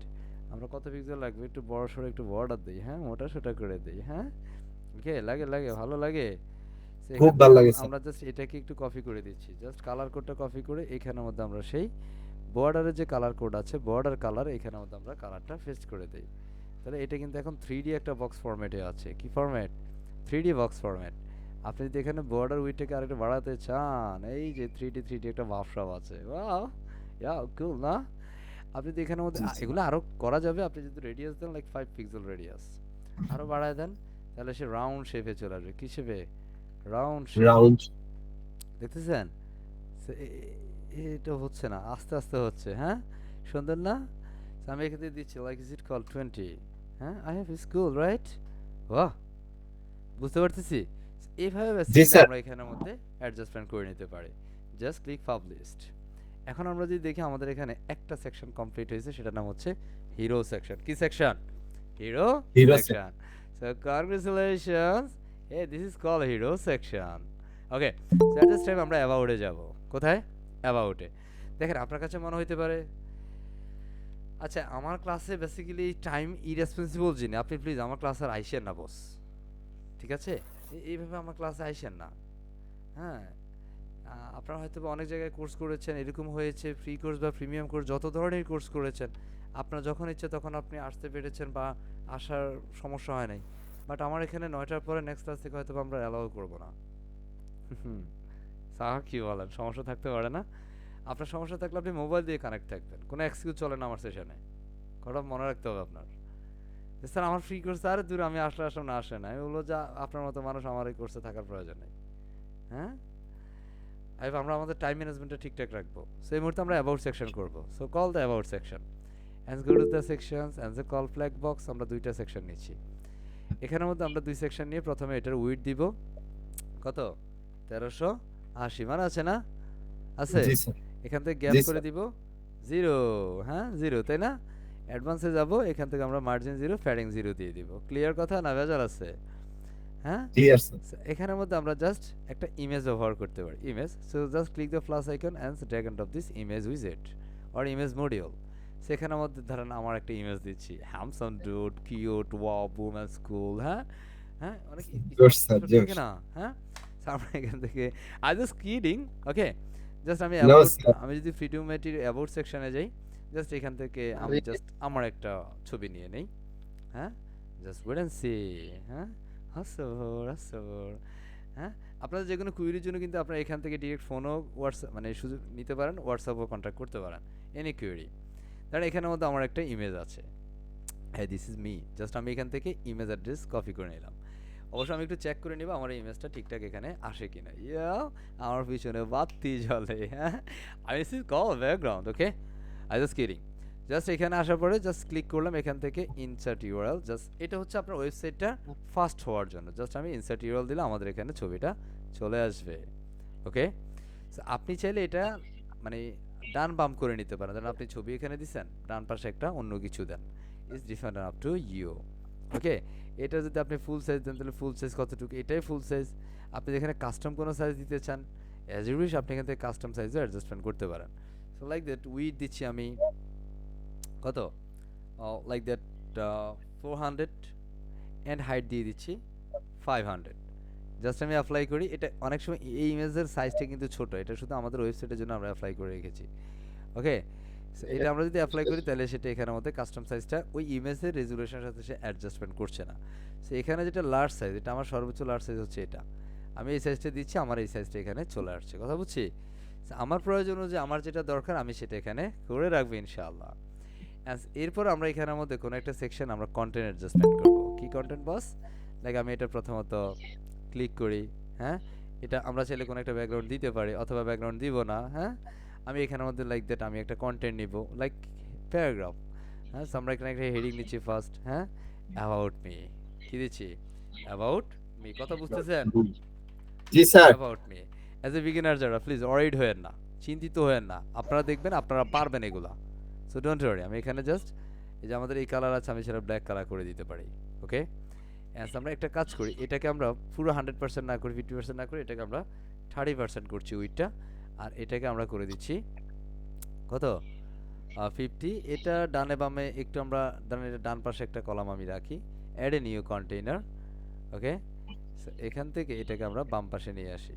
আমরা কত পিক্সেল লাগবে, একটু বড় সড়ো একটু বর্ডার দিই, হ্যাঁ মোটা সোটা করে দিই, হ্যাঁ ওকে লাগে লাগে ভালো লাগে। So খুব এখান ভালো থেকে লাগে স্যার। আমরা জাস্ট এটাকে একটু কপি করে দিচ্ছি, জাস্ট কালার কোডটা কপি করে এখানের মধ্যে আমরা সেই বর্ডারের যে কালার কোড আছে, বর্ডার কালার, এখানের মধ্যে আমরা কালারটা পেস্ট করে দেই। তাহলে এটা কিন্তু এখন 3D একটা বক্স ফরম্যাটে আছে। কি ফরম্যাট? 3D box format. আপনি যদি এখানে বর্ডার উইডথটাকে আরেকটু বাড়াতে চান, এই যে 3D একটা ভাবসাব আছে, ওয়াও ইয়া কুল না? আপনি যদি এখানের মধ্যে জি, জি। এগুলো আরো করা যাবে, আপনি যদি রেডিয়াস দেন লাইক 5 পিক্সেল রেডিয়াস, আরো বাড়ায় দেন, তাহলে সে রাউন্ড শেপে চলে আসবে। কি শেপে? Round shape. রাউন্ড। দেখতেছেন? So, এটা হচ্ছে না, আস্তে আস্তে হচ্ছে, হ্যাঁ সুন্দর না? So, আমি এখানে দিচ্ছি লাইক ইজ ইট কল 20, হ্যাঁ আই হ্যাভ স্কুল রাইট, বাহ বুঝতে পারতেছি। এইভাবে জি, বেসিক্যালি স্যার। আমরা এখানের মধ্যে অ্যাডজাস্টমেন্ট করে নিতে পারি, জাস্ট ক্লিক পাবলিশড। এখন আমরা যদি দেখি আমাদের এখানে একটা সেকশন কমপ্লিট হয়েছে, সেটার নাম হচ্ছে হিরো সেকশন। কি section? Hero hero section. So congratulations, hey this is called hero section. Okay, so at this time আমরা অ্যাবাউটে যাব। কোথায়? অ্যাবাউটে। দেখেন আপনার কাছে মনে হইতে পারে আচ্ছা আমার ক্লাসে বেসিক্যালি টাইম ইরেসপন্সিবল যিনি, আপনি প্লিজ আমার ক্লাসে আর আইসেন না বস, ঠিক আছে? এইভাবে আমার ক্লাসে আইসেন না। হ্যাঁ, আপনারা হয়তো বা অনেক জায়গায় কোর্স করেছেন, এরকম হয়েছে ফ্রি কোর্স বা প্রিমিয়াম কোর্স যত ধরনের কোর্স করেছেন, আপনার যখন ইচ্ছে তখন আপনি আসতে পেরেছেন বা আসার সমস্যা হয় নাই। বাট আমার এখানে 9টার পরে নেক্সট ক্লাস থেকে হয়তো বা আমরা অ্যালাউ করবো না। স্যার কি বলেন, সমস্যা থাকতে পারে না? আপনার সমস্যা থাকলে আপনি মোবাইল দিয়ে কানেক্ট থাকবেন, কোনো এক্সকিউজ চলে না আমার সেশনে, কথা মনে রাখতে হবে আপনার। যে স্যার আমার ফ্রি কোর্স আরে দূর, আমি আসলে আসলাম না আসে না, আমি বলবো যা আপনার মতো মানুষ আমার এই কোর্সে থাকার প্রয়োজন নেই। হ্যাঁ, আমরা আমাদের টাইম ম্যানেজমেন্টটা ঠিকঠাক রাখবো। সো এই মুহূর্তে আমরা অ্যাবাউট সেকশন করব। So call the about section and go to the sections and the call flag box. আমরা দুইটা সেকশন নিচ্ছি এখানের মধ্যে, আমরা দুই সেকশন নিয়ে প্রথমে এটার উইড দিব কত, 1380 মান আছে না, আছে? জি স্যার। এখান থেকে গ্যাপ জি করে স্যার। দিব 0, হ্যাঁ 0, তাই না? অ্যাডভান্সে যাব, এখান থেকে আমরা মার্জিন 0 প্যাডিং 0 দিয়ে দিব। ক্লিয়ার কথা না ভেজাল আছে? হ্যাঁ, ক্লিয়ার স্যার। এখানের মধ্যে আমরা জাস্ট একটা ইমেজ ব্যবহার করতে পারি, image. So just click the plus icon and drag on top this image উইজেট অর ইমেজ মডিউল। সেখানের মধ্যে ধরেন আমার একটা ইমেজ দিচ্ছি, handsome dude cute wow boom and school. হ্যাঁ হ্যাঁ, অনেক জোশ স্যার, স্মার্ট জোশ। থাকে না? হ্যাঁ, so আমরা এখান থেকে I just kidding, okay? Just আমি নো অ্যাবাউট, স্যার। আমি যদি ফ্রিডমেটির অ্যাবাউট সেকশনে যাই, জাস্ট এখান থেকে আমি জাস্ট আমার একটা ছবি নিয়ে নেই। হ্যাঁ, জাস্ট ওয়েট অ্যান্ড সি। হ্যাঁ, হাসর হাসর। হ্যাঁ, আপনাদের যে কোনো কুইরির জন্য কিন্তু আপনারা এখান থেকে ডিরেক্ট ফোনও হোয়াটসঅ্যাপ মানে সুযোগ নিতে পারেন, হোয়াটসঅ্যাপও কন্ট্যাক্ট করতে পারেন, এনি কুইরি। ধরেন এখানের মধ্যে আমার একটা ইমেজ আছে, হ্যাঁ দিস ইজ মি, জাস্ট আমি এখান থেকে ইমেজ অ্যাড্রেস কপি করে নিলাম। অবশ্যই আমি একটু চেক করে নিব আমার ইমেজটা ঠিকঠাক এখানে আসে কিনা। ইয়া, আমার পিছনে বাতি জ্বলে। হ্যাঁ, আমি this is call background, okay? I just kidding. Just এখানে আসার পরে জাস্ট ক্লিক করলাম এখান থেকে ইনসার্ট ইউআরএল। জাস্ট এটা হচ্ছে আপনার ওয়েবসাইটটা ফাস্ট হওয়ার জন্য। জাস্ট আমি ইনসার্ট ইউআরএল দিলে আমাদের এখানে ছবিটা চলে আসবে, ওকে? আপনি চাইলে এটা মানে ডান বাম করে নিতে পারেন। ধরেন আপনি ছবি এখানে দিছেন, ডান পাশে একটা অন্য কিছু দেন, is different up to you, okay? এটা যদি আপনি ফুল সাইজ দেন তাহলে ফুল সাইজ কতটুকু, এটাই ফুল সাইজ। আপনি যেখানে কাস্টম কোনো সাইজ দিতে চান অ্যাজ ইউ উইশ, আপনি এখান থেকে কাস্টম সাইজও অ্যাডজাস্টমেন্ট করতে পারেন। সো লাইক দ্যাট উইথ দিচ্ছি আমি কত, লাইক দ্যাট 400 অ্যান্ড হাইট দিয়ে দিচ্ছি 500। জাস্ট আমি অ্যাপ্লাই করি। এটা অনেক সময় এই ইমেজের সাইজটা কিন্তু ছোট, এটা শুধু আমাদের ওয়েবসাইটের জন্য আমরা অ্যাপ্লাই করে রেখেছি, ওকে? এটা আমরা যদি অ্যাপ্লাই করি তাহলে সেটা এখানের মধ্যে কাস্টম সাইজটা ওই ইমেজের রেজুলেশনের সাথে সে অ্যাডজাস্টমেন্ট করছে না। সো এখানে যেটা লার্জ সাইজ, এটা আমার সর্বোচ্চ লার্জ সাইজ হচ্ছে এটা, আমি এই সাইজটা দিচ্ছি, আমার এই সাইজটা এখানে চলে আসছে, কথা বুঝছি? আমার প্রয়োজন অনুযায়ী আমার যেটা দরকার আমি সেটা এখানে করে রাখবো ইনশাআল্লাহ। এরপর আমরা এখানের মধ্যে কোনো একটা সেকশন আমরা কন্টেন্ট অ্যাডজাস্টমেন্ট করব। কি কন্টেন্ট বস? লাইক আমি এটা প্রথমত ক্লিক করি। হ্যাঁ, এটা আমরা চাইলে কোনো একটা ব্যাকগ্রাউন্ড দিতে পারি অথবা ব্যাকগ্রাউন্ড দিব না। হ্যাঁ, আমি এখানের মধ্যে লাইক দ্যাট আমি একটা কন্টেন্ট নিব, লাইক প্যারাগ্রাফ। হ্যাঁ, সো আমরা এখানে একটা হেডিং নিচ্ছি ফার্স্ট। হ্যাঁ, অ্যাবাউট মি, কি দিচ্ছি? অ্যাবাউট মি, কথা বুঝতেছেন? জি sir. About me. As a beginner যারা, প্লিজ অরিড হয়েন না, চিন্তিত হয়েন না, আপনারা দেখবেন আপনারা পারবেন এগুলা। সো ডোন্ট ওয়ারি, আমি এখানে জাস্ট এই যে আমাদের এই কালার আছে আমি সেটা ব্ল্যাক কালার করে দিতে পারি, ওকে? অ্যাজ আমরা একটা কাজ করি, এটাকে আমরা পুরো 100% না করি, 50% না করি, এটাকে আমরা 30% করছি উইথটা, আর এটাকে আমরা করে দিচ্ছি কত, 50। এটা ডানে বামে একটু আমরা ডান পাশে একটা কলাম আমি রাখি, অ্যাড এ নিউ কন্টেইনার, ওকে? এখান থেকে এটাকে আমরা বাম পাশে নিয়ে আসি,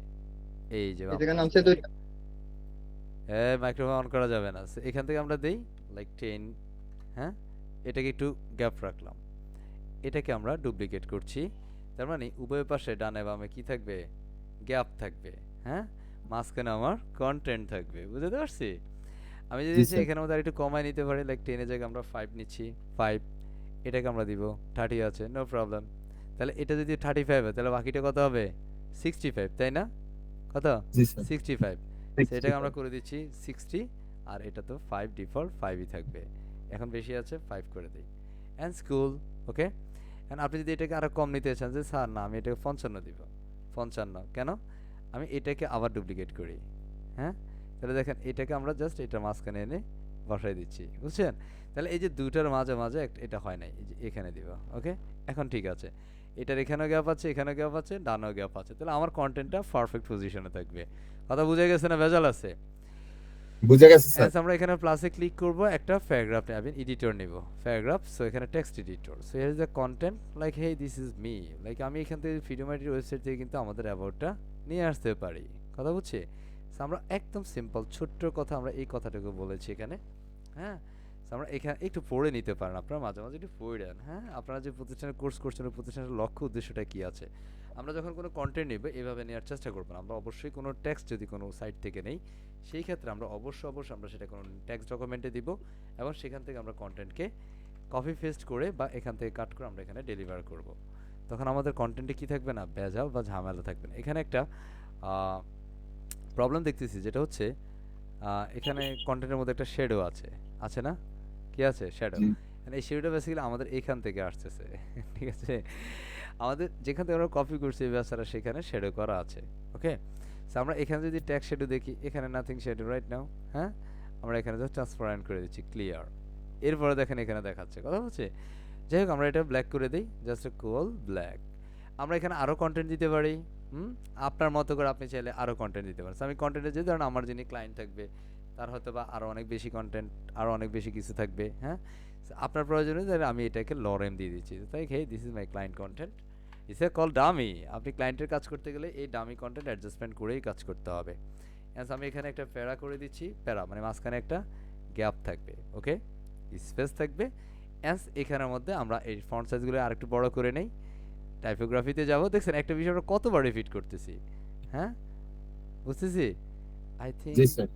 এই যে বাম এখানে পাশে। আছে তো হ্যাঁ, মাইক্রোফোন অন করা যাবে না। এখান থেকে আমরা দেই লাইক 10। হ্যাঁ, এটাকে একটু গ্যাপ রাখলাম, এটাকে আমরা ডুপ্লিকেট করছি। তার মানে উভয় পাশে ডানে বামে কি থাকবে? গ্যাপ থাকবে। হ্যাঁ, মাঝখানে আমার কন্টেন্ট থাকবে, বুঝতে পারছি? আমি যদি জি স্যার। এখানে মধ্যে আরেকটু কমায় নিতে পারি, লাইক 10 এর জায়গায় আমরা 5 নিচ্ছি, 5। এটাকে আমরা দিব 30 আছে, নো প্রবলেম। তাহলে এটা যদি 35 হয় তাহলে বাকিটা কত হবে? 65, তাই না? কত? জি স্যার। 65। সেটাকে আমরা করে দিচ্ছি 60, আর এটা তো 5 ডিফল্ট 5ই থাকবে। এখন বেশি আছে 5 করে দেই। অ্যান্ড স্কুল, ওকে? এখন আপনি যদি এটাকে আরো কম নিতে চান যে স্যার না আমি এটাকে 55 দিব, 55 কেন? আমি এটাকে আবার ডুপ্লিকেট করি। হ্যাঁ, তাহলে দেখেন এটাকে আমরা জাস্ট এটা মাঝখানে এনে বসাই দিচ্ছি, বুঝছেন? তাহলে এই যে দুটার মাঝে মাঝে এটা হয় নাই, এই যে এখানে দিব, ওকে? এখন ঠিক আছে, এটার এখানেও গ্যাপ আছে, এখানেও গ্যাপ আছে, ডানেও গ্যাপ আছে, তাহলে আমার কন্টেন্টটা পারফেক্ট পজিশনে থাকবে। কথা বুঝে গেছে না ভেজাল আছে? বুঝে গেছে স্যার। আমরা এখানে প্লাসে ক্লিক করব, একটা প্যারাগ্রাফ আমি এডিটর নিব, প্যারাগ্রাফ। সো এখানে text editor. So here is the content like hey this is me, like আমি এখান থেকে ফিডোমাইটির ওয়েবসাইট থেকে কিন্তু আমাদের অ্যাবাউটটা নিয়ে আসতে পারি। কথা বুঝছি? সো আমরা একদম সিম্পল ছোট্ট কথা আমরা এই কথাটাকে বলেছি এখানে। হ্যাঁ, সো আমরা এখানে একটু পড়ে নিতে পারেন, আপনারা মাঝে মাঝে একটু পড়ে নেন। হ্যাঁ, আপনারা যে প্রতিষ্ঠানে কোর্স করছেন ওই প্রতিষ্ঠানের লক্ষ্য উদ্দেশ্যটা কি আছে। আমরা যখন কোনো কন্টেন্ট নিব এভাবে নেওয়ার চেষ্টা করব না। আমরা অবশ্যই কোনো টেক্সট যদি কোনো সাইট থেকে নেই, সেই ক্ষেত্রে আমরা অবশ্যই আমরা সেটা কোনো টেক্সট ডকুমেন্টে দিব এবং সেখান থেকে আমরা কন্টেন্টকে কপি পেস্ট করে বা এখান থেকে কাট করে আমরা এখানে ডেলিভার করব। তখন আমাদের কন্টেন্টে কি থাকবে না, ভেজাল বা ঝামেলা থাকবে না। এখানে একটা প্রবলেম দেখতেছি, যেটা হচ্ছে এখানে কন্টেন্টের মধ্যে একটা শ্যাডো আছে, আছে না? কি আছে? শ্যাডো। এই শ্যাডোটা বেসিক্যালি আমাদের এখান থেকে আসতেছে। ঠিক আছে, আমাদের যেখান থেকে আমরা কপি করছি বেচারা সেখানে শ্যাডো করা আছে। ওকে, সো আমরা এখানে যদি ট্যাগ শ্যাডো দেখি, এখানে নাথিং শ্যাডো রাইট নাও। হ্যাঁ, আমরা এখানে জাস্ট ট্রান্সপারেন্ট করে দিচ্ছি, ক্লিয়ার। এরপরে দেখেন এখানে দেখাচ্ছে, কথা হচ্ছে। যাই হোক, আমরা এটা ব্ল্যাক করে দিই, জাস্ট কোল ব্ল্যাক। আমরা এখানে আরও কন্টেন্ট দিতে পারি। আপনার মতো করে আপনি চাইলে আরও কন্টেন্ট দিতে পারেন। আমি কন্টেন্টে যে ধরেন আমার যিনি ক্লায়েন্ট থাকবে তার হয়তো বা আরও অনেক বেশি কন্টেন্ট, আরও অনেক বেশি কিছু থাকবে। হ্যাঁ, আপনার প্রয়োজনে আমি এটাকে লরেম দিয়ে দিচ্ছি, তাই hey this is my client content, it's a call dummy. আপনি ক্লায়েন্টের কাজ করতে গেলে এই ডামি কন্টেন্ট অ্যাডজাস্টমেন্ট করেই কাজ করতে হবে। আমি এখানে একটা প্যারা করে দিচ্ছি, প্যারা মানে মাঝখানে একটা গ্যাপ থাকবে, ওকে, স্পেস থাকবে। এখানের মধ্যে আমরা এই ফন্ট সাইজগুলো আরেকটু বড় করে নেই। টাইপোগ্রাফিতে যাব, দেখছেন একটা বিষয় আমরা কতবার রিপিট করতেছি। হ্যাঁ, বুঝতেছি। I think G sir.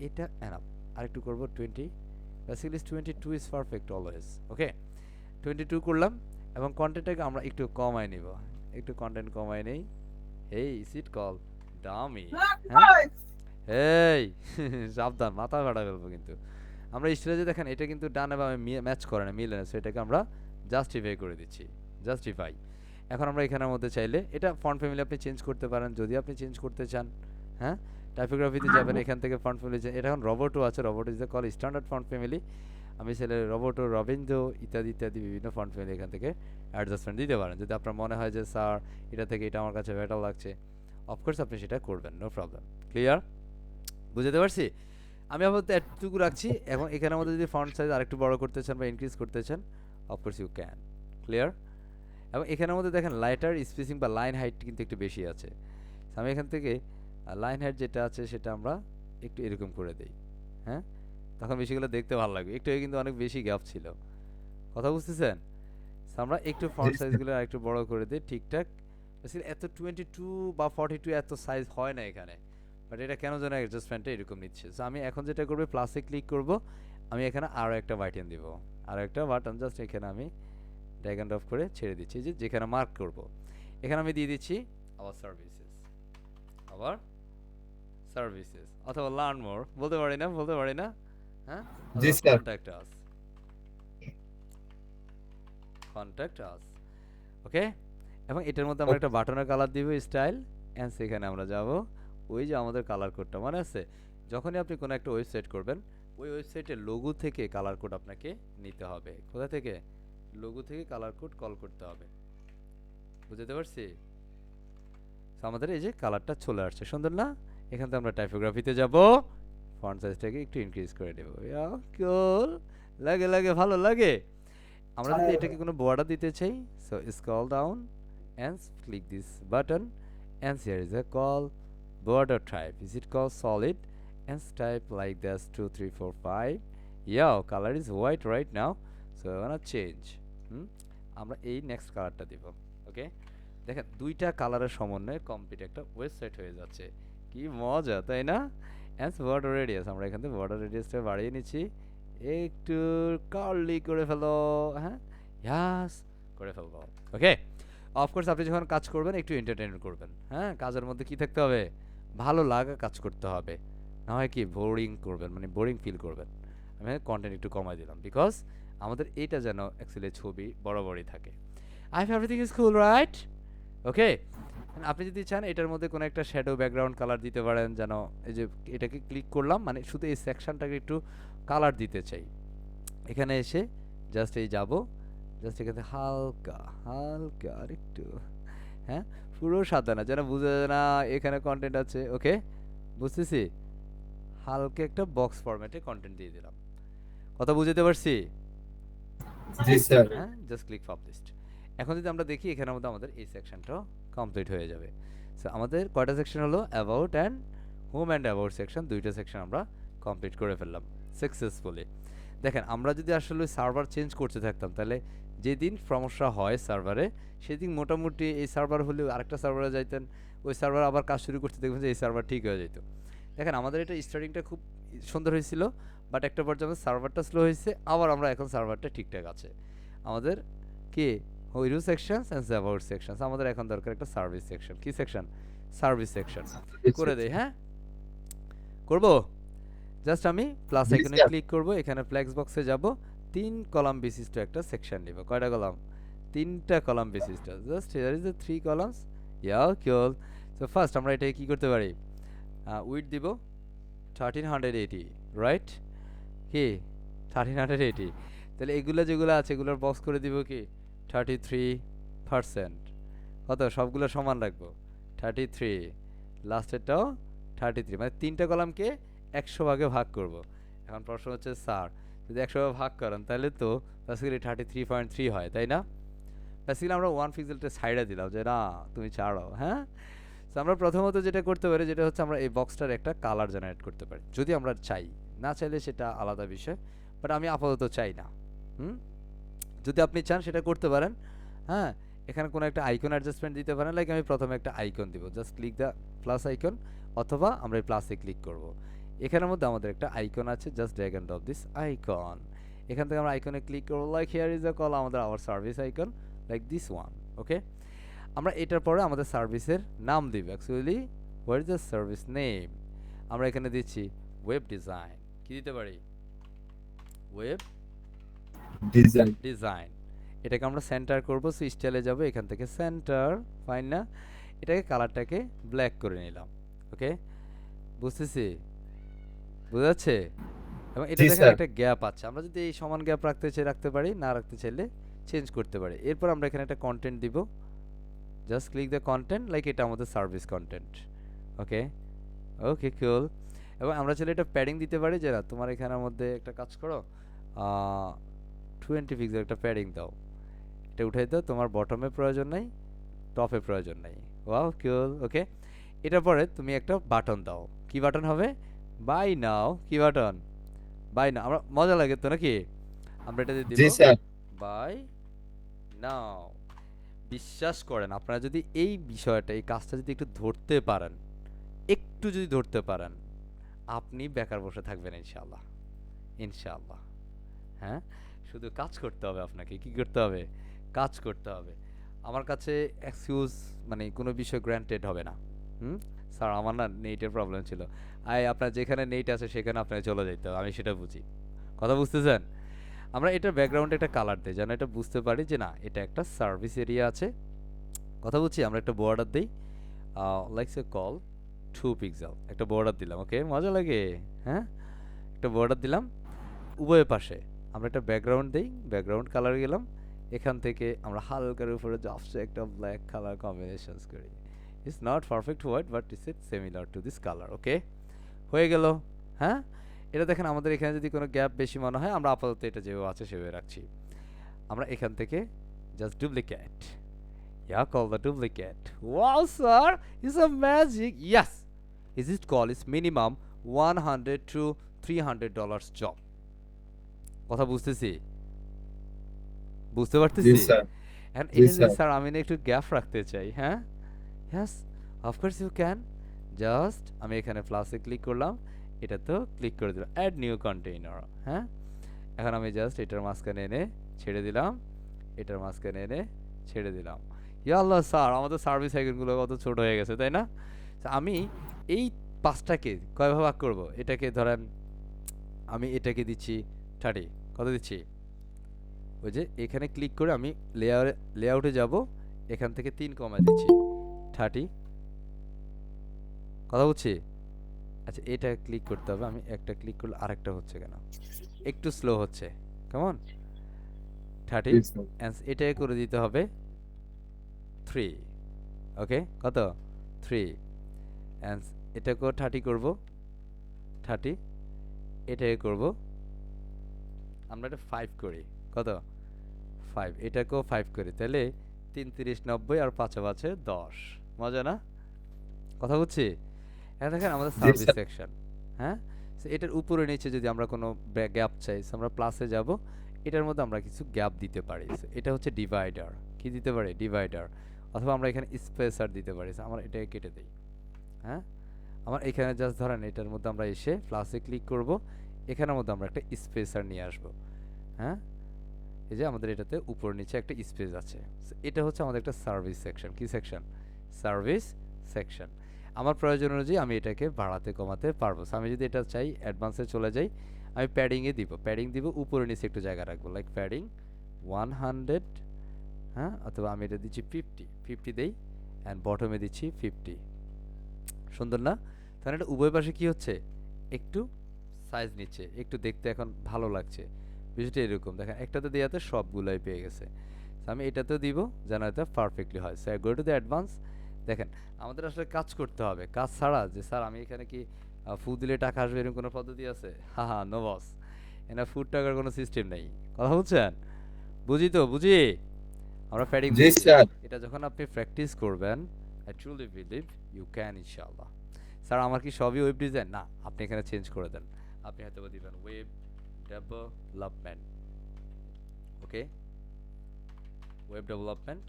এটা এনাফ। আরেকটু করব 20, বেসিক্যালি 22 ইজ পারফেক্ট অলওয়েজ। ওকে, 22 করলাম এবং কন্টেন্টটাকে আমরা একটু কমাই নিব, একটু কন্টেন্ট কমাই নেই। এই সিট কল ডামি। হ্যাঁ, এই সাবধান, মাথা ফাটা ফেলবো কিন্তু। আমরা স্টেজে দেখেন এটা কিন্তু ডানে বামে ম্যাচ করে না, মিলে না। সো এটাকে আমরা জাস্টিফাই করে দিচ্ছি, জাস্টিফাই। এখন আমরা এখানের মধ্যে চাইলে এটা ফন্ট ফ্যামিলি আপনি চেঞ্জ করতে পারেন যদি আপনি চেঞ্জ করতে চান। হ্যাঁ, টাইপোগ্রাফিতে যাবেন, এখান থেকে ফন্ট ফ্যামিলি, এটা এখন রবটও আছে, robot is the call standard font family. আমি চাইলে রবটও, রবিন্দ্র ইত্যাদি ইত্যাদি বিভিন্ন ফন্ট ফ্যামিলি এখান থেকে অ্যাডজাস্টমেন্ট দিতে পারেন। যদি আপনার মনে হয় যে স্যার এটা থেকে এটা আমার কাছে বেটার লাগছে, অফকোর্স আপনি সেটা করবেন, নো প্রবলেম। ক্লিয়ার? বুঝতে পারছি? আমি আপাতত এতটুকু রাখছি। এবং এখানের মধ্যে যদি ফন্ট সাইজ আরেকটু বড় করতে চান বা ইনক্রিজ করতে চান, অফকোর্স ইউ ক্যান। ক্লিয়ার? এবং এখানের মধ্যে দেখেন লাইটার স্পেসিং বা লাইন হাইট কিন্তু একটু বেশি আছে। আমি এখান থেকে লাইন হাইট যেটা আছে সেটা আমরা একটু এরকম করে দেই। হ্যাঁ, তখন বেশিগুলো দেখতে ভালো লাগবে। একটু কিন্তু অনেক বেশি গ্যাপ ছিল, কথা বুঝতেছেন? আমরা একটু ফন্ট সাইজগুলো আরেকটু বড় করে দিই, ঠিকঠাক। এত 22 বা 42 এত সাইজ হয় না এখানে, বাট এটা কেন যেন অ্যাডজাস্টমেন্টটা এরকম নিচ্ছে। সো আমি এখন যেটা করবো, প্লাসে ক্লিক করব, আমি এখানে আরও একটা বাটন দিব, আরও একটা বাটন জাস্ট এখানে আমি ড্র্যাগ এন্ড ড্রপ করে ছেড়ে দিচ্ছি, যে যেখানে মার্ক করব এখানে আমি দিয়ে দিচ্ছি আবার সার্ভিসেস, আবার সার্ভিসেস, অথবা লার্ন মোর বলতে পারি না, বলতে পারি না। হ্যাঁ, জি sir. Contact us, contact us. Okay, এবং এটার মধ্যে আমরা একটা বাটনের কালার দিব, স্টাইল, এন্ড সেখানে আমরা যাব ওই যে আমাদের কালার কোডটা মনে আছে, যখনই আপনি কোনো একটা ওয়েবসাইট করবেন ওই ওয়েবসাইটের লোগো থেকে কালার কোড আপনাকে নিতে হবে। কোথা থেকে? লোগো থেকে কালার কোড কল করতে হবে। বুঝতে পারছি? আমাদের এই যে কালারটা চলে আসছে, সুন্দর না? এখান থেকে আমরা টাইপোগ্রাফিতে যাব, ফন্ট সাইজটাকে একটু ইনক্রিজ করে দেব। কুল লাগে, লাগে, ভালো লাগে। আমরা যদি এটাকে কোনো বর্ডার দিতে চাই, so scroll down and click this button, and here is a call border type. Is it called solid? And type like this 2 3 4 5. Yeah, color is white right now, so I wanna change. আমরা এই next কালারটা দিব। ওকে, দেখেন দুইটা কালারের সমন্বয়ে complete একটা website হয়ে যাচ্ছে। কি মজা, তাই না? অ্যান্ড বর্ডার রেডিয়াস, আমরা এখান থেকে বর্ডার রেডিয়াসটা বাড়িয়ে নিচ্ছি, একটু কার্লি করে ফেলো। হ্যাঁ, ইয়াস করে ফেলবো। ওকে, অফকোর্স আপনি যখন কাজ করবেন একটু এন্টারটেইনমেন্ট করবেন। হ্যাঁ, কাজের মধ্যে কি থাকতে হবে? ভালো লাগা কাজ করতে হবে, না হয় কি বোরিং করবেন, মানে বোরিং ফিল করবেন। আমি কন্টেন্ট একটু কমাই দিলাম, বিকজ আমাদের এইটা যেন অ্যাকচুয়ালি ছবি বরাবরই থাকে। I have everything is cool right? Okay, আপনি যদি চান এটার মধ্যে কোনো একটা শ্যাডো ব্যাকগ্রাউন্ড কালার দিতে পারেন, যেন এই যে এটাকে ক্লিক করলাম, মানে শুধু এই সেকশনটাকে একটু কালার দিতে চাই। এখানে এসে জাস্ট এই যাব, জাস্ট এখানে হালকা হালকা আরেকটু, হ্যাঁ, পুরো সাদা না, যেন বোঝা যায় না এখানে কন্টেন্ট আছে। ওকে, বুঝতেছি, হালকা একটা বক্স ফরম্যাটে কন্টেন্ট দিয়ে দিলাম। কথা বুঝতে পারছি? জি স্যার। হ্যাঁ, জাস্ট ক্লিক পাবলিশড। এখন যদি আমরা দেখি এখানের মধ্যে আমাদের এই সেকশনটাও কমপ্লিট হয়ে যাবে। সো আমাদের কয়টা সেকশন হলো? About and home and about section, দুইটা সেকশন আমরা কমপ্লিট করে ফেললাম সাকসেসফুলি। দেখেন আমরা যদি আসলে সার্ভার চেঞ্জ করতে থাকতাম তাহলে যেদিন সমস্যা হয় সার্ভারে সেদিন মোটামুটি এই সার্ভার হলেও আরেকটা সার্ভারে যাইতেন, ওই সার্ভার আবার কাজ শুরু করতে দেখবেন যে এই সার্ভার ঠিক হয়ে যেত। দেখেন আমাদের এটা স্টার্টিংটা খুব সুন্দর হয়েছিল, বাট একটা পর্যায়ে সার্ভারটা স্লো হয়েছে, আবার আমরা এখন সার্ভারটা ঠিকঠাক আছে। আমাদের কি হইরু সেকশনস অ্যান্ড অ্যাবাউট সেকশনস, আমাদের এখন দরকার একটা সার্ভিস সেকশন। কি সেকশন? সার্ভিস সেকশন করে দেই। হ্যাঁ, করব। জাস্ট আমি প্লাস জি, আইকনে স্যার। ক্লিক করব, এখানে ফ্লেক্স বক্সে যাব, 3 কলাম বিশিষ্ট একটা সেকশন নিব। কয়টা কলাম? 3টা কলাম বিশিষ্ট। Just here is the 3 columns. Yeah cool. So first আমরা এটাকে কি করতে পারি? উইডথ দিব 1380, রাইট? কি 1380? তাহলে এগুলো যেগুলো আছে এগুলোর বক্স করে দিব কি 33%। কত? সবগুলো সমান রাখবো 33, লাস্টেরটাও 33, মানে 3টা কলামকে 100 ভাগে ভাগ করব। এখন প্রশ্ন হচ্ছে স্যার যদি 100 ভাগে ভাগ করেন তাহলে তো বেসিক্যালি 33.3 হয়, তাই না? বেসিক্যালি আমরা 1 পিক্সেলটা সাইডে দিলাম যে না তুমি ছাড়ো। হ্যাঁ, তো আমরা প্রথমত যেটা করতে পারি যেটা হচ্ছে আমরা এই বক্সটার একটা কালার জেনারেট করতে পারি যদি আমরা চাই, না চাইলে সেটা আলাদা বিষয়, বাট আমি আপাতত চাই না। হুম, যদি আপনি চান সেটা করতে পারেন। হ্যাঁ, এখানে কোনো একটা আইকন অ্যাডজাস্টমেন্ট দিতে পারেন, লাইক আমি প্রথমে একটা আইকন দিব, just click the plus icon, অথবা আমরা এই প্লাসে ক্লিক করব। এখানের মধ্যে আমাদের একটা আইকন আছে, just drag and drop this icon. এখান থেকে আমরা আইকনে ক্লিক করব, like here is a call আমাদের our service icon, like this one. Okay, আমরা এটার পরে আমাদের সার্ভিসের নাম দিব। Actually what is the service name? আমরা এখানে দিচ্ছি ওয়েব ডিজাইন। কি দিতে পারি? Web design. ডিজাইন। এটাকে আমরা সেন্টার করব, সো স্টাইলে যাব, এখান থেকে সেন্টার, ফাইন না? এটাকে কালারটাকে ব্ল্যাক করে নিলাম। ওকে, বুঝতেছি? বোঝা যাচ্ছে? এবং এটা জি, দেখেন স্যার। একটা গ্যাপ আছে, আমরা যদি এই সমান গ্যাপ রাখতে চাই রাখতে পারি, না রাখতে চাইলে চেঞ্জ করতে পারি। এরপর আমরা এখানে একটা কন্টেন্ট দিব, just click the content, like এটা আমাদের সার্ভিস কন্টেন্ট। ওকে, ওকে কুল। এবং আমরা চাইলে এটা প্যাডিং দিতে পারি, যে না তোমার এখানের মধ্যে একটা কাজ করো, 20 পিক্সেল একটা প্যাডিং দাও, এটা উঠাই দাও, তোমার বটমে প্রয়োজন নাই, টপে প্রয়োজন নাই। ওয়াও কুল। ওকে, এটার পরে তুমি একটা বাটন দাও। কি বাটন হবে? বাই নাও। কি বাটন? বাই নাও। আমরা মজা লাগে তো নাকি? আমরা এটাতে দিব জি স্যার। বাই নাও। বিশ্বাস করেন আপনারা যদি এই বিষয়টা এই কাজটা যদি একটু ধরতে পারেন, একটু যদি ধরতে পারেন, আপনি বেকার বসে থাকবেন ইনশাআল্লাহ। ইনশাআল্লাহ। হ্যাঁ, শুধু কাজ করতে হবে আপনাকে। কি করতে হবে? কাজ করতে হবে। আমার কাছে এক্সকিউজ মানে কোনো বিষয় গ্র্যান্টেড হবে না। হুম, স্যার আমার না নেটের প্রবলেম ছিল। আপনার যেখানে নেট আছে সেখানে আপনাকে চলে যেতে হবে, আমি সেটা বুঝি। কথা বুঝতেছেন? আমরা এটার ব্যাকগ্রাউন্ডে একটা কালার দিই যেন এটা বুঝতে পারি যে না এটা একটা সার্ভিস এরিয়া আছে। কথা বুঝছি? আমরা একটা বর্ডার দিই, লাইকস এ কল 2 পিক্সেল, একটা বর্ডার দিলাম। ওকে, মজা লাগে। হ্যাঁ, একটা বর্ডার দিলাম উভয় পাশে। আমরা একটা ব্যাকগ্রাউন্ড দেই, ব্যাকগ্রাউন্ড কালার গেলাম, এখান থেকে আমরা হালকার উপরে জাস্ট একটা ব্ল্যাক কালার কম্বিনেশনস করি। It's not perfect white but it's similar to this colour. Okay, হয়ে গেল। হ্যাঁ, এটা দেখেন আমাদের এখানে যদি কোনো গ্যাপ বেশি মনে হয় আমরা আপাতত এটা যেভাবে আছে সেভাবে রাখছি। আমরা এখান থেকে just duplicate, yeah, call the duplicate. Wow sir, it's a magic. Yes, is it call is minimum 100 to $300 job. কথা বুঝতেছি? বুঝতে জি পারতেছি? স্যার। And জি এটা যদি স্যার। স্যার আমি না একটু গ্যাপ রাখতে চাই, হ্যাঁ, yes, of course you can. Just আমি এখানে প্লাসে ক্লিক করলাম, এটা তো ক্লিক করে দিলাম অ্যাড নিউ কন্টেইনার। হ্যাঁ, এখন আমি জাস্ট এটার মাঝখানে এনে ছেড়ে দিলাম, এটার মাঝখানে এনে ছেড়ে দিলাম। ইয়া আল্লাহ স্যার, আমাদের সার্ভিস আইকনগুলো কত ছোট হয়ে গেছে, তাই না? তো আমি এই 5টাকে কয় ভাগ করব? এটাকে ধরেন আমি এটাকে দিচ্ছি 30, কত দিচ্ছি? ওই যে এখানে ক্লিক করে আমি লেআউটে যাব, এখান থেকে 3 কমায় দিচ্ছি 30। কথা বুঝছি? আচ্ছা, এটা ক্লিক করতে হবে, আমি একটা ক্লিক করলে আরেকটা হচ্ছে কেন? একটু স্লো হচ্ছে, কেমন? 30 জি স্যার। and এটাকে করে দিতে হবে 3। ওকে, কত? 3 and এটাকেও 30 করব, 30 এটাকে করব আমরা এটা 5 করি কত 5 এটাকেও 5 করি তাহলে 3 30 90 আর 5 5 10 মজা না কথা বুঝছি এখন দেখেন আমাদের জি সার্ভিস স্যার সেকশন হ্যাঁ So এটার উপরে নিচে যদি আমরা কোনো গ্যাপ চাই so আমরা প্লাসে যাব এটার মধ্যে আমরা কিছু গ্যাপ দিতে পারি So এটা হচ্ছে ডিভাইডার কি দিতে পারি ডিভাইডার অথবা আমরা এখানে স্পেসার দিতে পারি So আমরা এটাকে কেটে দেই হ্যাঁ আমার এখানে জাস্ট ধরেন এটার মধ্যে আমরা এসে প্লাসে ক্লিক করব এখানের মধ্যে আমরা একটা স্পেসার নিয়ে আসব হ্যাঁ এই যে আমাদের এটাতে উপর নিচে একটা স্পেস আছে So এটা হচ্ছে আমাদের একটা সার্ভিস সেকশন কি সেকশন সার্ভিস সেকশন আমার প্রয়োজন অনুযায়ী আমি এটাকে বাড়াতে কমাতে পারবো So আমি যদি এটা চাই অ্যাডভান্সে চলে যাই আমি প্যাডিং এ দিব প্যাডিং দিব উপরে নিচে একটু জায়গা রাখবো লাইক প্যাডিং 100 হ্যাঁ অথবা আমি এটা দিচ্ছি 50 দেই এন্ড বটমে দিচ্ছি 50 সুন্দর না তাহলে এটা উভয় পাশে কি হচ্ছে একটু সাইজ নিচ্ছে একটু দেখতে এখন ভালো লাগছে বিষয়টা এরকম দেখেন একটাতে দেওয়াতে সবগুলাই পেয়ে গেছে So আমি এটাতেও দিব যেন এটা পারফেক্টলি হয় sir go to the advance দেখেন আমাদের আসলে কাজ করতে হবে কাজ ছাড়া যে স্যার আমি এখানে কি ফু দিলে টাকা আসবে এরকম কোনো পদ্ধতি আছে হা নো বস এনা ফুড টাকার কোনো সিস্টেম নেই কথা বুঝছেন বুঝি তো বুঝি আমরা প্যাডিং জি স্যার এটা যখন আপনি প্র্যাকটিস করবেন I truly believe you can ইনশাআল্লাহ স্যার আমার কি সবই ওয়েব ডিজাইন না আপনি এখানে চেঞ্জ করে দেন আপনি হয়তো দিবেন ওয়েব ডেভেলপমেন্ট ওকে ওয়েব ডেভেলপমেন্ট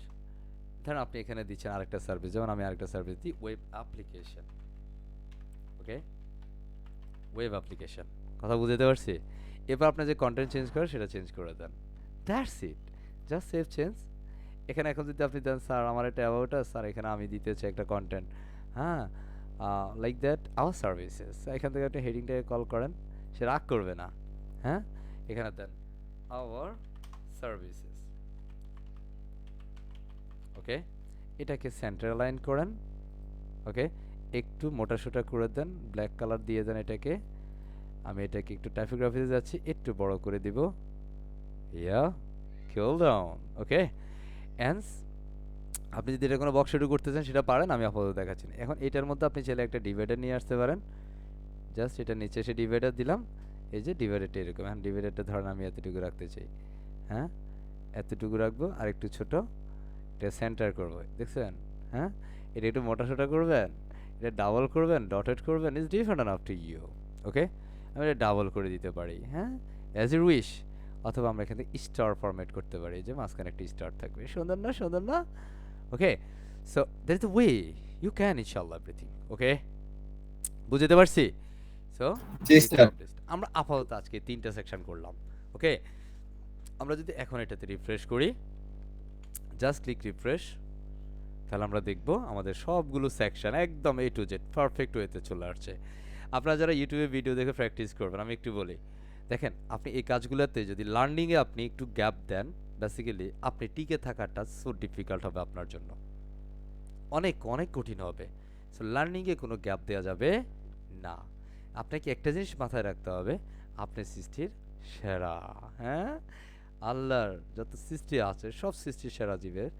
ধরেন আপনি এখানে দিচ্ছেন আরেকটা সার্ভিস যেমন আমি আরেকটা সার্ভিস দিই ওয়েব অ্যাপ্লিকেশন ওকে ওয়েব অ্যাপ্লিকেশন কথা বুঝতে পারছি এরপর আপনি যে কন্টেন্ট চেঞ্জ করেন সেটা চেঞ্জ করে দেন that's it just save change এখানে এখন যদি আপনি দেন স্যার আমার এটা অ্যাবাউট স্যার এখানে আমি দিতে চাই একটা কন্টেন্ট হ্যাঁ লাইক দ্যাট আওয়ার সার্ভিসেস এখান থেকে আপনি হেডিংটাকে কল করেন সে রাগ করবে না হ্যাঁ এখানে দেন আওয়ার সার্ভিসেস ওকে এটাকে সেন্টার লাইন করেন ওকে একটু মোটাসোটা করে দেন ব্ল্যাক কালার দিয়ে দেন এটাকে আমি এটাকে একটু টাইপোগ্রাফিতে যাচ্ছি একটু বড় করে দিব ইয়া কিল ডাউন ওকে এন্ড আপনি যদি এটা কোনো বক্স শেডো করতে চান সেটা পারেন আমি আপাতত দেখাচ্ছি না এখন এটার মধ্যে আপনি চাইলে একটা ডিভাইডার নিয়ে আসতে পারেন জাস্ট এটা নিচে এসে ডিভাইডার দিলাম এই যে ডিভাইডারটা এরকম এখন ডিভাইডারটা ধরেন আমি এতটুকু রাখতে চাই হ্যাঁ এতটুকু রাখবো আর একটু ছোট এটা সেন্টার করবো দেখছেন হ্যাঁ এটা একটু মোটাসোটা করবেন এটা ডাবল করবেন ডটেড করবেন is different up to you okay আমি এটা ডাবল করে দিতে পারি হ্যাঁ অ্যাজ ইউ উইশ অথবা আমরা এখান থেকে স্টার ফরম্যাট করতে পারি যে মাঝখানে একটা স্টার থাকবে সুন্দর না okay so that is the way you can ইনশাআল্লাহ এভরিথিং ওকে বুঝতে পারছি সো জি স্যার আমরা আপাতত আজকে 3টা সেকশন করলাম ওকে আমরা যদি এখন এটাতে রিফ্রেশ করি জাস্ট ক্লিক রিফ্রেশ তাহলে আমরা দেখব আমাদের সবগুলো সেকশন একদম এ টু জেড পারফেক্ট ওয়েতে চলে আসছে আপনারা যারা ইউটিউবে ভিডিও দেখে প্র্যাকটিস করবেন আমি একটু বলি দেখেন আপনি এই কাজগুলোতে যদি লার্নিংয়ে আপনি একটু গ্যাপ দেন বেসিক্যালি আপনি টিকে থাকাটা সো ডিফিকাল্ট হবে আপনার জন্য অনেক অনেক কঠিন হবে সো লার্নিংয়ে কোনো গ্যাপ দেওয়া যাবে না আপনাকে একটা জিনিস মাথায় রাখতে হবে আপনি সৃষ্টির সেরা হ্যাঁ আল্লাহর যত সৃষ্টি আছে সব সৃষ্টির সেরা জীবের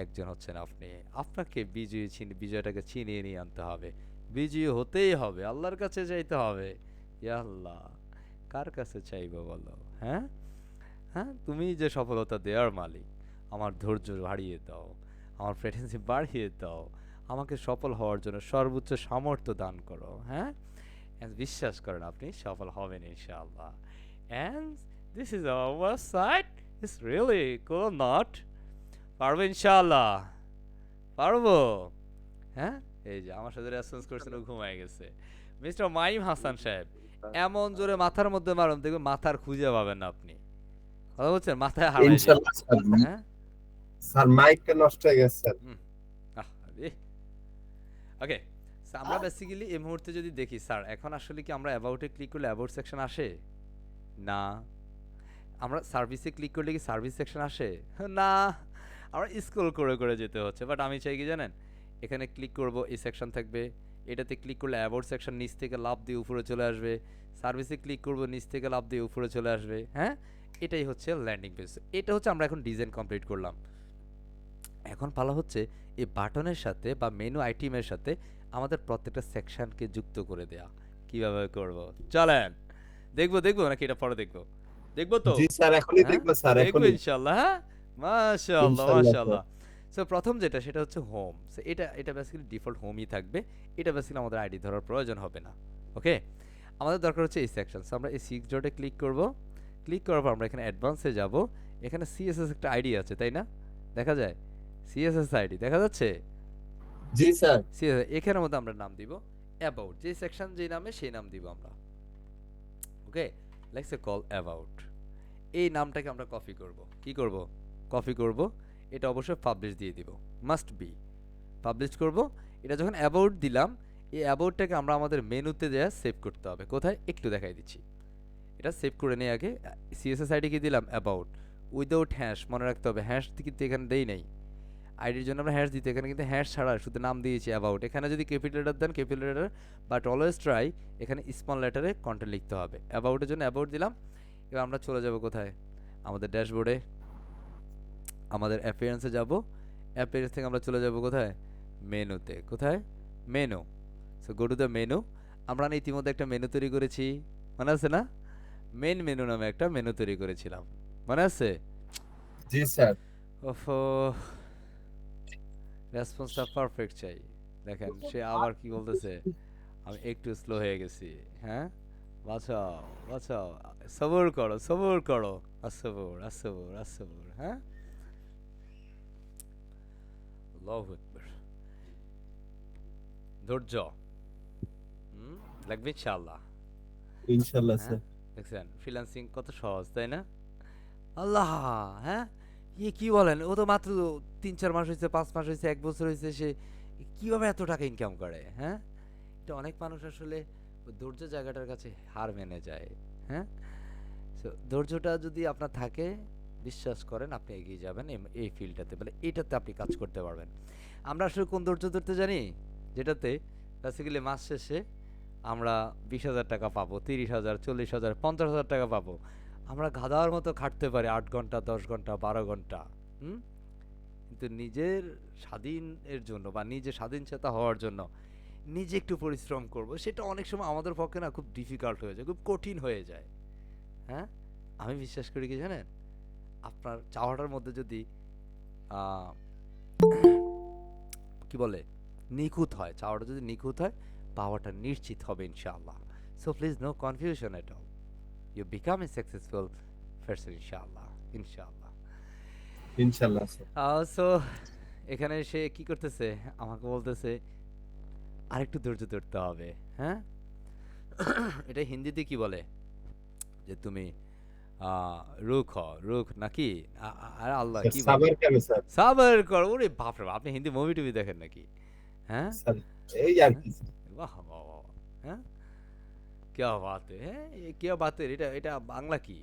একজন হচ্ছেন আপনি আপনাকে বিজয়টাকে ছিনিয়ে নিয়ে আনতে হবে বিজয়ী হতেই হবে আল্লাহর কাছে চাইতে হবে ইয়া আল্লাহ কার কাছে চাইবো বলো হ্যাঁ হ্যাঁ তুমি যে সফলতা দেওয়ার মালিক আমার ধৈর্য বাড়িয়ে দাও আমার প্রেটেন্সি বাড়িয়ে দাও আমাকে সফল হওয়ার জন্য সর্বোচ্চ সামর্থ্য দান করো হ্যাঁ বিশ্বাস করেন আপনি সফল হবেন ইনশাআল্লাহ and this is our website it's really cool not পারবো ইনশাআল্লাহ পারবো হ্যাঁ এই যে আমার সাথে রেসপন্স করছেন ও ঘুমায় গেছে মিস্টার মাইম হাসান সাহেব এমন জোরে মাথার মধ্যে মারুন দেখবেন মাথার খুঁজে পাবেন না আপনি কথা বলছেন মাথায় হারাই ইনশাআল্লাহ স্যার হ্যাঁ স্যার মাইকটা নষ্ট হয়ে গেছে স্যার ওকে আমরা বেসিক্যালি এই মুহূর্তে যদি দেখি স্যার এখন আসলে কি আমরা অ্যাবাউটে ক্লিক করলে অ্যাবাউট সেকশন আসে না আমরা সার্ভিসে ক্লিক করলে কি সার্ভিস সেকশন আসে না আমরা স্ক্রল করে করে যেতে হচ্ছে বাট আমি চাই কি জানেন এখানে ক্লিক করব এই সেকশন থাকবে এটাতে ক্লিক করলে অ্যাবাউট সেকশন নিচ থেকে লাফ দিয়ে উপরে চলে আসবে সার্ভিসে ক্লিক করব নিচ থেকে লাফ দিয়ে উপরে চলে আসবে হ্যাঁ এটাই হচ্ছে ল্যান্ডিং পেজ এটা হচ্ছে আমরা এখন ডিজাইন কমপ্লিট করলাম এখন পালা হচ্ছে এই বাটনের সাথে বা মেনু আইটেমের সাথে আমাদের প্রত্যেকটা সেকশনকে যুক্ত করে দেয়া কিভাবে করব চলেন দেখবো নাকি এটা পরে দেখবো তো জি স্যার, এখনই হ্যাঁ দেখবো স্যার, দেখবো এখনই। ইনশাল্লাহ হ্যাঁ মাশাআল্লাহ ইনশাল্লাহ স্যার। মাশাআল্লাহ সো প্রথম যেটা সেটা হচ্ছে হোম সো এটা বেসিক্যালি ডিফল্ট হোমই থাকবে এটা বেসিক্যালি আমাদের আইডি ধরার প্রয়োজন হবে না ওকে আমাদের দরকার হচ্ছে এই সেকশন সো আমরা এই 6 ডটে ক্লিক করব ক্লিক করার পর আমরা এখানে অ্যাডভান্সে যাব এখানে সিএসএস একটা আইডি আছে তাই না দেখা যায় সিএসএস আইডি দেখা যাচ্ছে জি স্যার। সিএসএস এখানের মধ্যে আমরা নাম দিব অ্যাবাউট যে সেকশন যে নামে সেই নাম দিব আমরা ওকে লেটস কল অ্যাবাউট এই নামটাকে আমরা কপি করব কপি করব এটা অবশ্যই পাবলিশ দিয়ে দিব মাস্ট বি পাবলিশ করব এটা যখন অ্যাবাউট দিলাম এই অ্যাবাউটটাকে আমরা আমাদের মেনুতে দেয়া সেভ করতে হবে কোথায় একটু দেখাই দিচ্ছি এটা সেভ করে নিয়ে আগে সিএসএস আইডি কি দিলাম অ্যাবাউট উইদাউট হ্যাশ মনে রাখতে হবে হ্যাশ কিন্তু এখানে দেই নাই আইডির জন্য আমরা হ্যাশ দিতে এখানে কিন্তু হ্যাশ ছাড়া শুধু নাম দিয়েছি অ্যাবাউট এখানে যদি capital letter then capital letter but always try এখানে স্মল লেটারে কন্টেন্ট লিখতে হবে অ্যাবাউটের জন্য অ্যাবাউট দিলাম এবার আমরা চলে যাব কোথায় আমাদের ড্যাশবোর্ডে আমাদের অ্যাপিয়ারেন্সে যাব অ্যাপিয়ারেন্স থেকে আমরা চলে যাব কোথায় মেনুতে কোথায় menu so go to the menu আমরা না ইতিমধ্যে একটা মেনু তৈরি করেছি মনে আছে না মেন মেনু নামে একটা মেনু তৈরি করেছিলাম মনে আছে জি স্যার। ওফো রেসপন্সটা পারফেক্ট চাই দেখেন সে আবার কি বলতেছে আমি একটু স্লো হয়ে গেছি হ্যাঁ বাঁচাও সবর করো আসবর হ্যাঁ আল্লাহু আকবার ধৈর্য লাগবে ইনশাআল্লাহ ইনশাল্লাহ হ্যাঁ স্যার। দেখছেন ফ্রিল্যান্সিং কত সহজ তাই না আল্লাহ হ্যাঁ কি বলেন ও তো মাত্র 3-4 মাস হয়েছে 5 মাস হয়েছে 1 বছর হয়েছে সে কিভাবে এত টাকা ইনকাম করে হ্যাঁ এটা অনেক মানুষ আসলে ওই ধৈর্য জায়গাটার কাছে হার মেনে যায় হ্যাঁ সো ধৈর্যটা যদি আপনার থাকে বিশ্বাস করেন আপনি এগিয়ে যাবেন এই ফিল্ডটাতে মানে এইটাতে আপনি কাজ করতে পারবেন আমরা আসলে কোন ধৈর্য ধরতে জানি যেটাতে বেসিক্যালি মাস শেষে আমরা 20,000 টাকা পাবো 30,000 40,000 50,000 টাকা পাবো আমরা গাধার মতো খাটতে পারি 8 ঘন্টা 10 ঘন্টা 12 ঘন্টা কিন্তু নিজের স্বাধীনের জন্য বা নিজে স্বাধীনচেতা হওয়ার জন্য নিজে একটু পরিশ্রম করব সেটা অনেক সময় আমাদের পক্ষে না খুব ডিফিকাল্ট হয়ে যায় খুব কঠিন হয়ে যায় হ্যাঁ আমি বিশ্বাস করি কি জানেন আপনার চাওয়াটার মধ্যে যদি কি বলে নিখুঁত হয় চাওয়াটা যদি নিখুঁত হয় পাওয়াটা নিশ্চিত হবে ইনশাআল্লাহ so please no confusion at all you become a successful person inshallah ইনশাল্লাহ স্যার। সো এখানে সে কি করতেছে আমাকে বলতেছে আরেকটু ধৈর্য ধরতে হবে হ্যাঁ এটা হিন্দিতে কি বলে যে তুমি রুখ নাকি আরে আল্লাহ কি বলে সাবার কেন স্যার? সাবর কর ওরে বাপ রে বাপ আপনি হিন্দি মুভি টুভি দেখেন নাকি হ্যাঁ স্যার এই আর কি। বাহ বাহ বাহ হ্যাঁ क्या बात है হ্যাঁ क्या बात है এটা বাংলা কি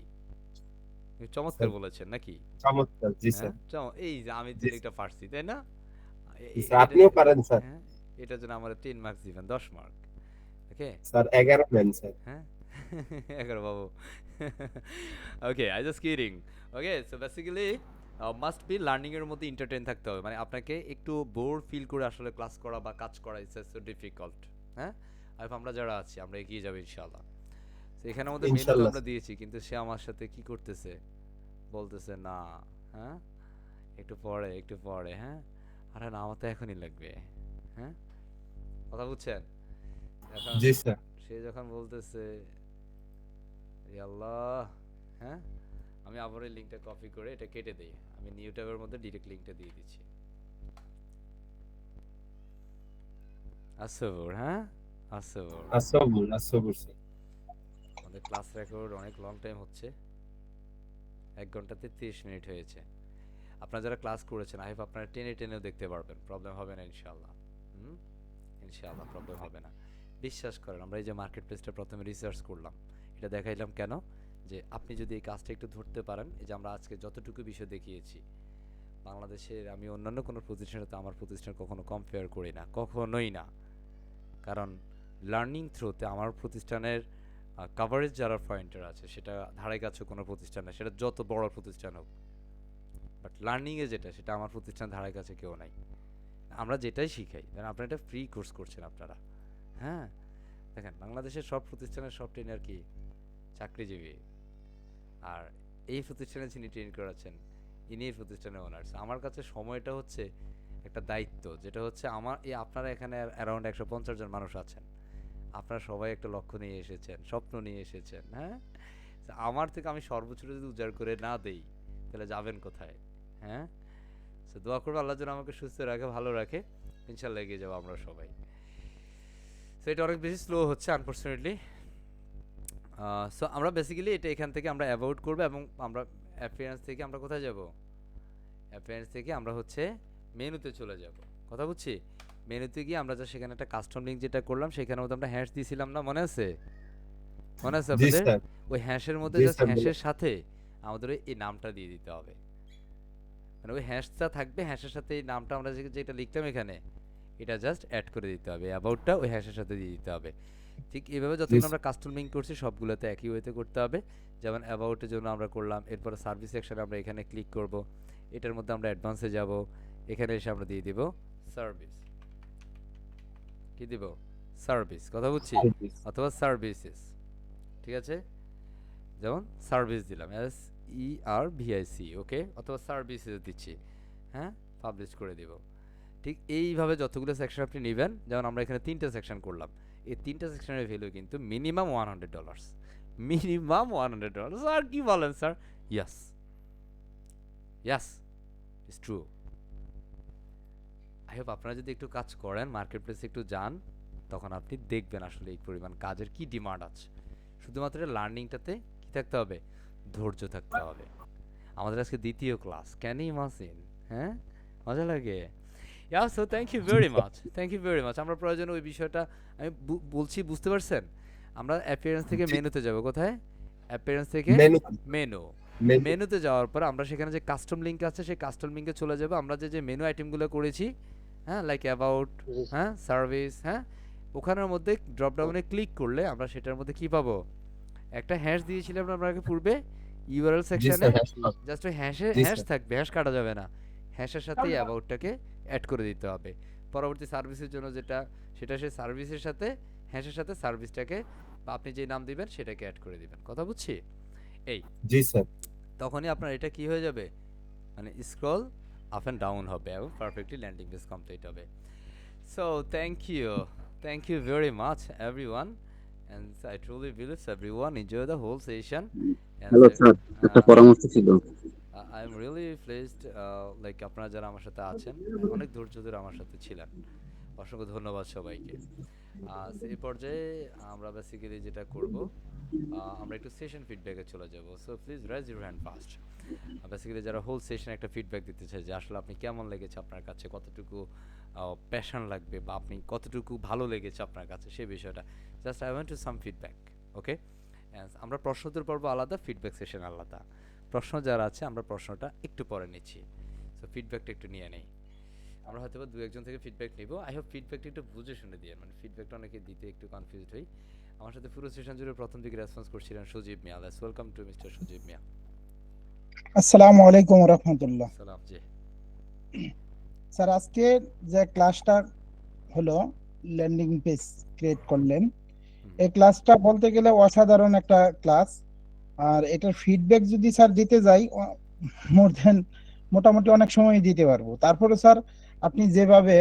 চমৎকার বলেছেন নাকি চমৎকার। জি হ্যাঁ স্যার। এই যে আমি যে একটা পারছি তাই না স্যার আপনিও পারেন স্যার। হ্যাঁ এটার জন্য আমার 10 মার্কস দিবেন 10 মার্ক ওকে স্যার 11 নেন স্যার। হ্যাঁ 11 বাবু okay I just kidding okay so basically must be learning এর মধ্যে এন্টারটেইন থাকতে হবে মানে আপনাকে একটু বোর ফিল করে আসলে ক্লাস করা বা কাজ করা ইটস সো ডিফিকাল্ট হ্যাঁ আর আমরা যারা আছি আমরা এগিয়ে যাব ইনশাআল্লাহ তো এখানে আমাদের মেনু ইনশাআল্লাহ। আমরা দিয়েছি কিন্তু সে আমার সাথে কি করতেছে বলতেছে না হ্যাঁ একটু পরে হ্যাঁ আরে না আমার তো এখনই লাগবে হ্যাঁ কথা বুঝছেন এখন জি স্যার। সে যখন বলতেছে এ আল্লাহ হ্যাঁ আমি আবার এই লিংকটা কপি করে এটা কেটে দেই আমি নিউ ট্যাবের মধ্যে ডাইরেক্ট লিংকটা দিয়ে দিচ্ছি আসবর হ্যাঁ আসবর আসবর স্যার। আমাদের ক্লাস রেকর্ড অনেক লং টাইম হচ্ছে 1 ঘন্টাতে 30 মিনিট হয়েছে আপনারা যারা ক্লাস করেছেন আই হোপ আপনারা টেনেও দেখতে পারবেন প্রবলেম হবে না ইনশাআল্লাহ ইনশাআল্লাহ প্রবলেম হবে না বিশ্বাস করেন আমরা এই যে মার্কেট প্লেসটা প্রথমে রিসার্চ করলাম এটা দেখাইলাম কেন যে আপনি যদি এই কাজটা একটু ধরতে পারেন এই যে আমরা আজকে যতটুকু বিষয় দেখিয়েছি বাংলাদেশের আমি অন্যান্য কোনো প্রতিষ্ঠানের সাথে আমার প্রতিষ্ঠান কখনো কম্পেয়ার করি না কখনোই না কারণ লার্নিং থ্রুতে আমার প্রতিষ্ঠানের কভারেজ যারা পয়েন্টার আছে সেটা ধারে কাছে কোনো প্রতিষ্ঠান না সেটা যত বড় প্রতিষ্ঠান হোক বাট লার্নিংয়ে যেটা সেটা আমার প্রতিষ্ঠান ধারে কাছে কেউ নাই আমরা যেটাই শিখাই কারণ আপনারা একটা ফ্রি কোর্স করছেন আপনারা হ্যাঁ দেখেন বাংলাদেশের সব প্রতিষ্ঠানের সব ট্রেনার কি চাকরিজীবী, আর এই প্রতিষ্ঠানে যিনি ট্রেন করাচ্ছেন ইনি এই প্রতিষ্ঠানের ওনার্স। আমার কাছে সময়টা হচ্ছে একটা দায়িত্ব, যেটা হচ্ছে আমার এই আপনারা এখানে অ্যারাউন্ড 150 জন মানুষ আছেন, আপনারা সবাই একটা লক্ষ্য নিয়ে এসেছেন, স্বপ্ন নিয়ে এসেছেন, হ্যাঁ? তো আমার থেকে আমি সর্বোচ্চটা যদি উজাড় করে না দেই তাহলে যাবেন কোথায়? হ্যাঁ, তো দোয়া করবো আল্লাহ যেন আমাকে সুস্থ রাখে, ভালো রাখে, ইনশাল্লাহ এগিয়ে যাবো আমরা সবাই। তো এটা অনেক বেশি স্লো হচ্ছে আনফর্চুনেটলি। সো আমরা বেসিক্যালি এটা এখান থেকে আমরা অ্যাভয়েড করবো, এবং আমরা অ্যাপিয়ারেন্স থেকে আমরা কোথায় যাব? অ্যাপিয়ারেন্স থেকে আমরা হচ্ছে মেনুতে চলে যাব, কথা বুঝছি? মেনুতে গিয়ে আমরা যা সেখানে একটা কাস্টম লিঙ্ক যেটা করলাম সেখানে মধ্যে আমরা হ্যাশ দিয়েছিলাম না, মনে আছে? মনে আছে জি আপনাদের? স্যার। ওই হ্যাশের মধ্যে জি জাস্ট স্যার, হ্যাশের সাথে আমাদের এই নামটা দিয়ে দিতে হবে, মানে ওই হ্যাশটা থাকবে, হ্যাশের সাথে এই নামটা আমরা যেটা লিখলাম এখানে এটা জাস্ট অ্যাড করে দিতে হবে, অ্যাবাউটটা ওই হ্যাশের সাথে দিয়ে দিতে হবে। ঠিক এইভাবে যতক্ষণ আমরা কাস্টম লিঙ্ক করছি সবগুলোতে একই ওয়েতে করতে হবে। যেমন অ্যাবাউটের জন্য আমরা করলাম, এরপরে সার্ভিস সেকশনে আমরা এখানে ক্লিক করব, এটার মধ্যে আমরা অ্যাডভান্সে যাব, এখানে এসে আমরা দিয়ে দিব সার্ভিস, কি দিব? সার্ভিস, কথা বুঝছি? অথবা সার্ভিসেস, ঠিক আছে? যেমন সার্ভিস দিলাম SERVIC, ওকে, অথবা সার্ভিসেস দিচ্ছি, হ্যাঁ, পাবলিশ করে দিব। ঠিক এইভাবে যতগুলো সেকশন আপনি নেবেন, যেমন আমরা এখানে 3টা সেকশন করলাম, এই 3টা সেকশনের ভ্যালু কিন্তু মিনিমাম $100, মিনিমাম $100। আর কি বলেন sir? Yes, yes, it's true. I hope আপনারা যদি একটু কাজ করেন, মার্কেট প্লেসে একটু যান, তখন আপনি দেখবেন আসলে এই পরিমাণ কাজের কি ডিমান্ড আছে। শুধুমাত্র লার্নিংটাতে কি থাকতে হবে? ধৈর্য থাকতে হবে। আমাদের আজকে দ্বিতীয় ক্লাস, ক্যান ইউ ইমাজিন? হ্যাঁ, মজা লাগে। Yeah, so thank you very much, thank you very much. আমরা প্রয়োজনে ওই বিষয়টা আমি বলছি, বুঝতে পারছেন? আমরা অ্যাপিয়ারেন্স থেকে মেনুতে যাব, কোথায়? অ্যাপিয়ারেন্স থেকে মেনু, মেনুতে যাওয়ার পর আমরা সেখানে যে কাস্টম লিঙ্ক আছে সেই কাস্টম লিঙ্কে চলে যাব। আমরা যে মেনু আইটেমগুলো করেছি, হ্যাঁ, লাইক অ্যাবাউট, হ্যাঁ, সার্ভিস, হ্যাঁ, ওখানের মধ্যে ড্রপ ডাউনে ক্লিক করলে আমরা সেটার মধ্যে কি পাবো? একটা হ্যাশ দিয়েছিলাম আমরা আগে পূর্বে ইউআরএল সেকশনে, জাস্ট ওই হ্যাশ থাকবে, হ্যাশ কাটা যাবে না, হ্যাশের সাথে অ্যাবাউটটাকে অ্যাড করে দিতে হবে। পরবর্তী সার্ভিসের জন্য যেটা, সেটা সেই সার্ভিসের সাথে হ্যাশের সাথে সার্ভিসটাকে বা আপনি যে নাম দিবেন সেটাকে অ্যাড করে দিবেন, কথা বুঝছি? এই জি স্যার। তখনই আপনার এটা কি হয়ে যাবে, মানে স্ক্রল আপ অ্যান্ড ডাউন হবে এবং পারফেক্টলি ল্যান্ডিং পেজ কমপ্লিট হবে। So thank you very much everyone, and I truly believe everyone enjoy the whole session. Hello sir, একটা পরামর্শ ছিল। I am really pleased, like আপনারা যারা আমার সাথে আছেন অনেক ধৈর্য ধরে আমার সাথে ছিলেন, অসংখ্য ধন্যবাদ সবাইকে। এই পর্যায়ে আমরা বেসিক্যালি যেটা করব, আমরা একটু সেশন ফিডব্যাকে চলে যাব। So please rise your hand first. Basically যারা হোল সেশন একটা ফিডব্যাক দিতে চায় যে আসলে আপনি কেমন লেগেছে আপনার কাছে, কতটুকু প্যাশন লাগবে বা আপনি কতটুকু ভালো লেগেছে আপনার কাছে সেই বিষয়টা, just I want to some feedback, okay? আমরা প্রশ্নোত্তর পর্ব আলাদা, ফিডব্যাক সেশন আলাদা। প্রশ্ন যারা আছে আমরা প্রশ্নটা একটু পরে নিচ্ছি, সো ফিডব্যাকটা একটু নিয়ে নেই। আমরা হয়তো বা 2-1 জন থেকে ফিডব্যাক নিব। আই হোপ ফিডব্যাকটা একটু বুঝে শুনে দিয়ে, মানে ফিডব্যাকটা অনেকে দিতে একটু কনফিউজড হই। আমার সাথে পুরো সেশন জুড়ে প্রথম দিকে রেসপন্স করছিলেন সুজীব মিয়া। লেটস ওয়েলকাম টু মিস্টার সুজীব মিয়া। আসসালামু আলাইকুম ওয়া রাহমাতুল্লাহ। সালাম জি। স্যার, আজকে যে ক্লাসটা হলো, ল্যান্ডিং পেজ ক্রিয়েট করলেন, এই ক্লাসটা বলতে গেলে অসাধারণ একটা ক্লাস। আর এটার ফিডব্যাক যদি স্যার দিতে যাই, মোটামুটি অনেক সময় দিতে পারবো। তারপরে স্যার আপনি যেভাবে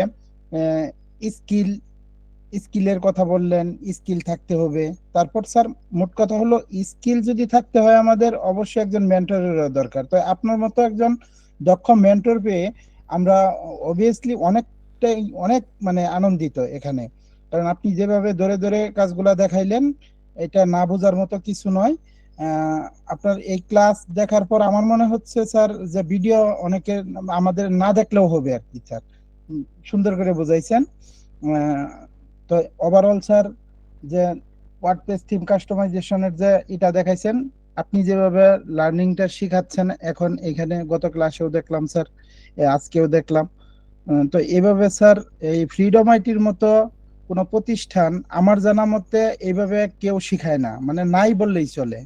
স্কিলের কথা বললেন, স্কিল থাকতে হবে। তারপর স্যার মোট কথা হলো, স্কিল যদি থাকতে হয় আমাদের অবশ্যই একজন মেন্টরের দরকার। তো আপনার মতো একজন দক্ষ মেন্টর পেয়ে আমরা অবভিয়াসলি অনেক মানে আনন্দিত এখানে। কারণ আপনি যেভাবে ধরে ধরে কাজগুলা দেখাইলেন, এটা না বোঝার মতো কিছু নয়। আপনার এই ক্লাস দেখার পর আমার মনে হচ্ছে স্যার যে ভিডিও অনেকে আমাদের না দেখলেও হবে আর কি। স্যার সুন্দর করে বুঝাইছেন। তো ওভারঅল স্যার যে ওয়ার্ডপ্রেস থিম কাস্টমাইজেশনের যে এটা দেখাইছেন, আপনি যেভাবে লার্নিংটা শিখাচ্ছেন এখন এখানে, গত ক্লাসেও দেখলাম স্যার, আজকেও দেখলাম। তো এইভাবে স্যার এই ফ্রিডম আইটির মতো কোনো প্রতিষ্ঠান আমার জানা মতে এইভাবে কেউ শিখায় না, মানে নাই বললেই চলে।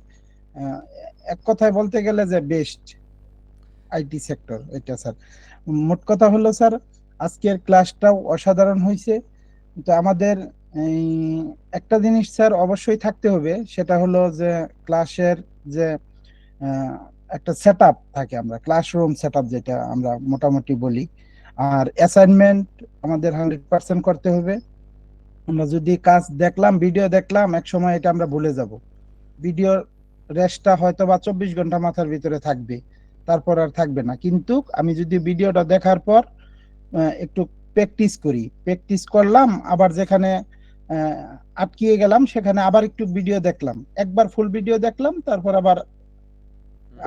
এক কথায় বলতে গেলে যে বেস্ট আইটি সেক্টর এটা স্যার। মোট কথা হলো স্যার, আজকের ক্লাসটাও অসাধারণ হয়েছে। তো আমাদের এই একটা জিনিস স্যার অবশ্যই থাকতে হবে, সেটা হলো যে ক্লাসের যে আহ, একটা সেটআপ থাকে, আমরা ক্লাসরুম সেটআপ যেটা আমরা মোটামুটি বলি। আর অ্যাসাইনমেন্ট আমাদের 100% করতে হবে। আমরা যদি কাজ দেখলাম, ভিডিও দেখলাম, এক সময় এটা আমরা ভুলে যাব। ভিডিও রেস্টটা হয়তো বা 24 ঘন্টা মাথার ভিতরে থাকবে, তারপর আর থাকবে না। কিন্তু আমি যদি ভিডিওটা দেখার পর একটু প্র্যাকটিস করি, প্র্যাকটিস করলাম, আবার যেখানে আহ, আটকিয়ে গেলাম সেখানে আবার একটু ভিডিও দেখলাম, একবার ফুল ভিডিও দেখলাম, তারপর আবার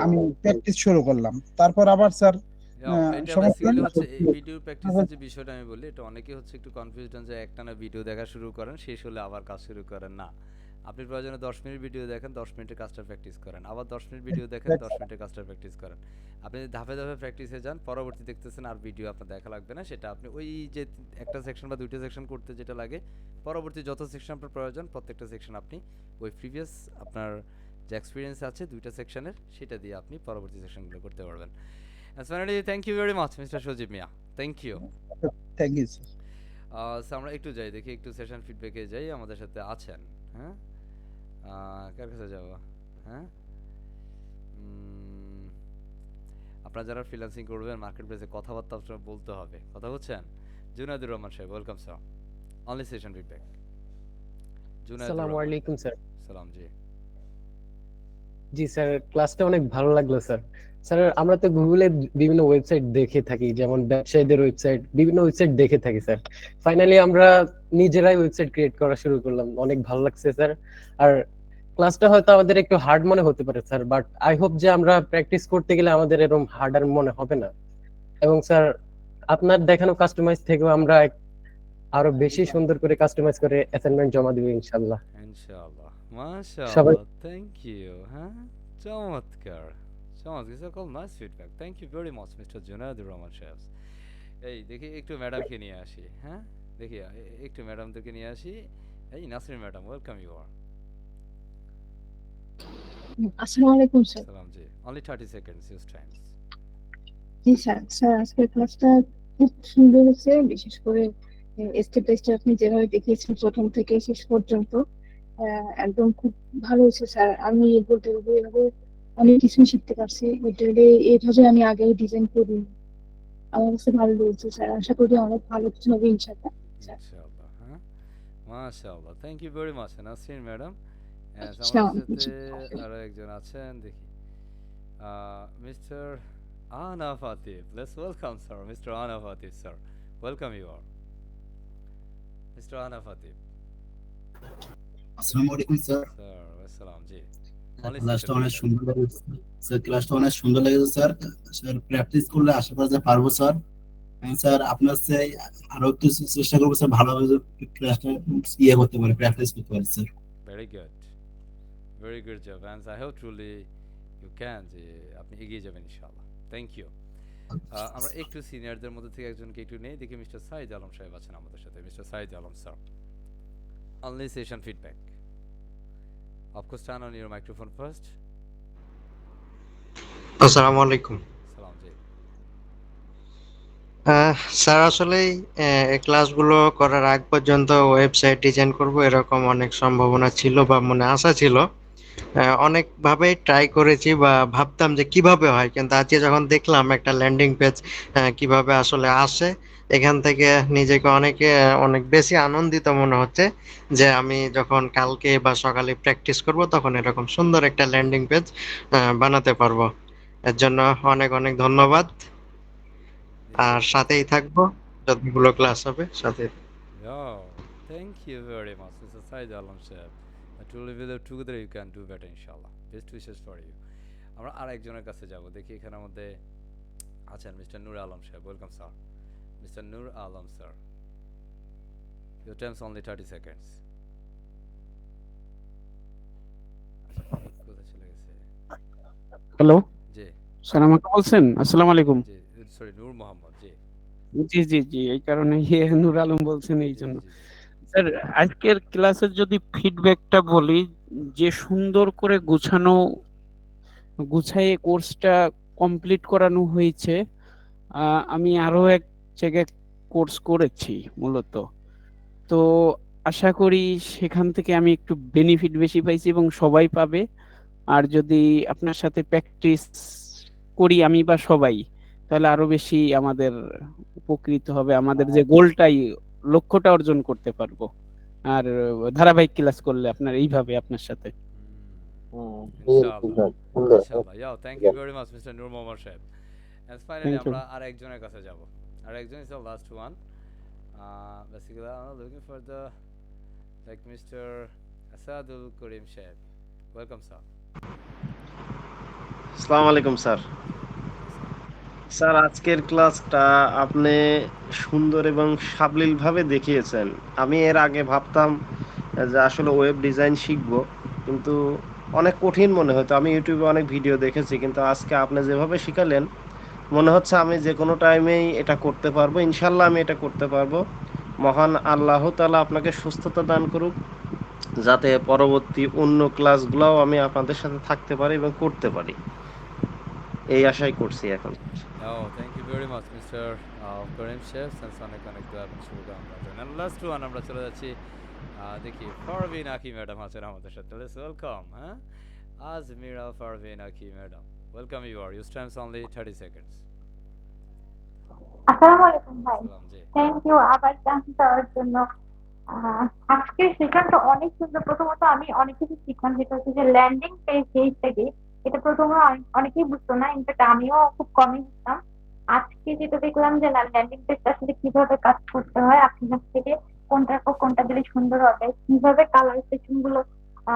আমি প্র্যাকটিস শুরু করলাম, তারপর আবার স্যার এটা সমস্যা বেসিক্যালি নেই। হচ্ছে এই ভিডিও প্র্যাকটিসের যে বিষয়টা আমি বলি, এটা অনেকে হচ্ছে একটু কনফিউজড হন যে একটানা ভিডিও দেখা শুরু করেন, শেষ হলে আবার কাজ শুরু করেন না। আপনি প্রয়োজনে 10 মিনিট ভিডিও দেখেন, 10 মিনিটের কাজটা প্র্যাকটিস করেন, আবার 10 মিনিট ভিডিও দেখেন, 10 মিনিটের কাজটা প্র্যাকটিস করেন। আপনি যদি ধাপে ধাপে প্র্যাকটিসে যান, পরবর্তী দেখতেছেন আর ভিডিও আপনার দেখা লাগবে না, সেটা আপনি ওই যে একটা সেকশন বা দুইটা সেকশন করতে যেটা লাগে, পরবর্তী যত সেকশন আপনার প্রয়োজন প্রত্যেকটা সেকশন আপনি ওই প্রিভিয়াস আপনার যে এক্সপিরিয়েন্স আছে দুইটা সেকশনের, সেটা দিয়ে আপনি পরবর্তী সেকশনগুলো করতে পারবেন। And finally, thank you very much, Mr. Shojib Mia. Thank you. Thank you sir. So আমরা একটু যাই, দেখি একটু সেশন ফিডব্যাকে যাই, আমাদের সাথে আছেন। হ্যাঁ, কার কাছে যাব? হ্যাঁ, উম, আপনারা যারা ফ্রিল্যান্সিং করবেন, মার্কেট প্লেসে কথাবার্তা আপনারা বলতে হবে, কথা বলছেন? Junaidur Rahman Saheb, welcome sir. Only session feedback. Junaidur আসসালামু রহমান, আলাইকুম স্যার। সালাম জি। জি স্যার, ক্লাসটা অনেক ভালো লাগলো স্যার। স্যার, আমরা তো গুগলে বিভিন্ন ওয়েবসাইট দেখে থাকি, যেমন ব্যবসায়ীদের ওয়েবসাইট, বিভিন্ন ওয়েবসাইট দেখে থাকি স্যার। ফাইনালি আমরা নিজেরাই ওয়েবসাইট ক্রিয়েট করা শুরু করলাম, অনেক ভালো লাগছে স্যার। আর ক্লাসটা হয়তো আমাদের একটু হার্ড মনে হতে পারে স্যার, বাট আই হোপ যে আমরা প্র্যাকটিস করতে গেলে আমাদের এরকম হার্ড আর মনে হবে না। এবং স্যার, আপনার দেখানো কাস্টমাইজ থেকেও আমরা আরো বেশি সুন্দর করে কাস্টমাইজ করে অ্যাসাইনমেন্ট জমা দিব ইনশাআল্লাহ। ইনশাআল্লাহ, সবাই মাশাআল্লাহ, থ্যাংক ইউ। হ্যাঁ, চমৎকার, চমৎকার sir, call nice feedback, thank you very much mister Junaidur Rahman Saheb. এই দেখি একটু ম্যাডামকে নিয়ে আসি। হ্যাঁ, দেখি একটু ম্যাডামদেরকে নিয়ে আসি। এই Nasrin madam, welcome you are. আসসালামু আলাইকুম স্যার। সালাম জি। Only 30 seconds use time. জি স্যার, আজকের ক্লাসটা খুব সুন্দর হয়েছে, বিশেষ করে স্টেপ বাই স্টেপ আপনি যেভাবে দেখিয়েছেন প্রথম থেকে শেষ পর্যন্ত, একদম খুব ভালো হয়েছে স্যার। আমি বলতে পারবো এভাবে অনেক কিছুই শিখতে পারছি। এইভাবে আমি আগে ডিজাইন করি, আমার কাছে ভালো লেগেছে স্যার। আশা করি অনেক ভালো কিছু হবে ইনশাআল্লাহ স্যার। ইনশাআল্লাহ। হ্যাঁ, মাশাআল্লাহ, thank you very much Nasrin madam. আমাদের আসসালামু আলাইকুম সাথে স্যার। আরো একজন আছেন, দেখি mister Anaf Atif. Let's welcome sir, mister Anaf Atif sir, welcome you are. Mister Anaf Atif আসসালামু আলাইকুম স্যার। স্যার, আসসালাম জি। অনলি ক্লাসটা সেশন অনেক ফিডব্যাক। সুন্দর লেগেছে স্যার। ক্লাসটা অনেক সুন্দর লেগেছে স্যার। স্যার প্র্যাকটিস করলে আশা করা যায় পারবো স্যার। আমি স্যার আপনার চেয়ে আরো একটু চেষ্টা করবো স্যার, ভালোভাবে ক্লাসটা করতে পারে, প্র্যাকটিস করতে পারে sir. Very good job, and I hope truly you can, যে আপনি এগিয়ে যাবেন ইনশাআল্লাহ। Thank you. আমরা একটু সিনিয়রদের মধ্যে থেকে একজনকে একটু নেই, দেখি মিস্টার সাইদ আলম সাহেব আছেন আমাদের সাথে। Mister Saeed Alam sir, only session feedback. Of course, turn on your microphone first. আসসালামু আলাইকুম। সালাম জি। স্যার, আসলে এই ক্লাসগুলো করার আগ পর্যন্ত ওয়েবসাইট ডিজাইন করব এরকম অনেক সম্ভাবনা ছিল বা মনে আশা ছিল। অনেকভাবেই ট্রাই করেছি বা ভাবতাম যে কিভাবে হয়, কিন্তু আজকে যখন দেখলাম একটা ল্যান্ডিং পেজ কিভাবে আসলে আসে, এখান থেকে নিজেকে অনেক বেশি আনন্দিত মনে হচ্ছে যে আমি যখন কালকে বা সকালে প্র্যাকটিস করব তখন এরকম সুন্দর একটা ল্যান্ডিং পেজ বানাতে পারবো। এর জন্য অনেক অনেক ধন্যবাদ। আর সাথেই থাকবো, যতগুলো ক্লাস হবে সাথে। Yeah, thank you very much, Mr. Said Alam Sahab. I truly believe together you can do better, inshallah. Best wishes for you. আমরা আরেকজনের কাছে যাব, দেখি এখানের মধ্যে আছেন মিস্টার নূর আলম সাহেব, welcome sir. Mister Noor Alam sir, your time is only 30 seconds. কোথায় চলে গেছে? হ্যালো জি স্যার, আমাকে বলছেন? আসসালামু আলাইকুম। জি, সরি, নূর মোহাম্মদ জি। জি জি জি, এই কারণে নূর আলম বলছেন এই জি জন্য। জি জি। স্যার, আজকের ক্লাসের যদি ফিডব্যাকটা বলি, যে সুন্দর করে গুছায়ে কোর্সটা কমপ্লিট করানো হয়েছে। আমি আরো এক জায়গায় কোর্স করেছি মূলত। তো আশা করি সেখান থেকে আমি একটু বেনিফিট বেশি পাইছি এবং সবাই পাবে। আর যদি আপনার সাথে প্র্যাকটিস করি আমি বা সবাই, তাহলে আরো বেশি আমাদের উপকৃত হবে, আমাদের যে গোলটাই, লক্ষ্যটা অর্জন করতে পারবো। আর ধারাবাহিক ক্লাস করলে আপনার এইভাবে আপনার সাথে। ইনশাআল্লাহ ইনশাআল্লাহ yeah thank you very much mister Noor Mohammad Saheb. And finally Thank you. আমরা আরেকজনের কাছে যাব। আরেকজন is the last one. Basically I am looking for the like mister Asadul Karim Saheb. Welcome sir. আসসালামু আলাইকুম স্যার। স্যার আজকের ক্লাসটা আপনি সুন্দর এবং সাবলীলভাবে দেখিয়েছেন। আমি এর আগে ভাবতাম যে আসলে ওয়েব ডিজাইন শিখবো, কিন্তু অনেক কঠিন মনে হতো। আমি ইউটিউবে অনেক ভিডিও দেখেছি, কিন্তু আজকে আপনি যেভাবে শিখালেন মনে হচ্ছে আমি যে কোনো টাইমেই এটা করতে পারবো। ইনশাল্লাহ আমি এটা করতে পারবো। মহান আল্লাহ তাআলা আপনাকে সুস্থতা দান করুক, যাতে পরবর্তী অন্য ক্লাসগুলোও আমি আপনাদের সাথে থাকতে পারি এবং করতে পারি, এই আশাই করছি এখন। Oh, thank you very much, Mr. Karim Chef. Since অনেক অনেক দোয়া এবং শুভকামনা জানাই। And last one আমরা চলে যাচ্ছি দেখি পারভিন আকি ম্যাডাম আছেন আমাদের সাথে। Let's welcome, হ্যাঁ? Azmira Parveen Aki madam. Welcome you are. Your time's only 30 seconds. আসসালামু আলাইকুম ভাই। সালাম জি। থ্যাংক ইউ আবার চান্স দেওয়ার জন্য। আজকের সেশনটা অনেক সুন্দর। প্রথমত আমি অনেক কিছু শিখলাম, যেটা হচ্ছে যে ল্যান্ডিং পেজ যেটাকে, এটা প্রথমে অনেকেই বুঝতো না, ইনফ্যাক্ট আমিও খুব কমই বুঝতাম। আজকে যেটা দেখলাম যে না, ল্যান্ডিং পেজটা আসলে কিভাবে কাজ করতে হয়, আপনার কাছ থেকে কোনটা কোনটা দিলে সুন্দর হবে, কিভাবে কালার সেকশন গুলো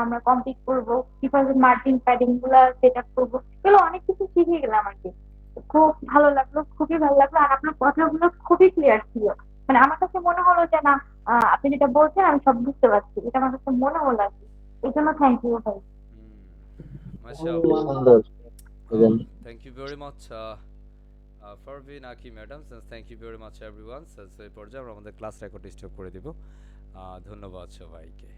আমরা কমপ্লিট করবো, কিভাবে মার্জিন প্যাডিং গুলো সেট আপ করবো, এগুলো অনেক কিছু শিখে গেলাম আর কি। খুব ভালো লাগলো, খুবই ভালো লাগলো। আর আপনার কথাগুলো খুবই ক্লিয়ার ছিল। মানে আমার কাছে মনে হলো যে না, আপনি যেটা বলছেন আমি সব বুঝতে পারছি, এটা আমার কাছে মনে হলো আর কি। এই জন্য থ্যাংক ইউ ভাই। MashaAllah. Thank you very much, Parveen Aki madam. Thank you very much everyone. এই পর্যায়ে আমরা আমাদের ক্লাস রেকর্ড স্টপ করে দিব। ধন্যবাদ সবাইকে।